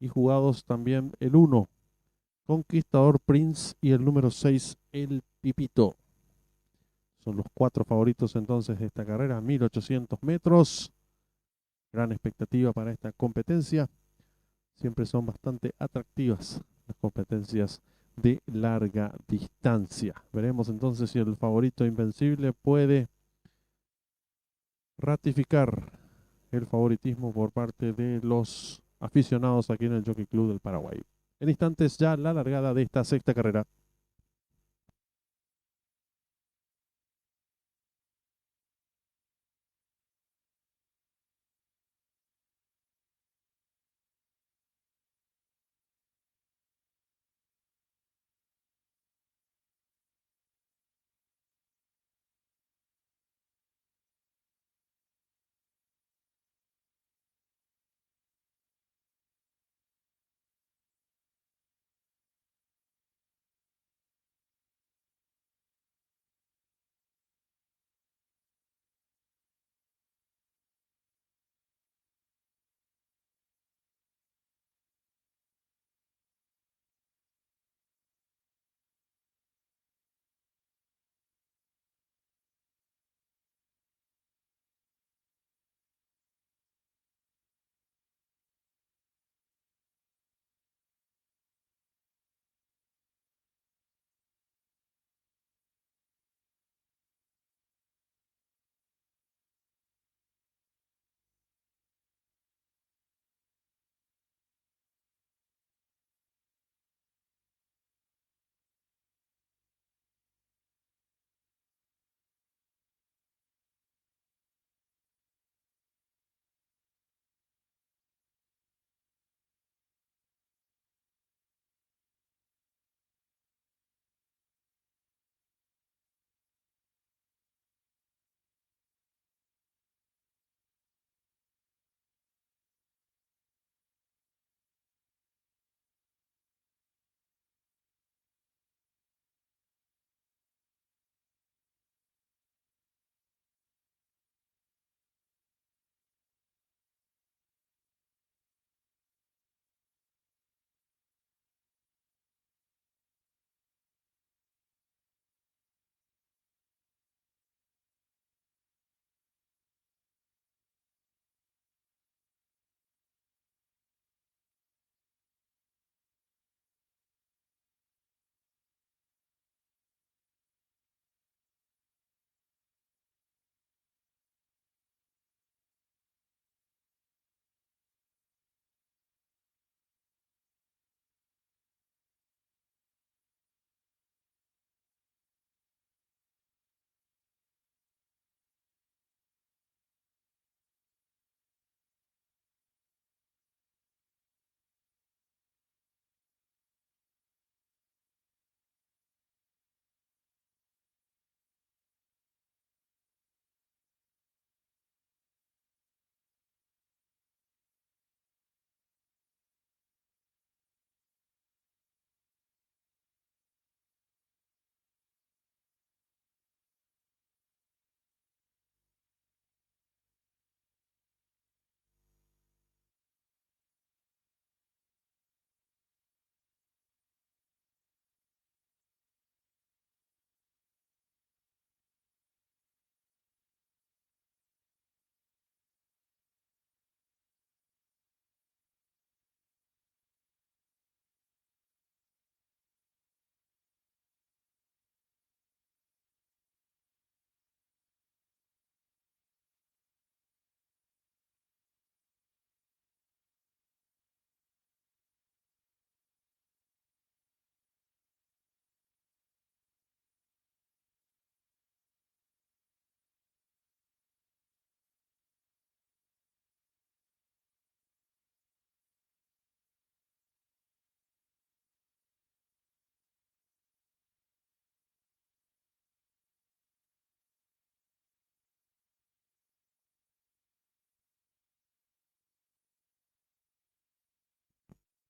y jugados también el 1, Conquistador Prince, y el número 6, El Pipito. Son los 4 favoritos entonces de esta carrera, 1800 metros. Gran expectativa para esta competencia. Siempre son bastante atractivas las competencias de larga distancia. Veremos entonces si el favorito Invencible puede ratificar el favoritismo por parte de los aficionados aquí en el Jockey Club del Paraguay. En instantes ya la largada de esta sexta carrera.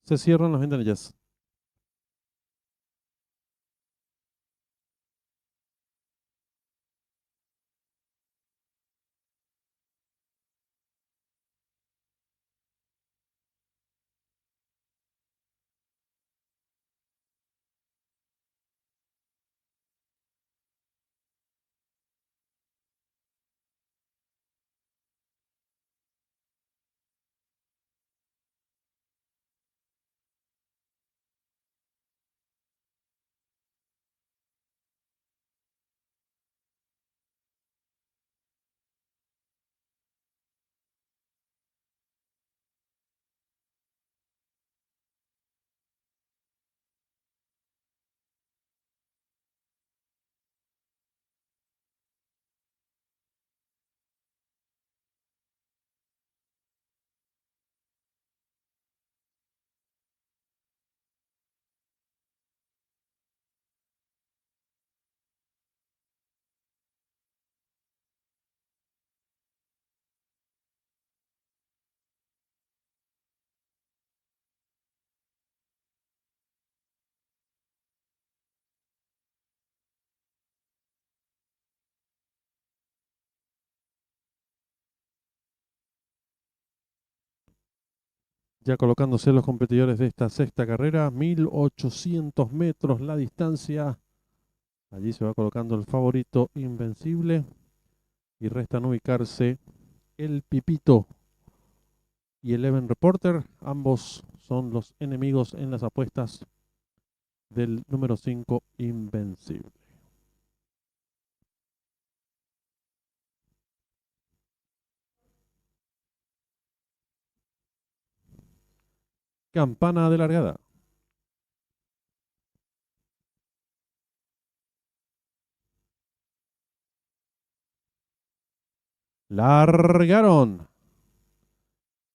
Se cierran las ventanillas. Ya colocándose los competidores de esta sexta carrera, 1800 metros la distancia. Allí se va colocando el favorito Invencible y restan ubicarse el Pipito y el Eleven Reporter. Ambos son los enemigos en las apuestas del número 5 Invencible. Campana de largada. Largaron.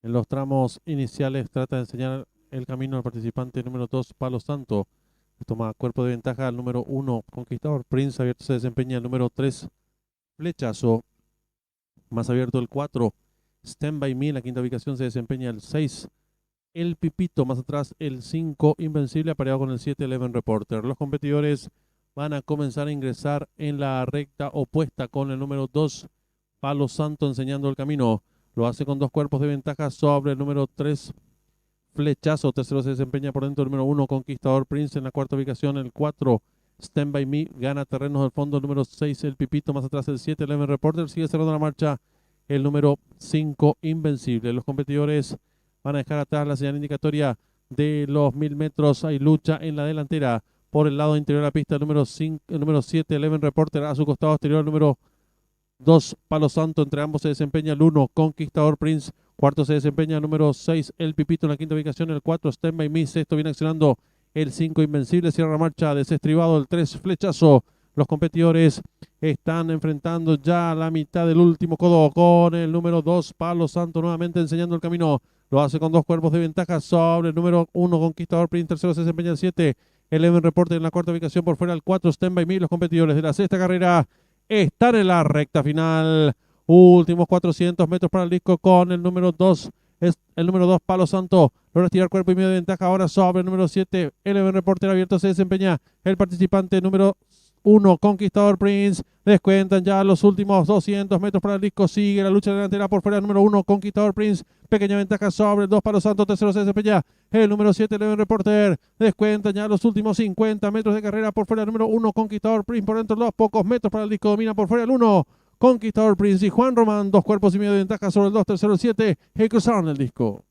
En los tramos iniciales trata de enseñar el camino al participante número 2, Palo Santo. Toma cuerpo de ventaja al número 1, Conquistador Prince. Abierto se desempeña el número 3, Flechazo. Más abierto el 4, Stand By Me. En la quinta ubicación se desempeña el 6, el Pipito. Más atrás el 5, Invencible, apareado con el 7, Eleven Reporter. Los competidores van a comenzar a ingresar en la recta opuesta con el número 2, Palo Santo, enseñando el camino. Lo hace con dos cuerpos de ventaja sobre el número 3, Flechazo. Tercero se desempeña por dentro el número 1, Conquistador Prince. En la cuarta ubicación el 4, Stand By Me. Gana terrenos del fondo el número 6, el Pipito. Más atrás el 7, Eleven Reporter. Sigue cerrando la marcha el número 5, Invencible. Los competidores van a dejar atrás la señal indicatoria de los 1000 metros. Hay lucha en la delantera. Por el lado interior de la pista, el número 7, Eleven Reporter. A su costado exterior, el número 2, Palo Santo. Entre ambos se desempeña el 1, Conquistador Prince. Cuarto se desempeña el número 6, el Pipito. En la quinta ubicación el 4, Stand By Me. Sexto viene accionando el 5, Invencible. Cierra la marcha desestribado el 3, Flechazo. Los competidores están enfrentando ya la mitad del último codo con el número 2, Palo Santo, nuevamente enseñando el camino. Lo hace con dos cuerpos de ventaja sobre el número 1, Conquistador Prince. Tercero se desempeña el 7, Eleven Reporter. En la cuarta ubicación por fuera el 4, Stand By Me. Los competidores de la sexta carrera están en la recta final. Últimos 400 metros para el disco con el número 2. Es el número 2, Palo Santo. Logra estirar cuerpo y medio de ventaja ahora sobre el número 7. Eleven Reporter. Abierto se desempeña el participante número 1, Conquistador Prince. Descuentan ya los últimos 200 metros para el disco. Sigue la lucha delantera por fuera el número 1, Conquistador Prince. Pequeña ventaja sobre el 2, Palo Santo. Tercero se desempeña el número 7, Eleven Reporter. Descuentan ya los últimos 50 metros de carrera por fuera el número 1, Conquistador Prince. Por dentro los pocos metros para el disco. Domina por fuera el 1, Conquistador Prince y Juan Román. Dos cuerpos y medio de ventaja sobre el 2, tercero el 7. Y cruzaron el disco.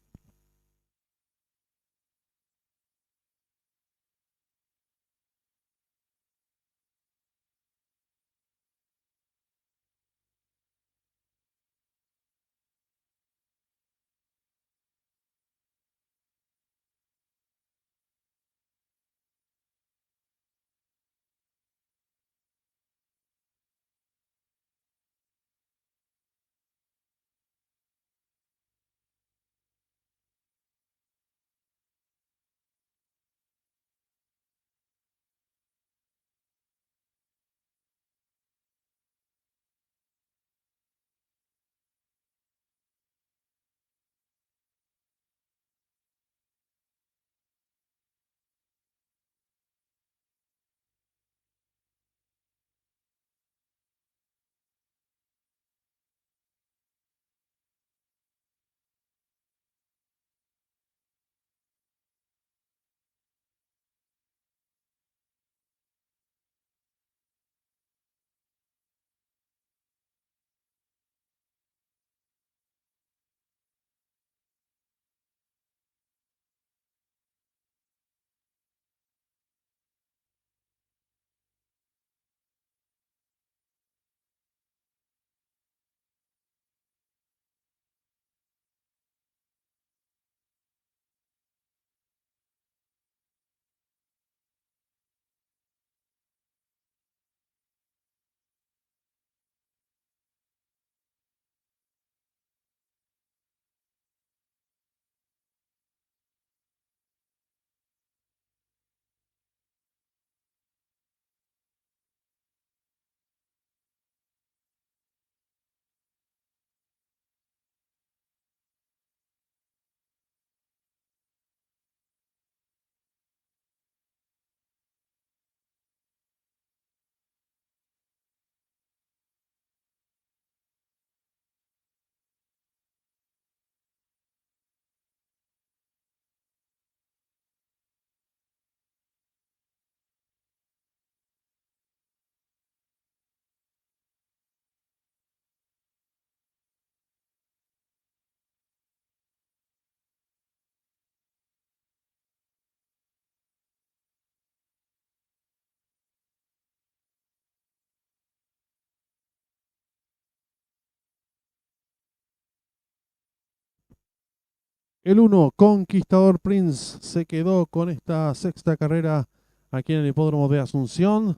El 1, Conquistador Prince, se quedó con esta sexta carrera aquí en el hipódromo de Asunción,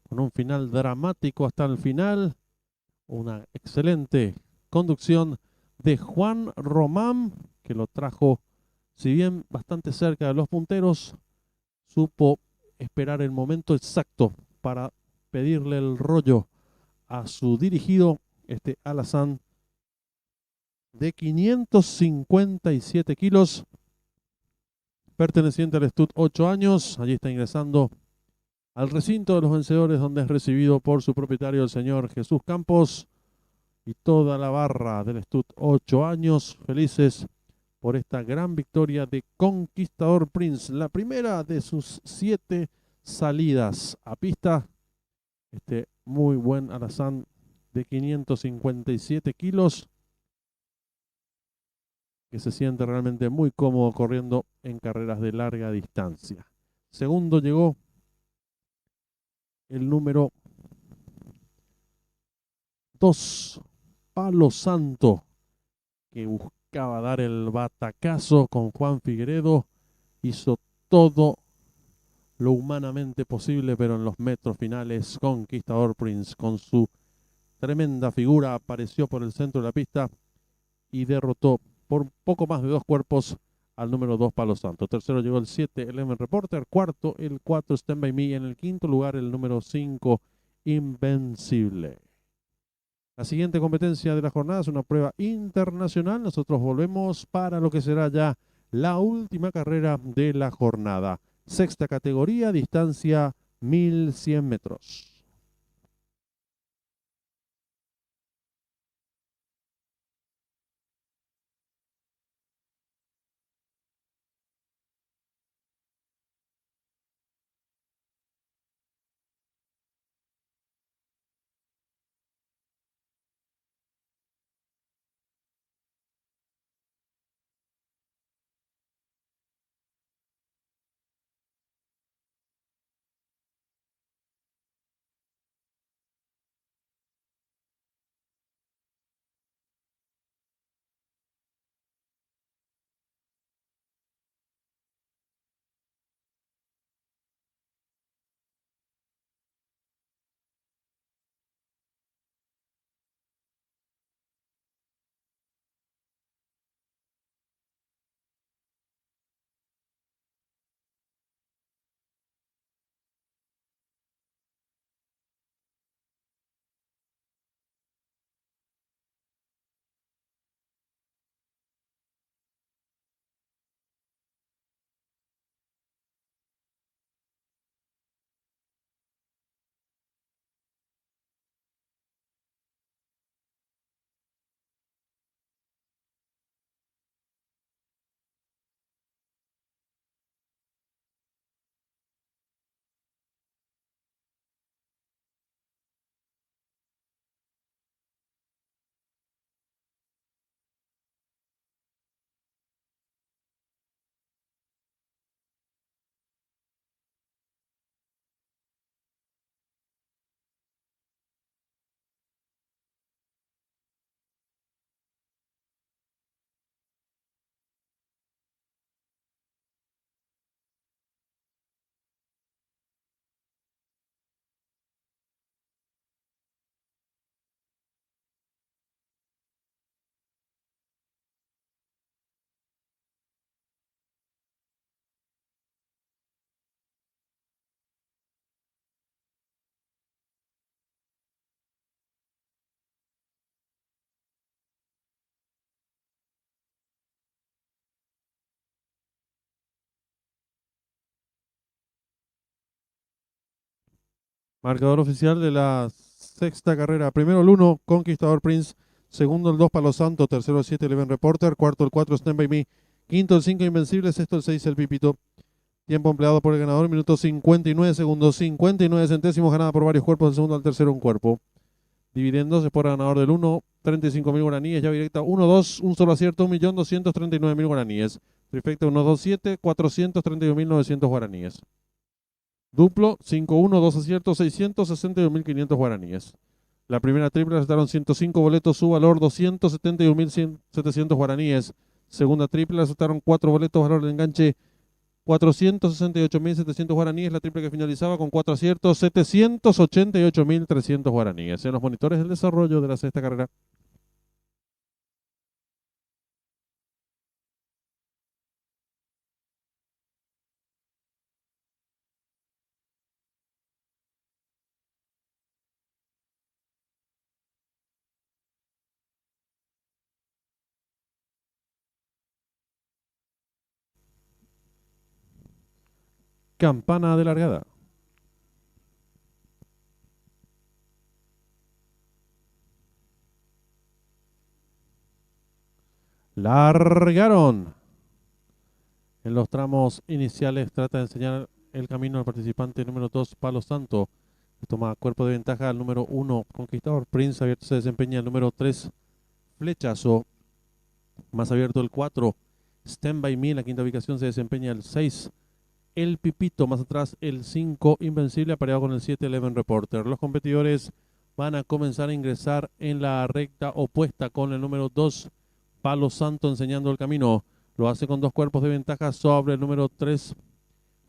con un final dramático hasta el final. Una excelente conducción de Juan Román, que lo trajo, si bien bastante cerca de los punteros, supo esperar el momento exacto para pedirle el rollo a su dirigido, este Alazán, de 557 kilos, perteneciente al Stud 8 años. Allí está ingresando al recinto de los vencedores, donde es recibido por su propietario, el señor Jesús Campos, y toda la barra del Stud 8 años, felices por esta gran victoria de Conquistador Prince, la primera de sus 7 salidas a pista. Este muy buen alazán de 557 kilos, que se siente realmente muy cómodo corriendo en carreras de larga distancia. Segundo llegó el número 2, Palo Santo, que buscaba dar el batacazo con Juan Figueredo. Hizo todo lo humanamente posible, pero en los metros finales, Conquistador Prince, con su tremenda figura, apareció por el centro de la pista y derrotó por poco más de 2 cuerpos al número 2, Palo Santo. Tercero llegó el 7, Eleven Reporter. Cuarto, el 4, Stand By Me. En el quinto lugar, el número 5, Invencible. La siguiente competencia de la jornada es una prueba internacional. Nosotros volvemos para lo que será ya la última carrera de la jornada. Sexta categoría, distancia 1100 metros. Marcador oficial de la sexta carrera. Primero el 1, Conquistador Prince. Segundo el 2, Palo Santo. Tercero el 7, Eleven Reporter. Cuarto el 4, Stand By Me. Quinto el 5, Invencible. Sexto el 6, el Pipito. Tiempo empleado por el ganador, minutos 59 segundos, 59 centésimos, ganada por varios cuerpos, del segundo al tercero un cuerpo. Dividendos por el ganador del 1, 35.000 guaraníes, llave directa 1-2, un solo acierto, 1.239.000 guaraníes. Trifecta 1-2-7, 431.900 guaraníes. Duplo 5-1, 2 aciertos, 661.500 guaraníes. La primera triple recetaron 105 boletos, su valor 271.700 guaraníes. Segunda triple, resultaron 4 boletos, valor de enganche 468.700 guaraníes, la triple que finalizaba con 4 aciertos, 788.300 guaraníes. En los monitores del desarrollo de la sexta carrera. Campana de largada. Largaron. En los tramos iniciales trata de enseñar el camino al participante número 2, Palo Santo. Toma cuerpo de ventaja al número 1, Conquistador Prince. Abierto se desempeña el número 3, Flechazo. Más abierto el 4, Stand By Me. En la quinta ubicación se desempeña el 6, El Pipito. Más atrás el 5, Invencible, apareado con el 7, Eleven Reporter. Los competidores van a comenzar a ingresar en la recta opuesta con el número 2, Palo Santo, enseñando el camino. Lo hace con 2 cuerpos de ventaja sobre el número 3,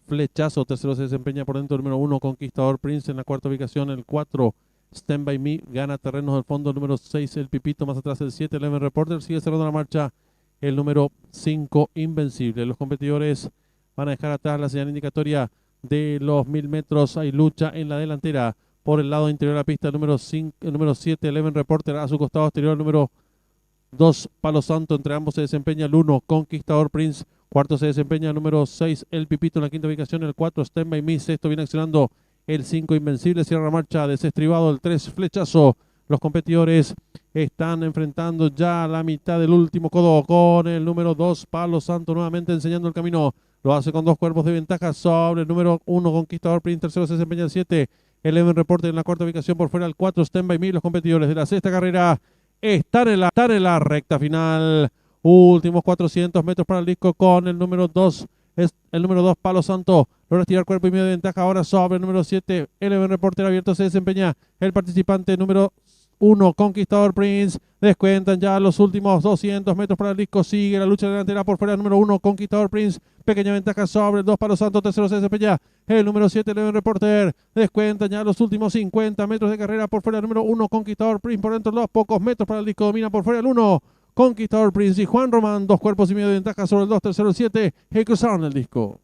Flechazo. Tercero se desempeña por dentro el número 1, Conquistador Prince. En la cuarta ubicación el 4, Stand By Me. Gana terrenos del fondo el número 6, El Pipito. Más atrás el 7, Eleven Reporter. Sigue cerrando la marcha el número 5, Invencible. Los competidores van a dejar atrás la señal indicatoria de los 1000 metros. Hay lucha en la delantera. Por el lado interior de la pista, el número 7, Eleven Reporter. A su costado exterior, el número 2, Palo Santo. Entre ambos se desempeña el 1, Conquistador Prince. Cuarto se desempeña el número 6, El Pipito. En la quinta ubicación el 4, Stand By Me. Sexto viene accionando el 5, Invencible. Cierra la marcha desestribado el 3, Flechazo. Los competidores están enfrentando ya la mitad del último codo con el número 2, Palo Santo, nuevamente enseñando el camino. Lo hace con 2 cuerpos de ventaja sobre el número 1, Conquistador Prince. Tercero se desempeña el 7, Eleven Reporter. En la cuarta ubicación por fuera el 4, Stand By Me. Los competidores de la sexta carrera están en la recta final. Últimos 400 metros para el disco con el número 2. Es el número 2, Palo Santo. Logra estirar cuerpo y medio de ventaja ahora sobre el número 7. Eleven Reporter. Abierto se desempeña el participante número 1, Conquistador Prince. Descuentan ya los últimos 200 metros para el disco. Sigue la lucha delantera por fuera el número 1, Conquistador Prince. Pequeña ventaja sobre el 2, Palo Santo. Tercero se desempeña el número 7, Eleven Reporter. Descuentan ya los últimos 50 metros de carrera por fuera el número 1, Conquistador Prince. Por dentro los pocos metros para el disco. Domina por fuera el 1, Conquistador Prince. Y Juan Román, 2 cuerpos y medio de ventaja sobre el 2, tercero el 7. Y cruzaron el disco.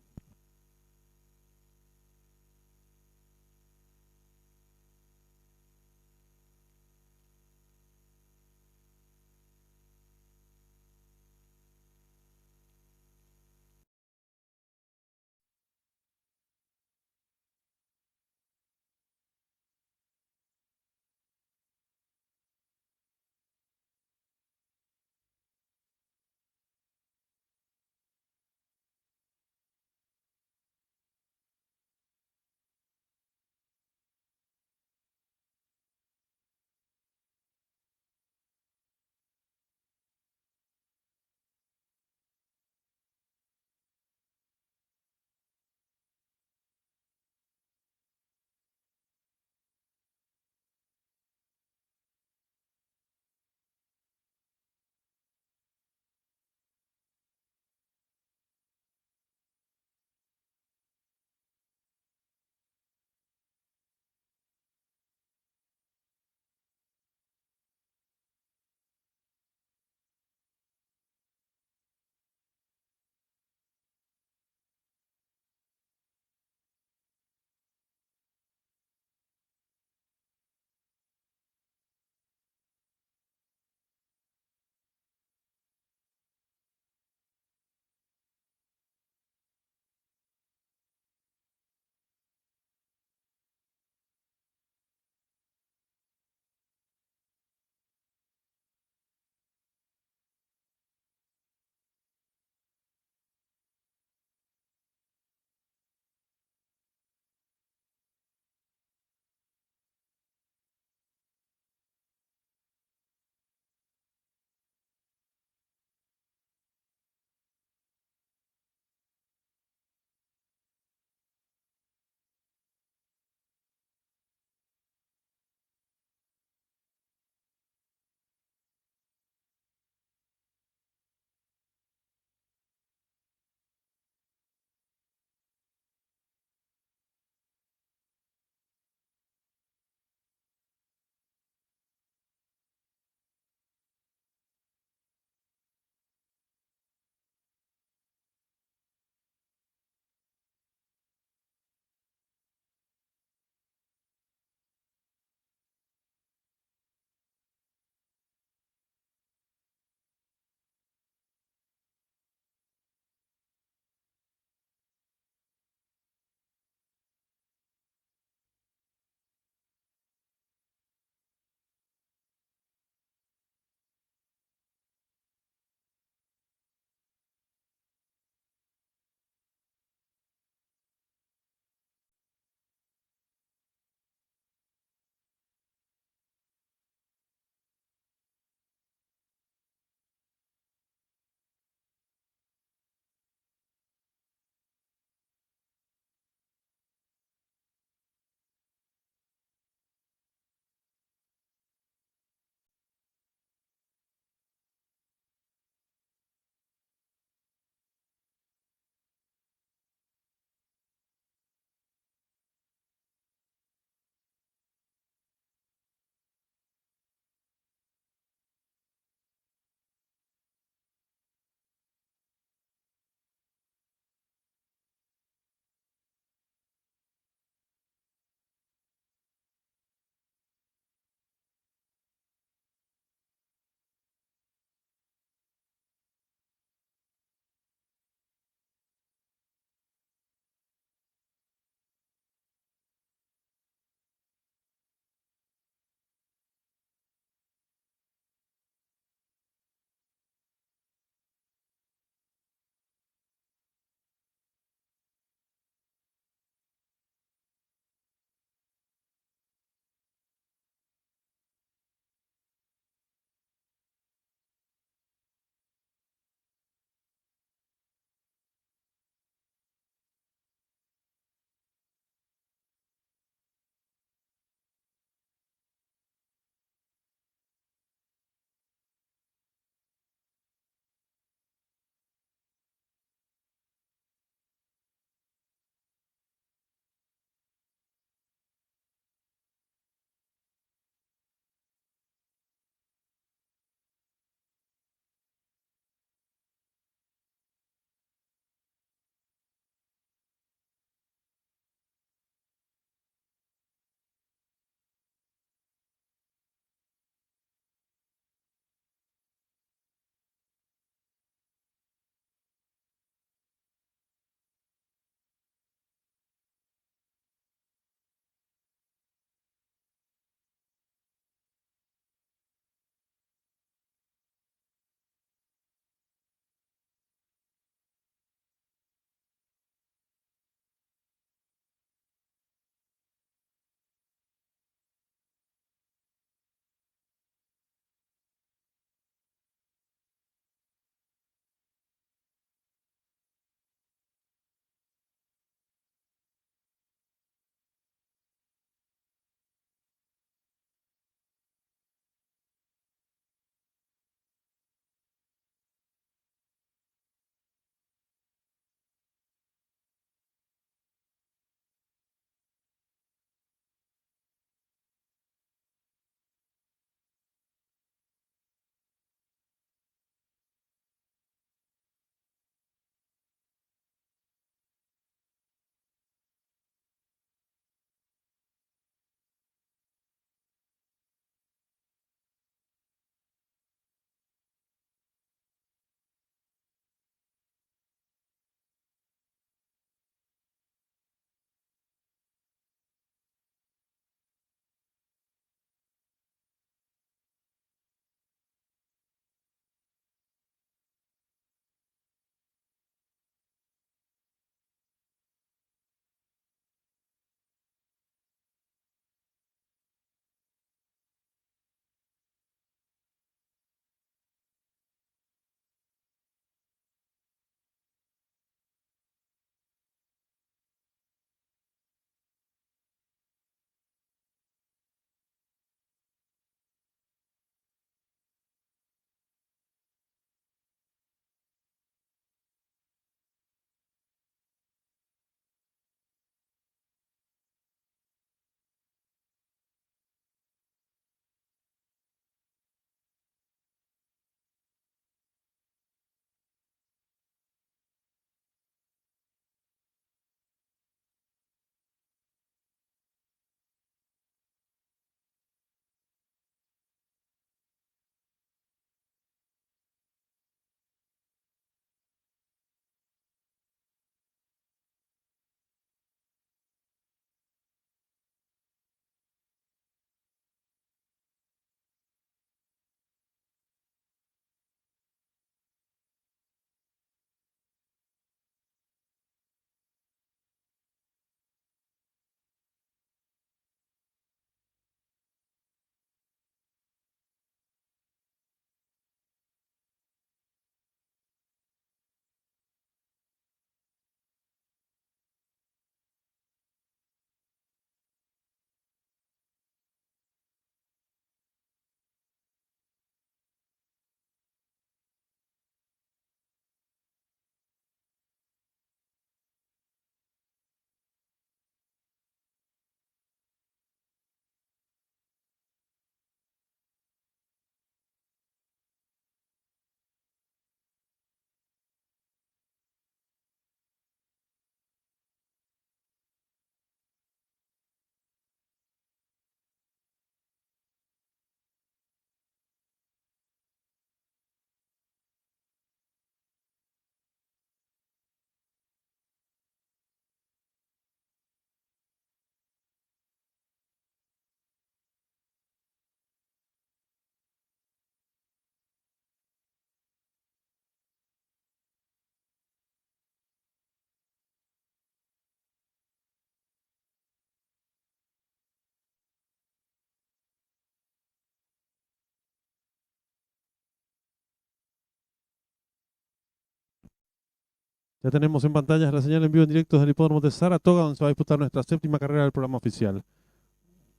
Ya tenemos en pantalla la señal en vivo en directo del hipódromo de Saratoga, donde se va a disputar nuestra séptima carrera del programa oficial.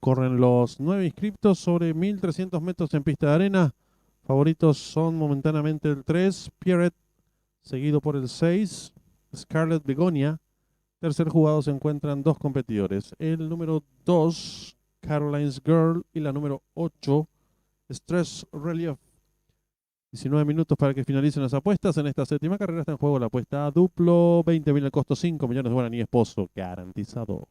Corren los 9 inscriptos sobre 1300 metros en pista de arena. Favoritos son momentáneamente el 3, Pierrot, seguido por el 6, Scarlet Begonia. Tercer jugado se encuentran dos competidores, el número 2, Caroline's Girl, y la número 8, Stress Relief. 19 minutos para que finalicen las apuestas. En esta séptima carrera está en juego la apuesta a duplo, 20.000 el costo, 5 millones de guaraníes Pozo, garantizado.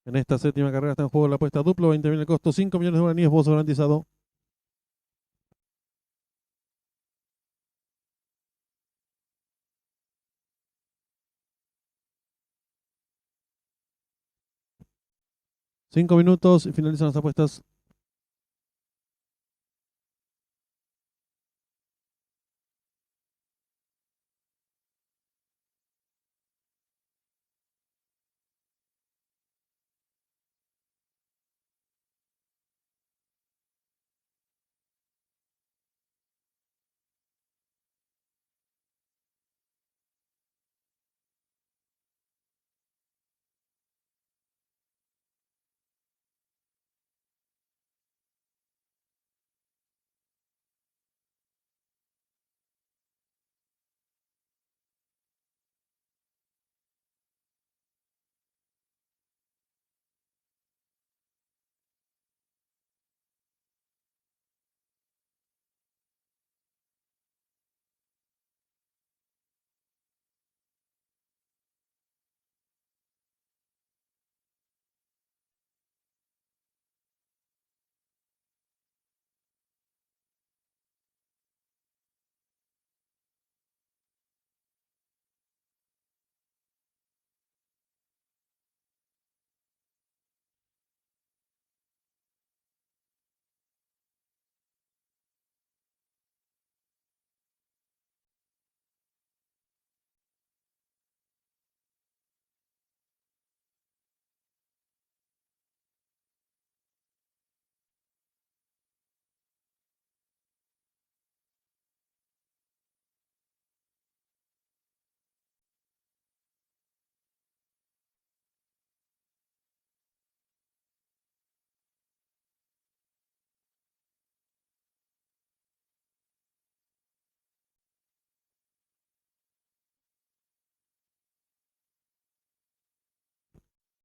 En esta séptima carrera está en juego la apuesta duplo, 20.000 el costo, 5 millones de guaraníes, bolso garantizado. Cinco minutos y finalizan las apuestas.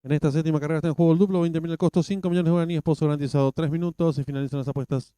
En esta séptima carrera está en juego el duplo, 20.000 el costo, 5 millones de guaraníes, bolso garantizado. 3 minutos y finalizan las apuestas.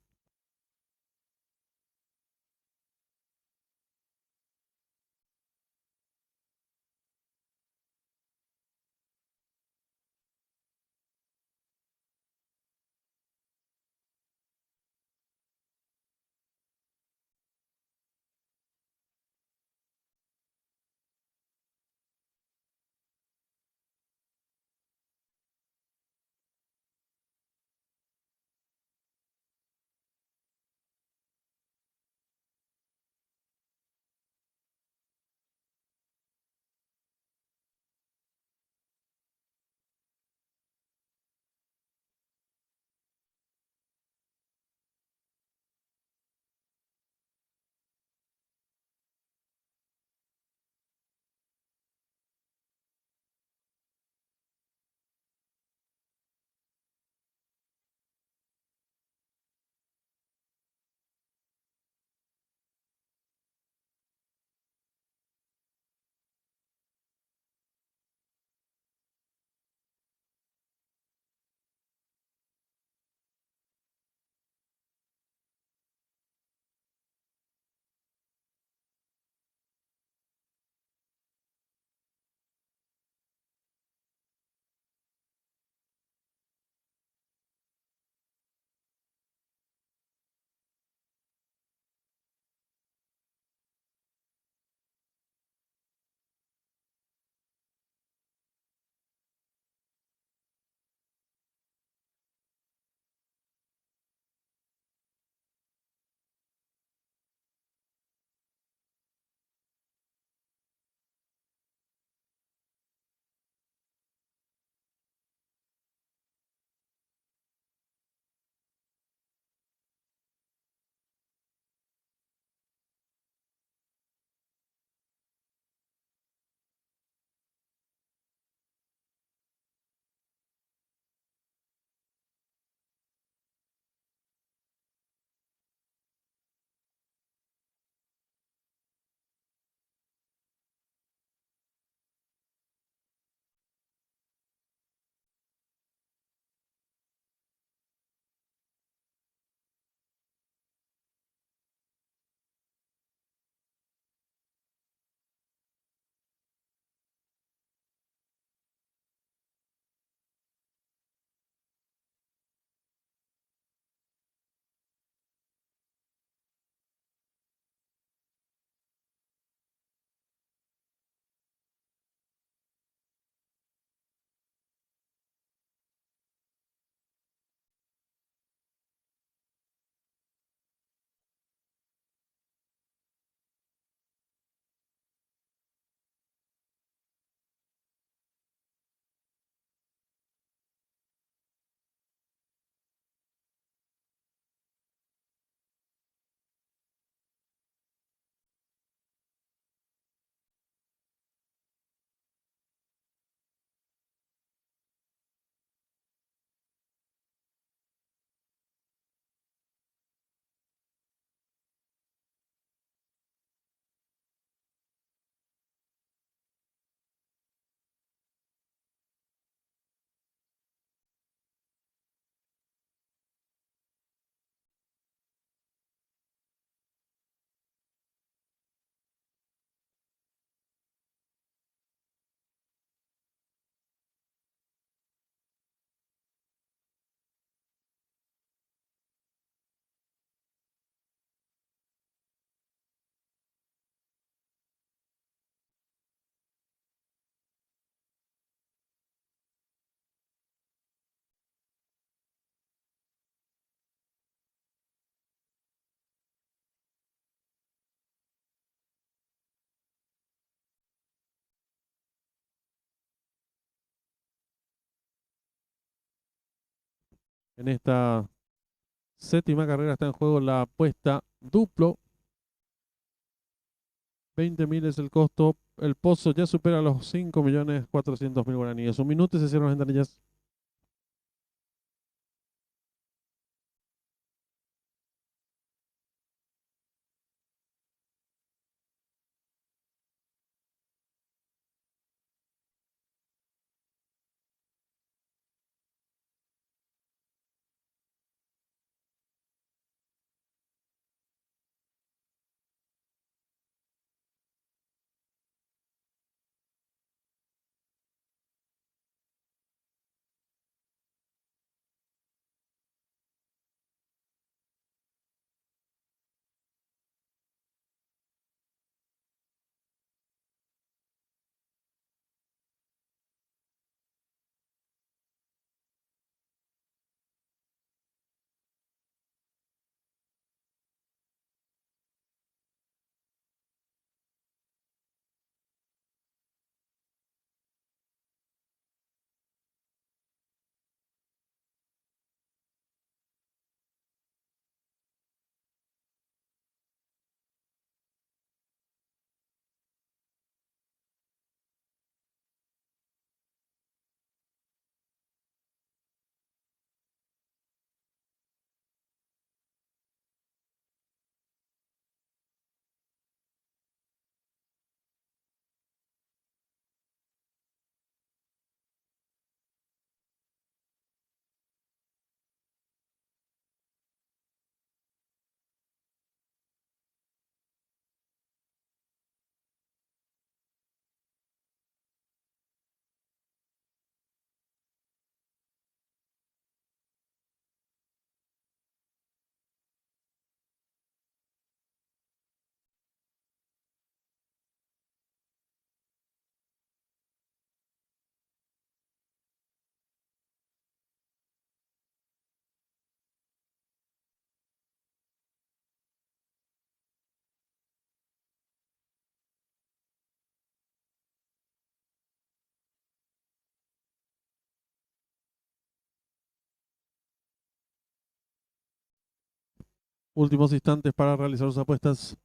En esta séptima carrera está en juego la apuesta duplo. 20.000 es el costo. El pozo ya supera los 5.400.000 guaraníes. Un minuto y se cierran las ventanillas. Últimos instantes para realizar sus apuestas.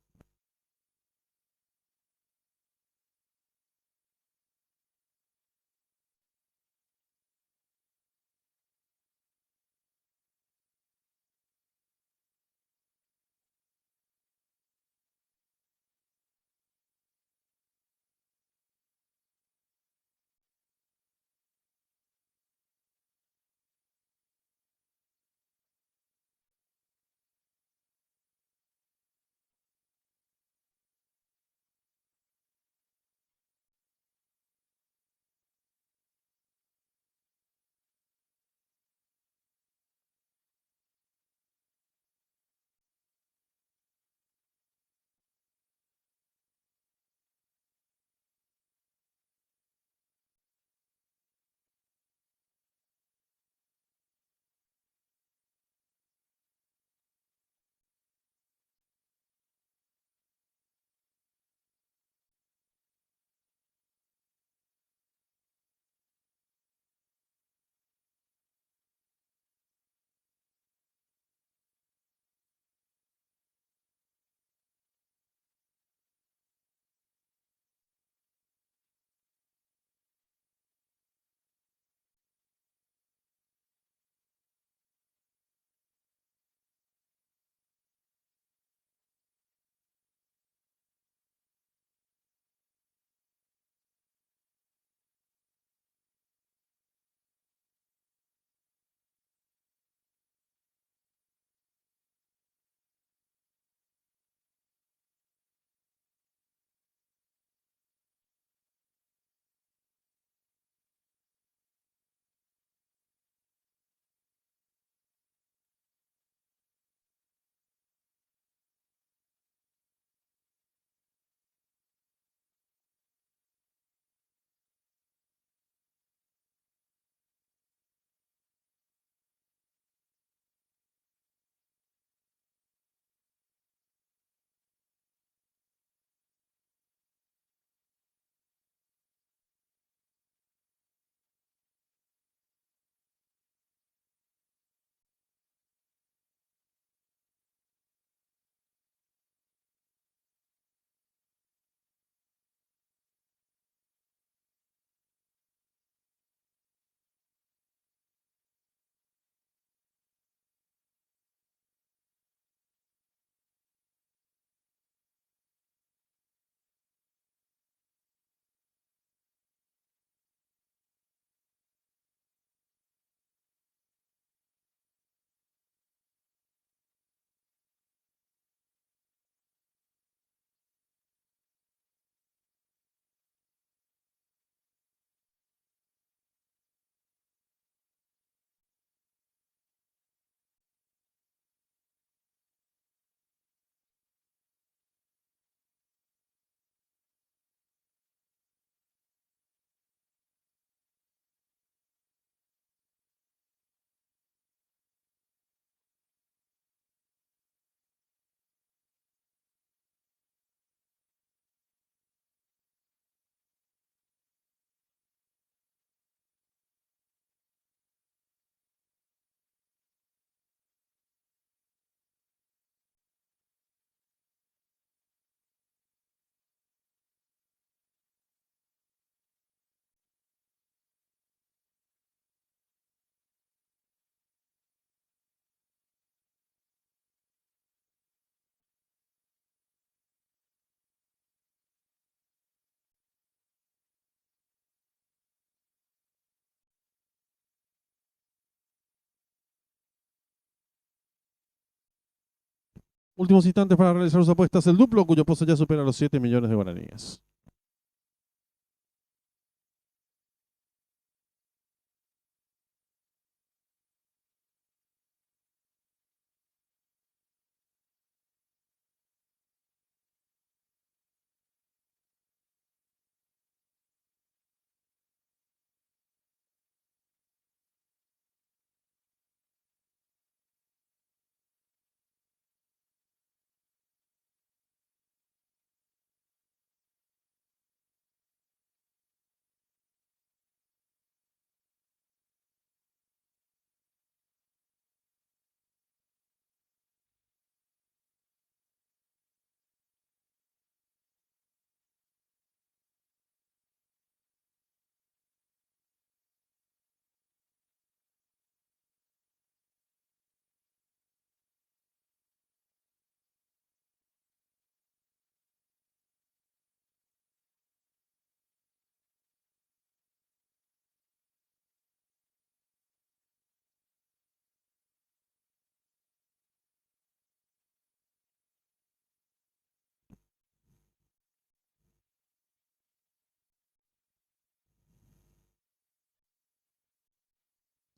Últimos instantes para realizar sus apuestas. El duplo, cuyo pozo ya supera los 7 millones de guaraníes.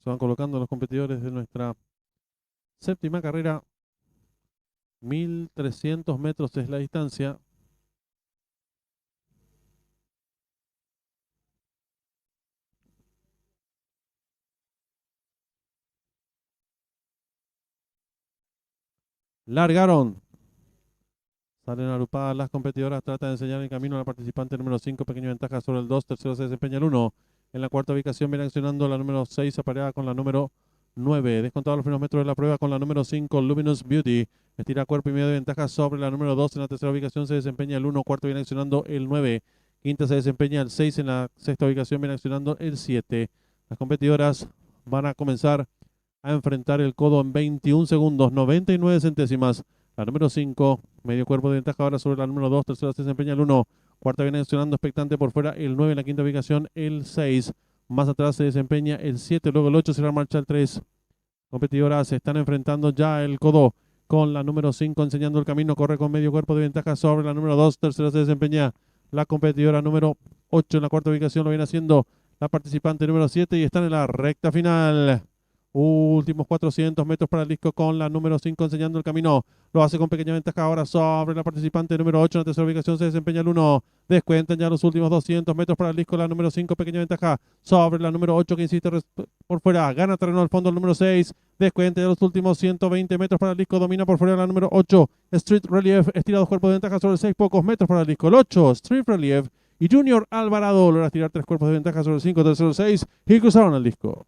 Se van colocando los competidores de nuestra séptima carrera. 1300 metros es la distancia. Largaron. Salen agrupadas las competidoras. Trata de enseñar el camino al participante número 5. Pequeña ventaja sobre el 2. Tercero se desempeña el 1. En la cuarta ubicación viene accionando la número 6. Apareada con la número 9. Descontado los primeros metros de la prueba con la número 5. Luminous Beauty. Estira cuerpo y medio de ventaja sobre la número 2. En la tercera ubicación se desempeña el 1. Cuarto viene accionando el 9. Quinta se desempeña el 6. En la sexta ubicación viene accionando el 7. Las competidoras van a comenzar a enfrentar el codo en 21 segundos, 99 centésimas. La número 5, medio cuerpo de ventaja ahora sobre la número 2, tercera se desempeña el 1, cuarta viene accionando expectante por fuera el 9, en la quinta ubicación el 6, más atrás se desempeña el 7, luego el 8, será marcha el 3. Competidoras se están enfrentando ya el codo con la número 5 enseñando el camino, corre con medio cuerpo de ventaja sobre la número 2, tercera se desempeña la competidora número 8, en la cuarta ubicación lo viene haciendo la participante número 7 y están en la recta final. Últimos 400 metros para el disco con la número 5 enseñando el camino. Lo hace con pequeña ventaja ahora sobre la participante número 8. En la tercera ubicación se desempeña el 1. Descuentan ya los últimos 200 metros para el disco. La número 5, pequeña ventaja sobre la número 8 que insiste por fuera. Gana terreno al fondo el número 6. Descuenta ya los últimos 120 metros para el disco. Domina por fuera la número 8. Street Relief estira dos cuerpos de ventaja sobre el 6. Pocos metros para el disco. El 8, Street Relief. Y Junior Alvarado logra tirar 3 cuerpos de ventaja sobre el 5, tercero 6 y cruzaron el disco.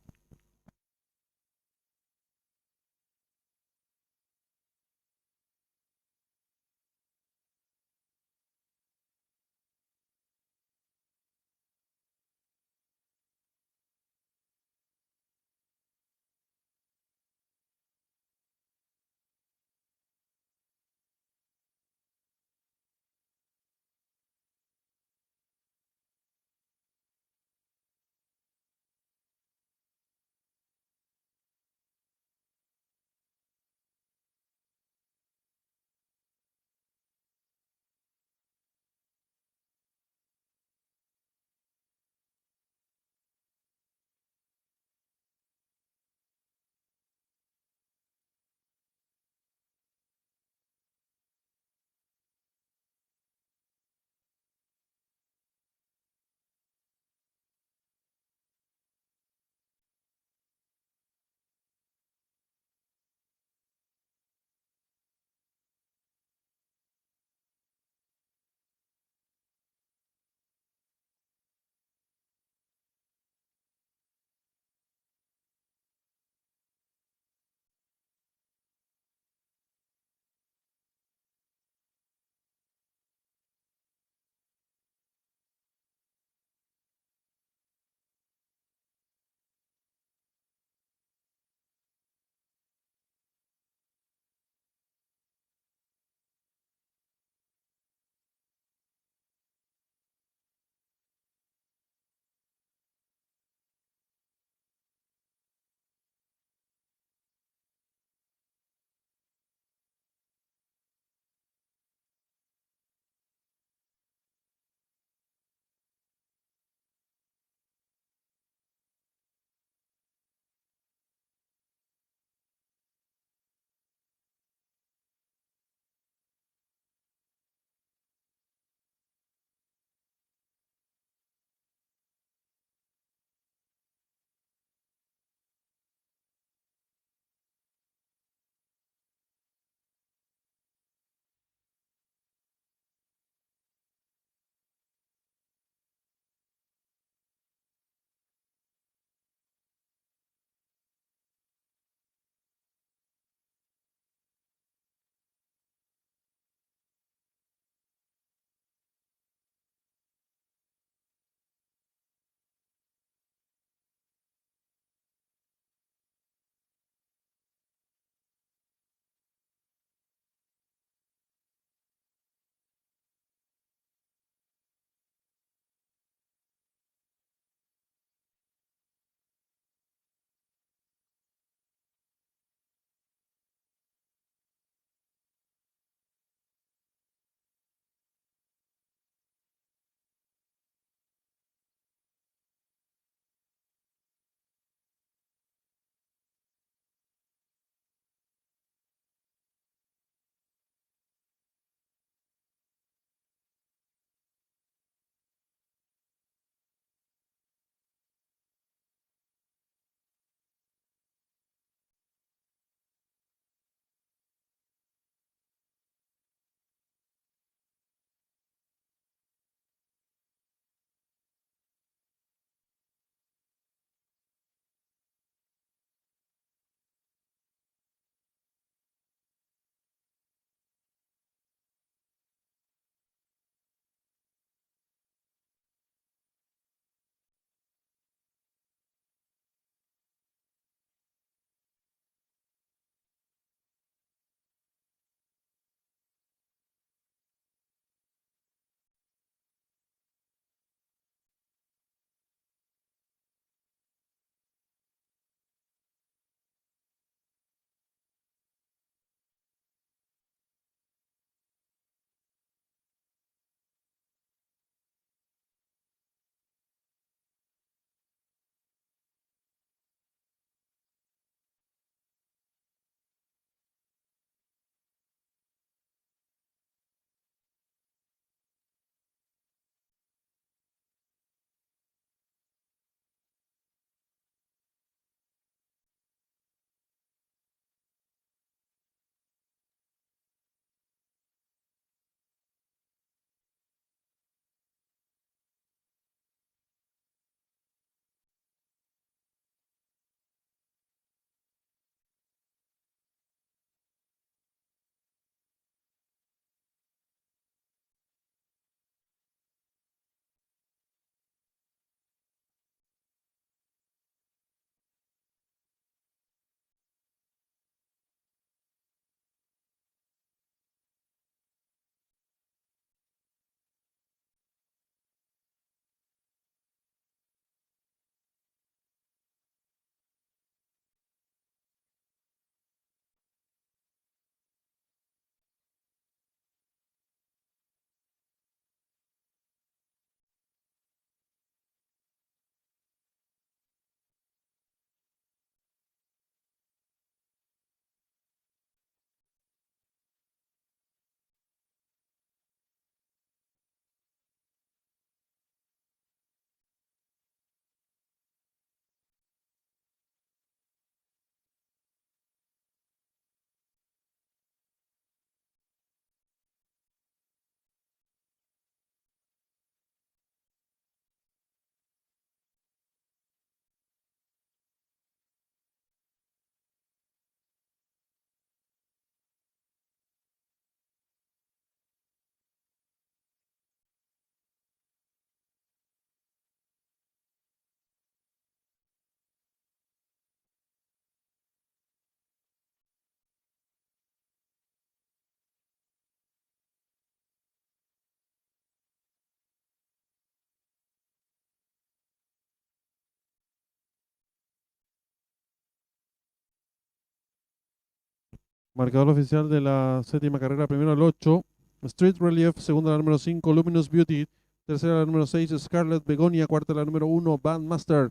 Marcador oficial de la séptima carrera, primero el 8, Street Relief, segunda la número 5, Luminous Beauty, tercera la número 6, Scarlet Begonia, cuarta la número 1, Bandmaster.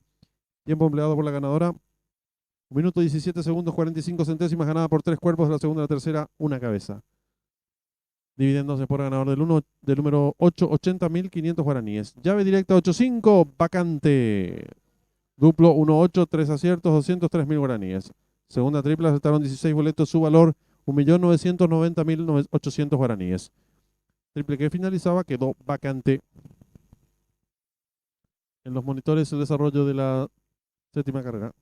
Tiempo empleado por la ganadora, 1 minuto 17 segundos 45 centésimas, ganada por 3 cuerpos, de la segunda a la tercera, una cabeza. Dividiéndose por ganador del número 8, 80.500 guaraníes. Llave directa 8-5, vacante. Duplo 1-8, 3 aciertos, 203.000 guaraníes. Segunda triple, aceptaron 16 boletos, su valor 1.990.800 guaraníes. Triple que finalizaba quedó vacante. En los monitores el desarrollo de la séptima carrera.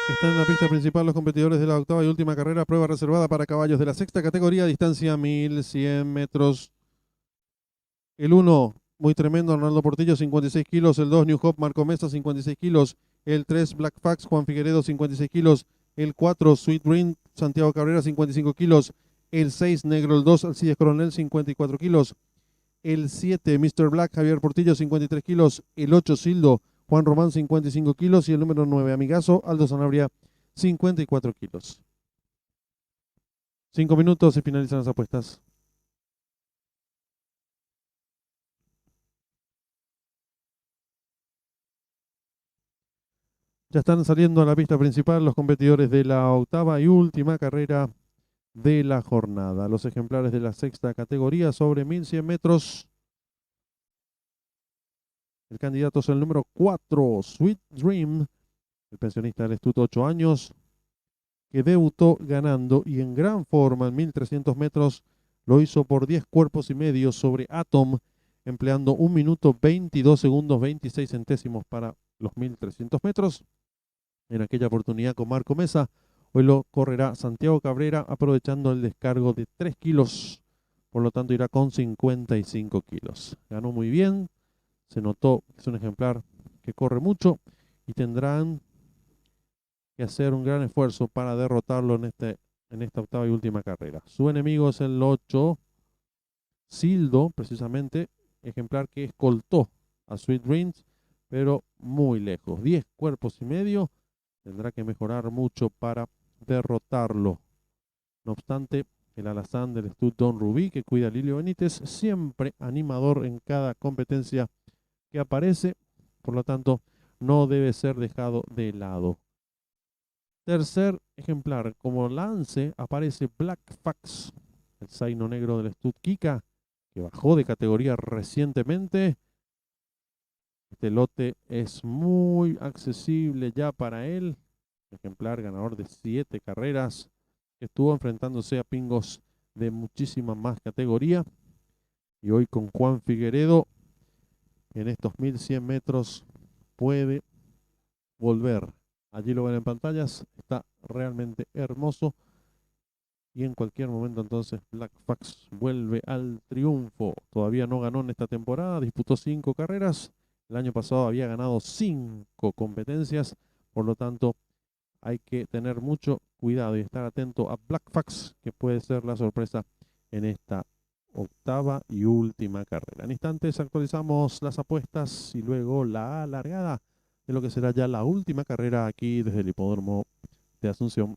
Están en la pista principal los competidores de la octava y última carrera, prueba reservada para caballos de la sexta categoría, distancia 1100 metros. El 1, muy tremendo, Arnaldo Portillo, 56 kilos. El 2, New Hope, Marco Mesa, 56 kilos. El 3, Black Fax, Juan Figueredo, 56 kilos. El 4, Sweet Dream, Santiago Cabrera, 55 kilos. El 6, Negro el 2, Alcides Coronel, 54 kilos. El 7, Mr. Black, Javier Portillo, 53 kilos. El 8, Sildo, Juan Román, 55 kilos. Y el número 9, Amigazo, Aldo Sanabria, 54 kilos. 5 minutos y finalizan las apuestas. Ya están saliendo a la pista principal los competidores de la octava y última carrera de la jornada. Los ejemplares de la sexta categoría sobre 1100 metros. El candidato es el número 4, Sweet Dream, el pensionista del Instituto 8 años, que debutó ganando y en gran forma en 1300 metros. Lo hizo por 10 cuerpos y medio sobre Atom, empleando 1 minuto 22 segundos 26 centésimos para los 1300 metros. En aquella oportunidad con Marco Mesa, hoy lo correrá Santiago Cabrera, aprovechando el descargo de 3 kilos, por lo tanto irá con 55 kilos. Ganó muy bien, se notó que es un ejemplar que corre mucho y tendrán que hacer un gran esfuerzo para derrotarlo en esta octava y última carrera. Su enemigo es el 8, Sildo, precisamente, ejemplar que escoltó a Sweet Dreams, pero muy lejos. 10 cuerpos y medio, tendrá que mejorar mucho para derrotarlo. No obstante, el alazán del Stud Don Rubí, que cuida a Lilio Benítez, siempre animador en cada competencia que aparece, por lo tanto, no debe ser dejado de lado. Tercer ejemplar, como lance, aparece Black Fax, el zaino negro del Stud Kika, que bajó de categoría recientemente. Este lote es muy accesible ya para él. Ejemplar ganador de 7 carreras, que estuvo enfrentándose a pingos de muchísima más categoría. Y hoy con Juan Figueredo, en estos 1100 metros, puede volver. Allí lo ven en pantallas, está realmente hermoso. Y en cualquier momento entonces Black Fax vuelve al triunfo. Todavía no ganó en esta temporada, disputó 5 carreras. El año pasado había ganado 5 competencias, por lo tanto hay que tener mucho cuidado y estar atento a Black Fax, que puede ser la sorpresa en esta octava y última carrera. En instantes actualizamos las apuestas y luego la largada de lo que será ya la última carrera aquí desde el hipódromo de Asunción.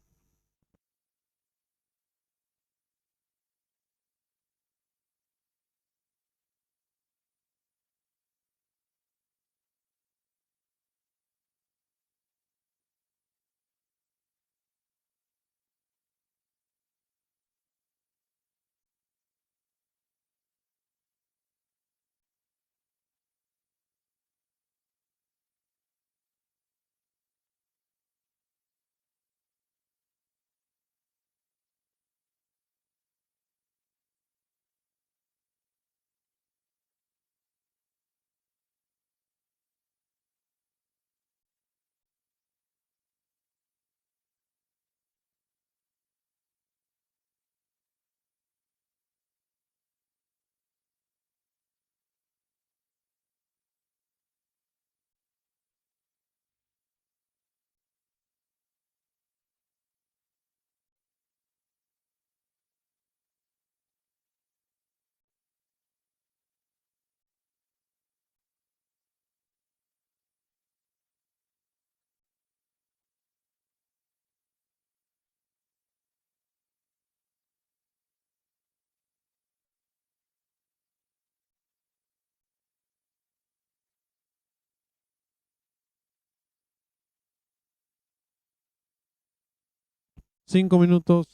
Cinco minutos,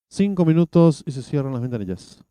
5 minutos y se cierran las ventanillas.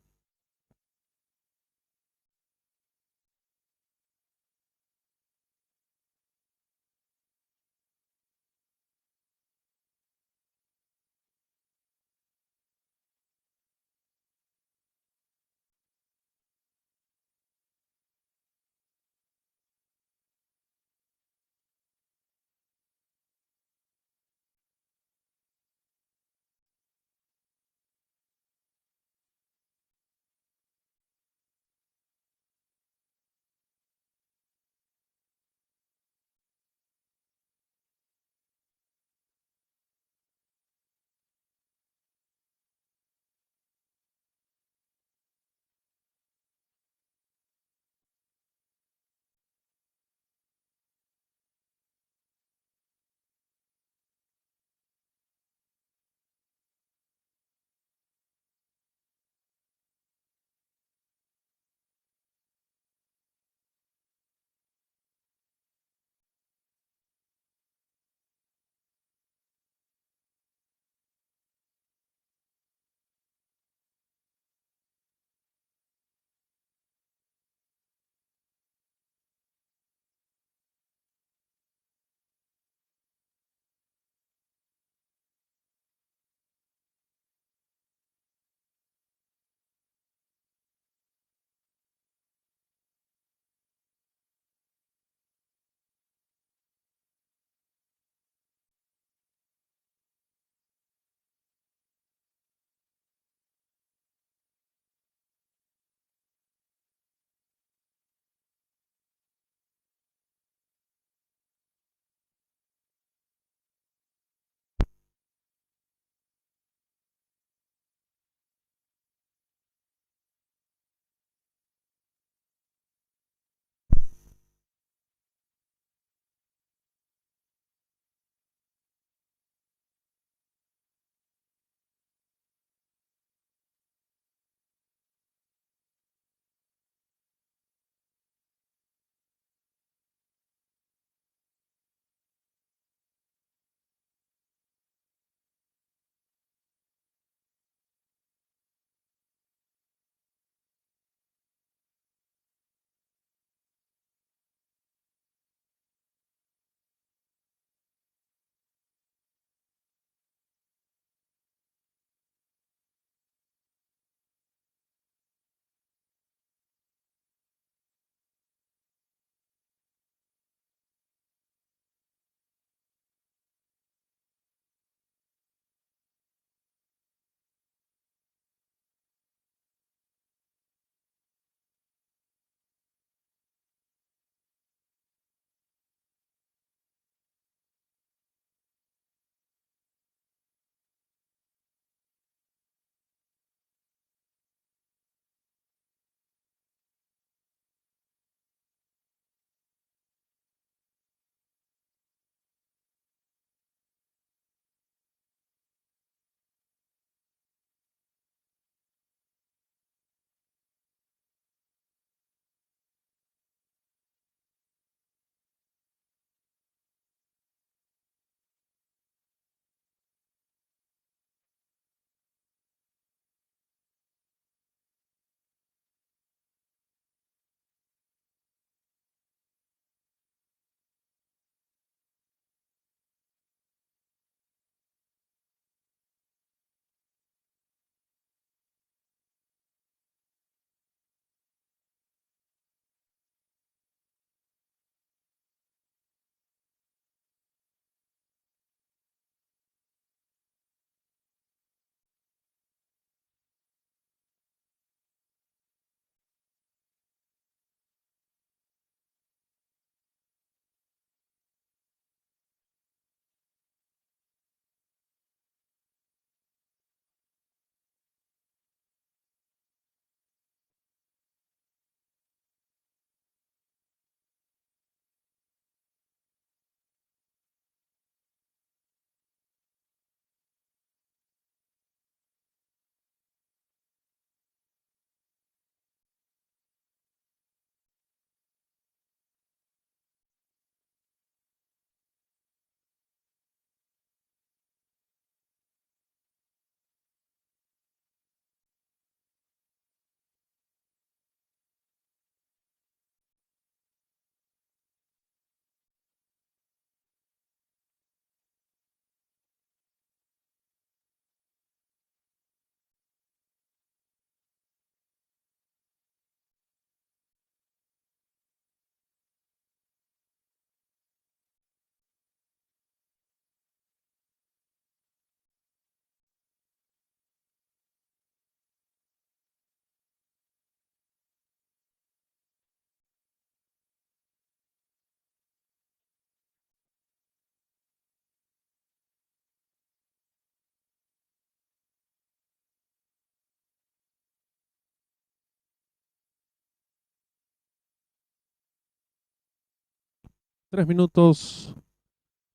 3 minutos,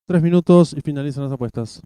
3 minutos y finalizan las apuestas.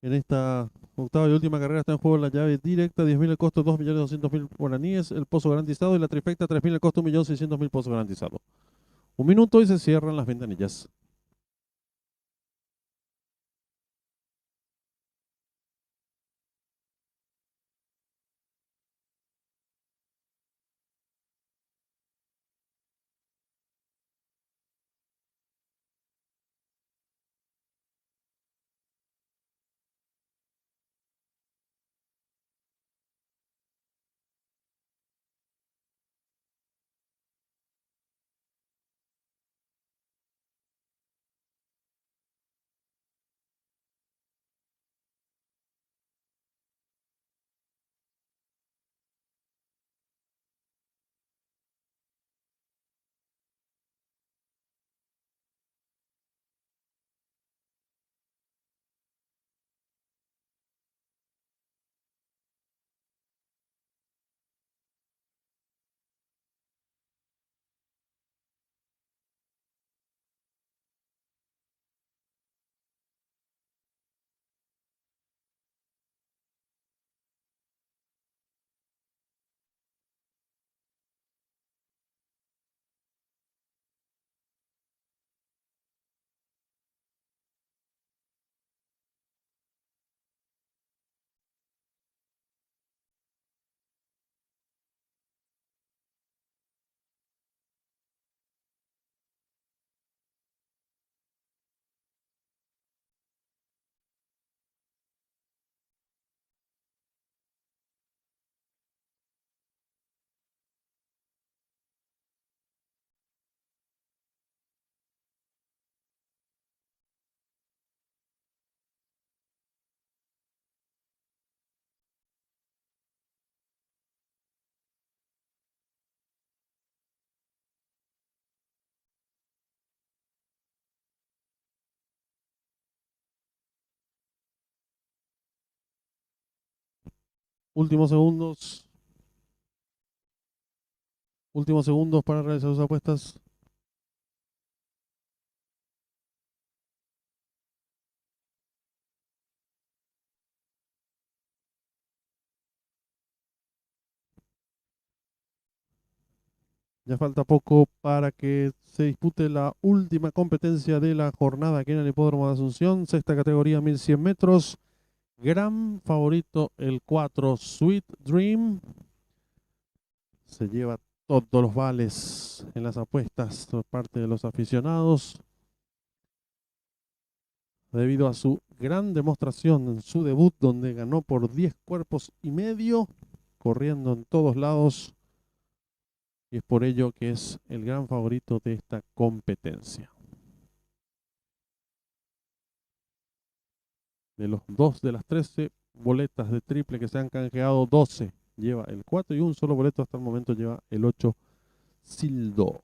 En esta octava y última carrera está en juego la llave directa, 10.000 el costo, 2.200.000 guaraníes, el pozo garantizado y la trifecta, 3.000 el costo, 1.600.000 pozo garantizado. 1 minuto y se cierran las ventanillas. Últimos segundos. Últimos segundos para realizar sus apuestas. Ya falta poco para que se dispute la última competencia de la jornada aquí en el Hipódromo de Asunción. Sexta categoría, 1100 metros. Gran favorito el 4, Sweet Dream. Se lleva todos los vales en las apuestas por parte de los aficionados, debido a su gran demostración en su debut, donde ganó por 10 cuerpos y medio, corriendo en todos lados, y es por ello que es el gran favorito de esta competencia. De los dos de las 13 boletas de triple que se han canjeado, 12 lleva el 4 y un solo boleto hasta el momento lleva el 8 Sildo.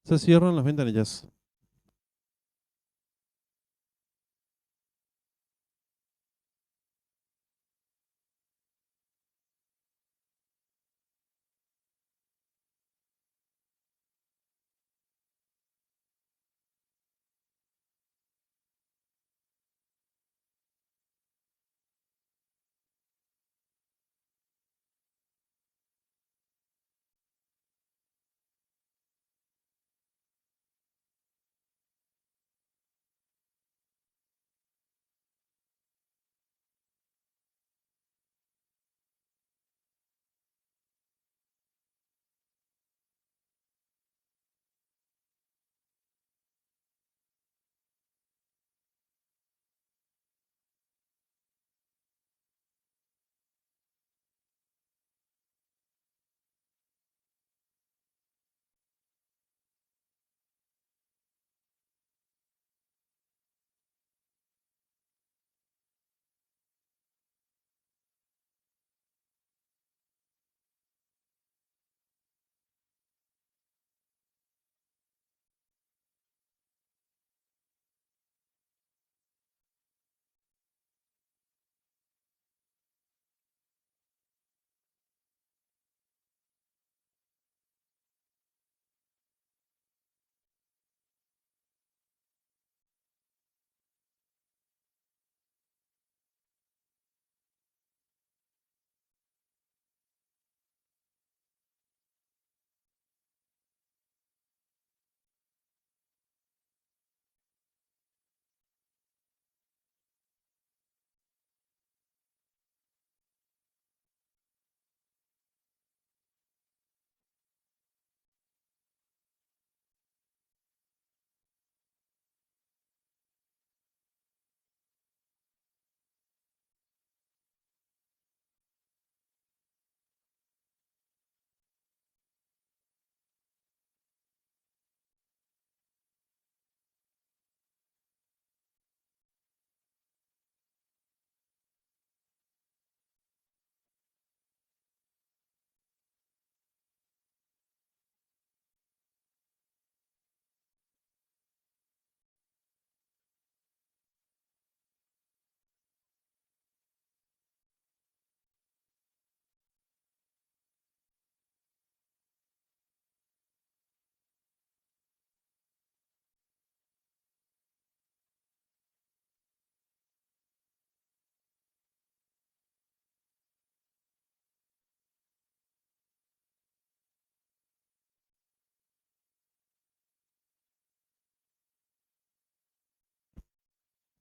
Se cierran las ventanillas.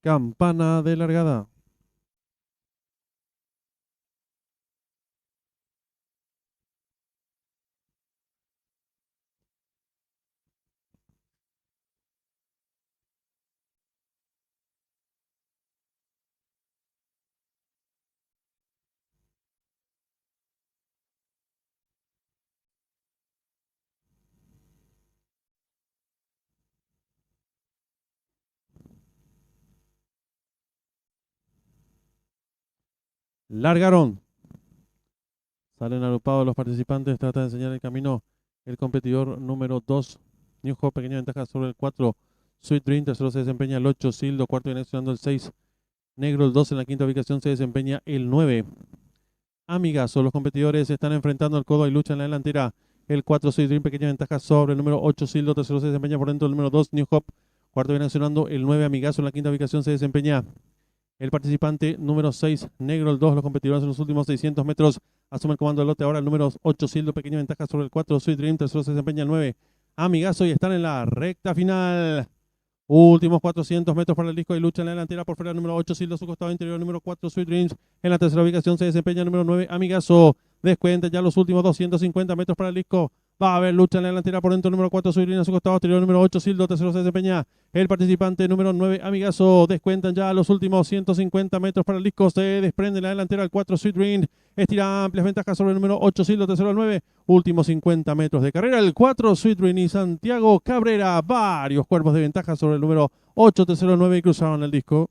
Campana de largada. Largaron. Salen agrupados los participantes. Trata de enseñar el camino el competidor número 2. New Hope, pequeña ventaja sobre el 4. Sweet Dream, tercero se desempeña el 8. Sildo, cuarto viene accionando el 6. Negro, el 2. En la quinta ubicación se desempeña el 9. Amigazo, los competidores se están enfrentando al codo y lucha en la delantera. El 4, Sweet Dream, pequeña ventaja sobre el número 8. Sildo, tercero se desempeña por dentro el número 2. New Hope, cuarto viene accionando el 9. Amigazo, en la quinta ubicación se desempeña el participante número 6, Negro, el 2, los competidores en los últimos 600 metros. Asume el comando del lote ahora el número 8, Sildo, pequeña ventaja sobre el 4, Sweet Dream, tercero se desempeña el 9. Amigazo, y están en la recta final. Últimos 400 metros para el disco y lucha en la delantera por fuera el número 8, Sildo, su costado interior, número 4, Sweet Dreams. En la tercera ubicación se desempeña el número 9, Amigazo. Descuenta ya los últimos 250 metros para el disco. Va a haber lucha en la delantera por dentro, número 4, Sweet Dreams, a su costado exterior, número 8, Sildo, tercero se desempeña el participante número 9, Amigazo. Descuentan ya los últimos 150 metros para el disco. Se desprende la delantera el 4, Sweet Dream. Estira amplias ventajas sobre el número 8, Sildo, tercero al 9. Últimos 50 metros de carrera. El 4, Sweet Dream y Santiago Cabrera. Varios cuerpos de ventaja sobre el número 8, tercero al 9 y cruzaron el disco.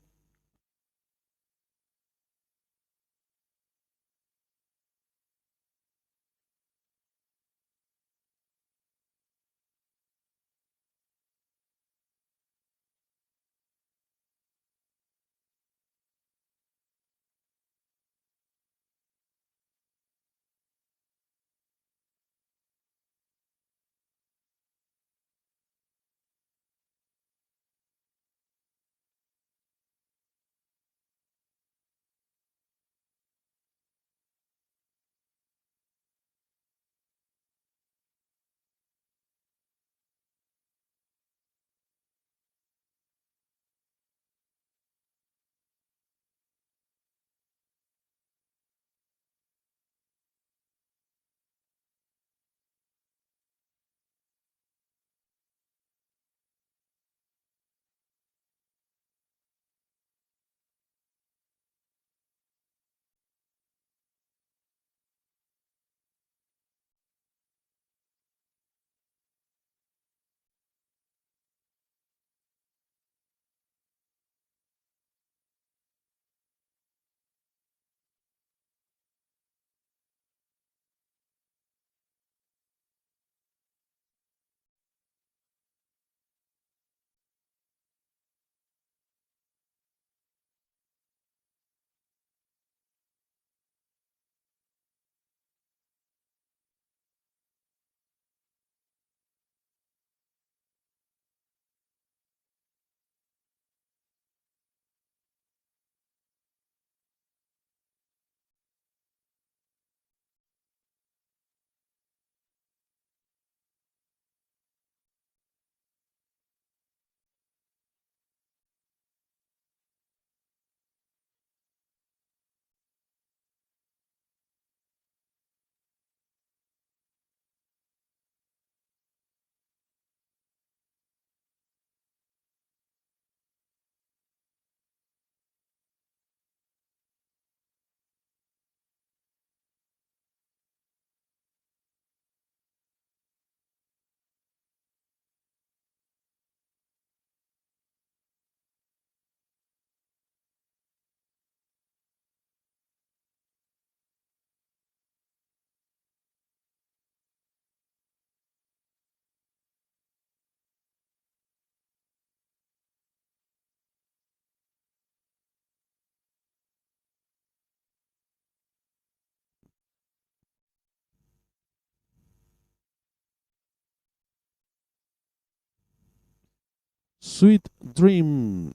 Sweet Dream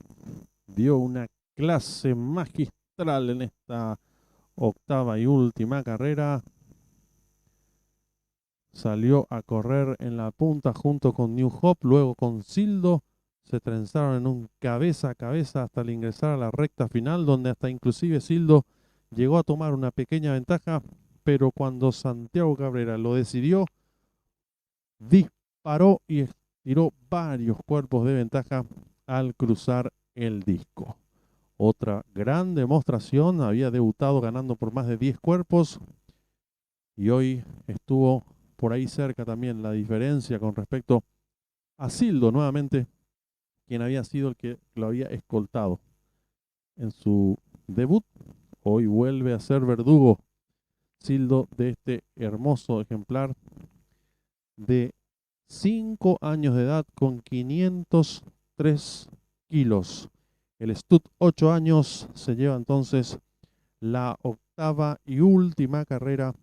dio una clase magistral en esta octava y última carrera. Salió a correr en la punta junto con New Hope, luego con Sildo, se trenzaron en un cabeza a cabeza hasta el ingresar a la recta final, donde hasta inclusive Sildo llegó a tomar una pequeña ventaja, pero cuando Santiago Cabrera lo decidió, disparó y estiró varios cuerpos de ventaja al cruzar el disco. Otra gran demostración, había debutado ganando por más de 10 cuerpos y hoy estuvo por ahí cerca también la diferencia con respecto a Sildo nuevamente, quien había sido el que lo había escoltado en su debut. Hoy vuelve a ser verdugo Sildo de este hermoso ejemplar de 5 años de edad con 503 kilos. El Stud 8 años se lleva entonces la octava y última carrera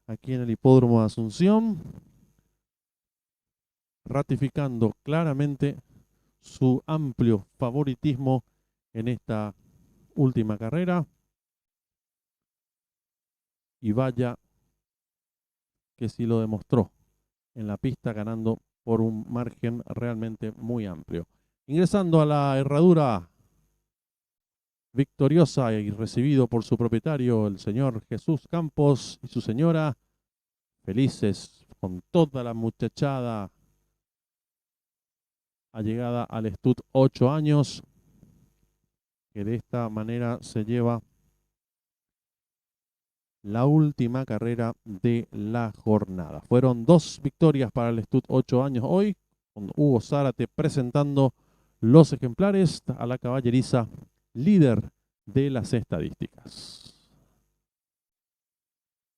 aquí en el Hipódromo de Asunción, ratificando claramente su amplio favoritismo en esta última carrera. Y vaya que sí lo demostró en la pista, ganando por un margen realmente muy amplio. Ingresando a la herradura victoriosa y recibido por su propietario, el señor Jesús Campos, y su señora, felices con toda la muchachada allegada al Stud 8 años, que de esta manera se lleva la última carrera de la jornada. Fueron 2 victorias para el Stud 8 años hoy, con Hugo Zárate presentando los ejemplares a la caballeriza líder de las estadísticas.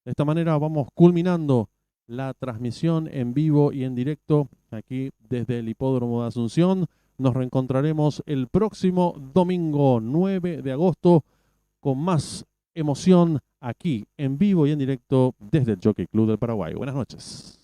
De esta manera vamos culminando la transmisión en vivo y en directo aquí desde el Hipódromo de Asunción. Nos reencontraremos el próximo domingo 9 de agosto con más emoción aquí en vivo y en directo desde el Jockey Club del Paraguay. Buenas noches.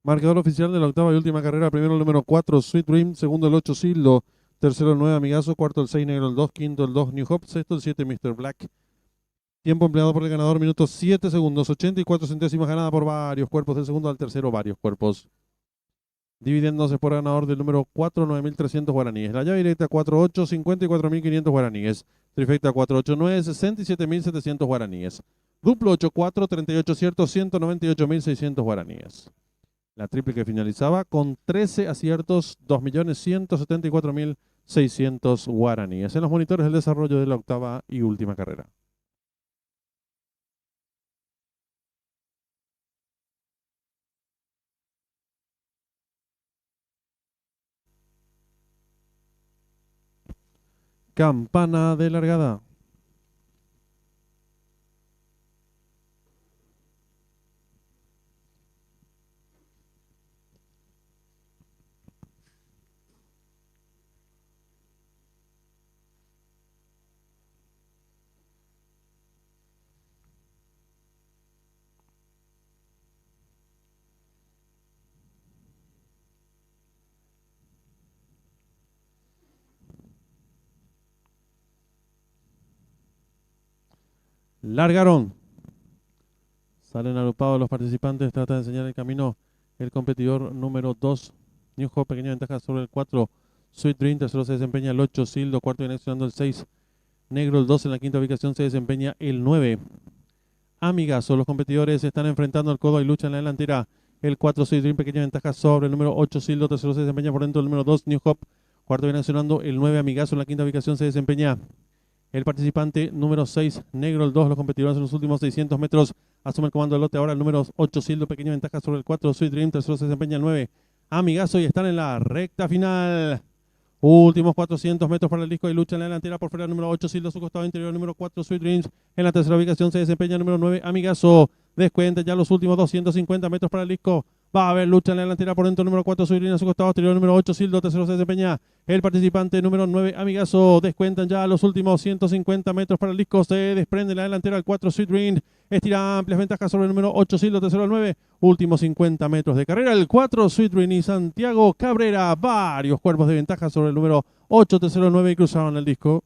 Marcador oficial de la octava y última carrera. Primero el número 4, Sweet Dream. Segundo el 8, Sildo. Tercero el 9, Amigazo. Cuarto el 6, Negro el 2. Quinto el 2, New Hope. Sexto el 7, Mr. Black. Tiempo empleado por el ganador, minutos 7 segundos. 84 centésimas ganada por varios cuerpos. Del segundo al tercero, varios cuerpos. Dividiéndose por ganador del número 4, 9.300 guaraníes. La llave directa 4-8, 54.500 guaraníes. Trifecta 4-8-9, 67.700 guaraníes. Duplo 8-4, 38 ciertos, 198.600 guaraníes. La triple que finalizaba con 13 aciertos, 2.174.600 guaraníes. En los monitores del desarrollo de la octava y última carrera. Campana de largada. Largaron. Salen agrupados los participantes. Trata de enseñar el camino el competidor número 2. New Hope, pequeña ventaja sobre el 4. Sweet Dream, tercero se desempeña el 8. Sildo, cuarto viene accionando el 6. Negro el 2, en la quinta ubicación se desempeña el 9. Amigazo, los competidores se están enfrentando al codo y lucha en la delantera. El 4, Sweet Dream, pequeña ventaja sobre el número 8. Sildo, tercero se desempeña por dentro el número 2. New Hope, cuarto viene accionando el 9. Amigazo, en la quinta ubicación se desempeña el participante número 6, Negro el 2, los competidores en los últimos 600 metros. Asume el comando del lote ahora el número 8, Sildo, pequeña ventaja sobre el 4, Sweet Dream, tercero se desempeña el 9. Amigazo, y están en la recta final. Últimos 400 metros para el disco de lucha en la delantera. Por fuera el número 8, Sildo, su costado interior el número 4, Sweet Dreams. En la tercera ubicación se desempeña el número 9, Amigazo. Descuenta ya los últimos 250 metros para el disco. Va a haber lucha en la delantera por dentro el número 4, Sweet Dreams, a su costado exterior el número 8, Sildo, tercero se desempeña el participante número 9, Amigazo. Descuentan ya los últimos 150 metros para el disco. Se desprende la delantera al 4, Sweet Dream. Estira amplias ventajas sobre el número 8, Sildo, tercero al 9. Últimos 50 metros de carrera. El 4, Sweet Dream y Santiago Cabrera. Varios cuerpos de ventaja sobre el número 8, tercero al 9 y cruzaron el disco.